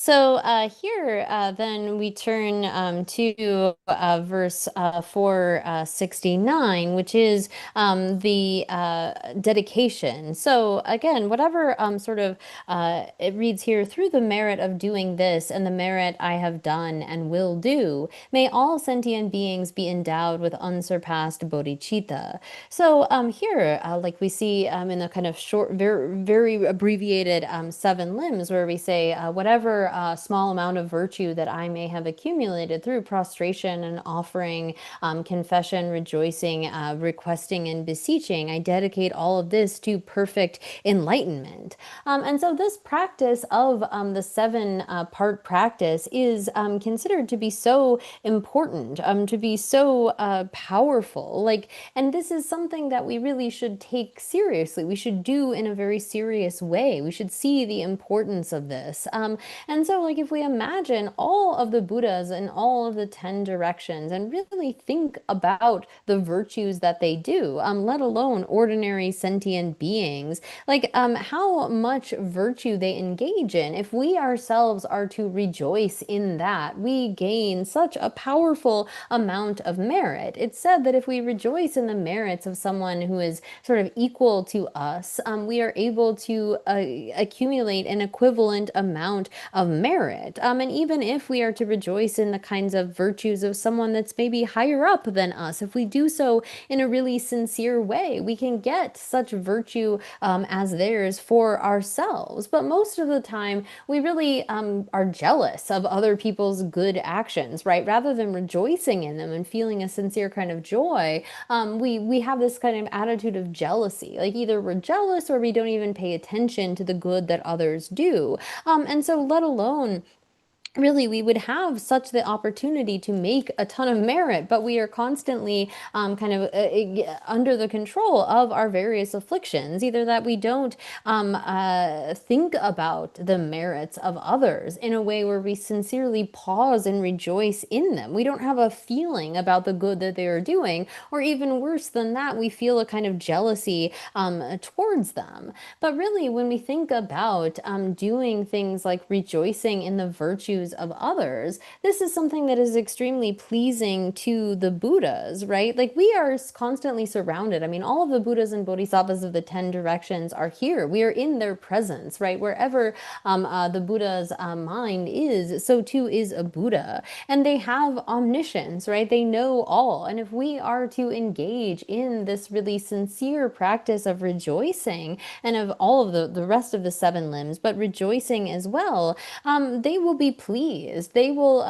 Here, then we turn to verse 469, which is the dedication. So again, whatever it reads here, through the merit of doing this and the merit I have done and will do, may all sentient beings be endowed with unsurpassed bodhicitta. So here, like we see in the kind of short, very abbreviated 7 limbs, where we say, whatever small amount of virtue that I may have accumulated through prostration and offering, confession, rejoicing, requesting, and beseeching, I dedicate all of this to perfect enlightenment. And so this practice of the 7-part practice is considered to be so important, to be so powerful. And this is something that we really should take seriously. We should do in a very serious way. We should see the importance of this. And so if we imagine all of the Buddhas and all of the 10 directions and really think about the virtues that they do, let alone ordinary sentient beings, how much virtue they engage in, if we ourselves are to rejoice in that, we gain such a powerful amount of merit. It's said that if we rejoice in the merits of someone who is sort of equal to us, we are able to accumulate an equivalent amount of merit. And even if we are to rejoice in the kinds of virtues of someone that's maybe higher up than us, if we do so in a really sincere way, we can get such virtue as theirs for ourselves. But most of the time, we really are jealous of other people's good actions, right? Rather than rejoicing in them and feeling a sincere kind of joy, we have this kind of attitude of jealousy. Either we're jealous or we don't even pay attention to the good that others do. And so let alone really we would have such the opportunity to make a ton of merit, but we are constantly under the control of our various afflictions, either that we don't think about the merits of others in a way where we sincerely pause and rejoice in them. We don't have a feeling about the good that they are doing, or even worse than that, we feel a kind of jealousy towards them. But really, when we think about doing things like rejoicing in the virtues of others, this is something that is extremely pleasing to the Buddhas, right? We are constantly surrounded. I mean, all of the Buddhas and Bodhisattvas of the 10 directions are here. We are in their presence, right? Wherever the Buddha's mind is, so too is a Buddha. And they have omniscience, right? They know all. And if we are to engage in this really sincere practice of rejoicing and of all of the rest of the 7 limbs, but rejoicing as well, they will be pleased. They will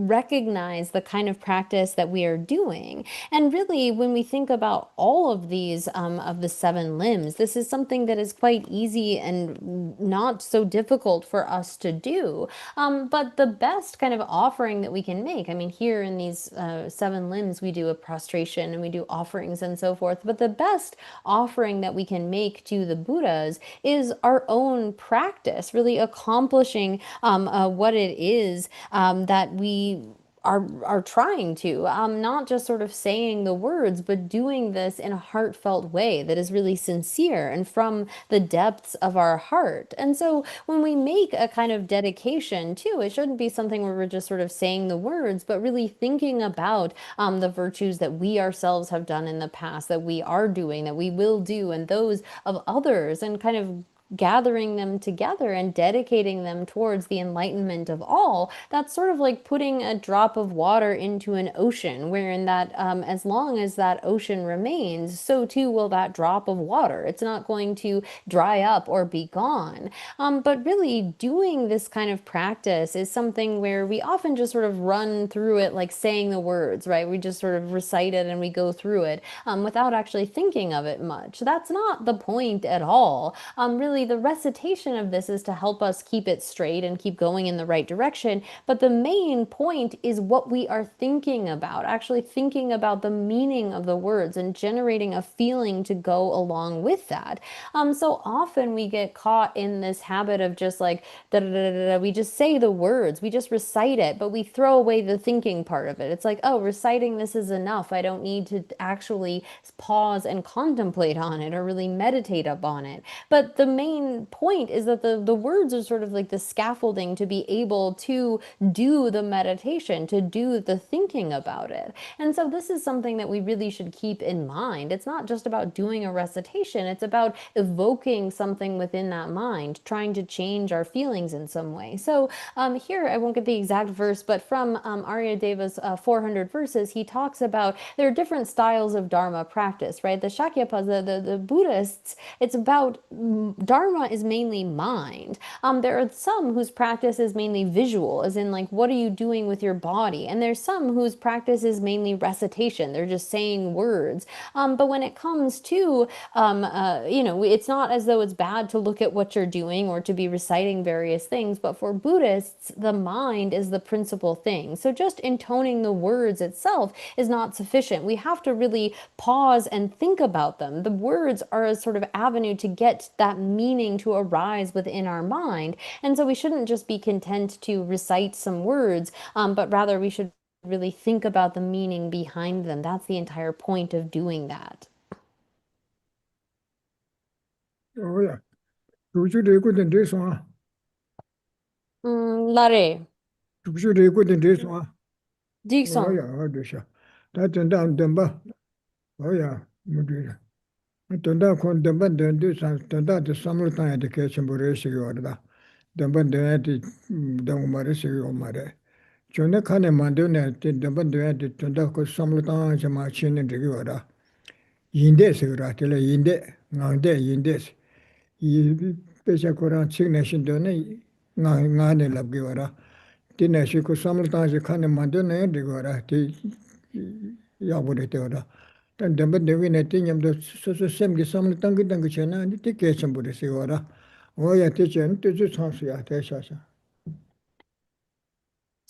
recognize the kind of practice that we are doing. And really, when we think about all of these of the 7 limbs, this is something that is quite easy and not so difficult for us to do. But the best kind of offering that we can make, I mean, here in these 7 limbs, we do a prostration and we do offerings and so forth. But the best offering that we can make to the Buddhas is our own practice, really accomplishing what it is that we are trying to, not just sort of saying the words, but doing this in a heartfelt way that is really sincere and from the depths of our heart. And so when we make a kind of dedication too, it shouldn't be something where we're just sort of saying the words, but really thinking about the virtues that we ourselves have done in the past, that we are doing, that we will do, and those of others, and kind of gathering them together and dedicating them towards the enlightenment of all, that's sort of like putting a drop of water into an ocean, wherein that as long as that ocean remains, so too will that drop of water. It's not going to dry up or be gone. But really, doing this kind of practice is something where we often just sort of run through it like saying the words, right? We just sort of recite it and we go through it without actually thinking of it much. That's not the point at all. Really, the recitation of this is to help us keep it straight and keep going in the right direction. But the main point is what we are thinking about, actually thinking about the meaning of the words and generating a feeling to go along with that. So often we get caught in this habit of just like, da, da, da, da, da. We just say the words, we just recite it, but we throw away the thinking part of it. It's like, oh, reciting this is enough. I don't need to actually pause and contemplate on it or really meditate upon it. But the main point is that the words are sort of like the scaffolding to be able to do the meditation, to do the thinking about it. And so this is something that we really should keep in mind. It's not just about doing a recitation, it's about evoking something within that mind, trying to change our feelings in some way. So here, I won't get the exact verse, but from Aryadeva's 400 verses, he talks about there are different styles of Dharma practice, right? The Shakyapas, the Buddhists, it's about Dharma is mainly mind. There are some whose practice is mainly visual, as in like, what are you doing with your body? And there's some whose practice is mainly recitation. They're just saying words. But when it comes to, it's not as though it's bad to look at what you're doing or to be reciting various things, but for Buddhists, the mind is the principal thing. So just intoning the words itself is not sufficient. We have to really pause and think about them. The words are a sort of avenue to get that meaning to arise within our mind. And so we shouldn't just be content to recite some words, but rather we should really think about the meaning behind them. That's the entire point of doing that. Oh, yeah. Tuju de ku den de so. Lare, Tuju de ku den de so. Oh, Dixon. yeah, de sha. Da den da den ba. Oh, yeah, mu de. Den da kon den ba den de san, den da de samlo ta ya de ke chen bu re shi yo da. Den ba de ya de den ma re shi yo ma re. Chone khane ma de ne den ba de ya de den da ko samlo ta ja ma chen ne de yo da. Yinde se ra te le yinde, ngang de yinde. 이 pecha koran chik nashin do ne nga ne lab ge wara ti nashi ko saml ta je khane mando ne de wara ti ya bo de te wara tan demba de ne ti nyam do so sem ge saml tang ge dang che na ti ke cham bo de se wara o ya te chen te ju chang su ya te sha sha.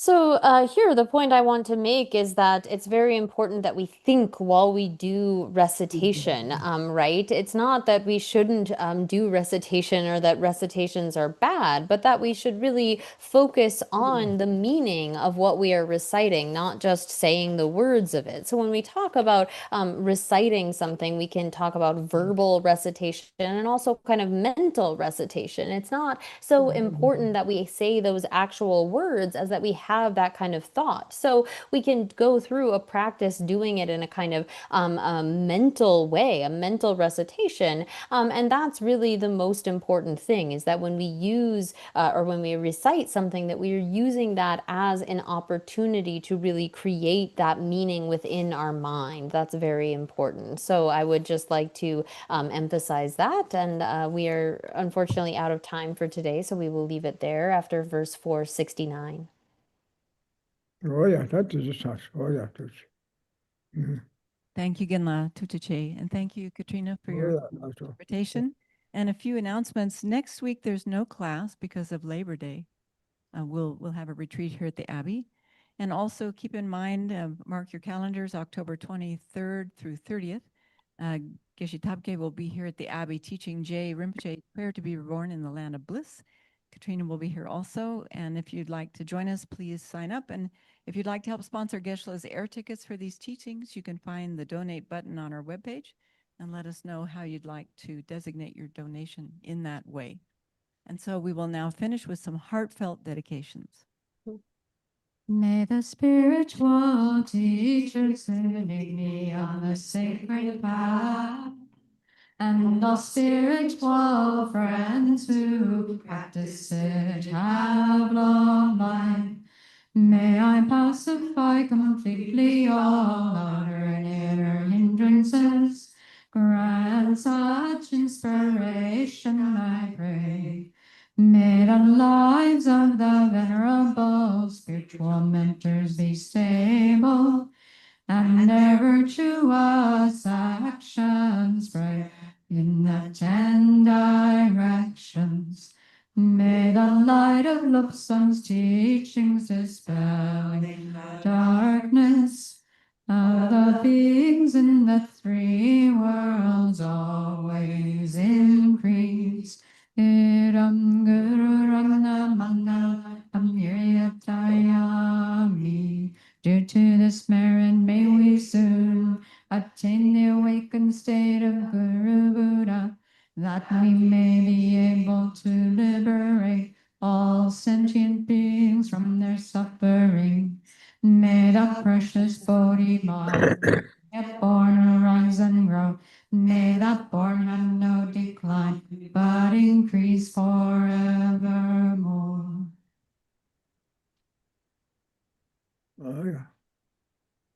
So here, the point I want to make is that it's very important that we think while we do recitation, right? It's not that we shouldn't do recitation or that recitations are bad, but that we should really focus on the meaning of what we are reciting, not just saying the words of it. So when we talk about reciting something, we can talk about verbal recitation and also kind of mental recitation. It's not so important that we say those actual words as that we have that kind of thought. So we can go through a practice doing it in a kind of a mental way, a mental recitation. And that's really the most important thing, is that when we use or when we recite something, that we are using that as an opportunity to really create that meaning within our mind. That's very important. So I would just like to emphasize that. And we are unfortunately out of time for today, so we will leave it there after verse 469. O ya ta te ju chang su o ya tu chi. Thank you, Ginla Tutache, and thank you, Katrina, for O your ya ta so. interpretation. And a few announcements. Next week, there's no class because of Labor Day. We'll have a retreat here at the Abbey. And also keep in mind, mark your calendars, October 23rd through 30th. Geshe Thabkhe will be here at the Abbey teaching Jay Rinpoche, Prayer to be Reborn in the Land of Bliss. Katrina will be here also. And if you'd like to join us, please sign up. And if you'd like to help sponsor Geshe-la's air tickets for these teachings, you can find the donate button on our webpage and let us know how you'd like to designate your donation in that way. And so we will now finish with some heartfelt dedications. May the spiritual teachers lead me on the sacred path. and all spiritual friends who practice it have long life. May I pacify completely all outer and inner hindrances. Grant such inspiration, I pray. May the lives of the venerable spiritual mentors be stable, and their virtuous actions spread in the 10 directions. May the light of Lobsang's teachings dispelling the darkness of the beings in the 3 worlds always increase. Iram Guru Rana Mangala Amyatayami. Due to this merit, may we soon attain the awakened state of Guru Buddha, that we may be able to liberate all sentient beings from their suffering. May the precious Bodhi mind get born, arise, and grow. May the born have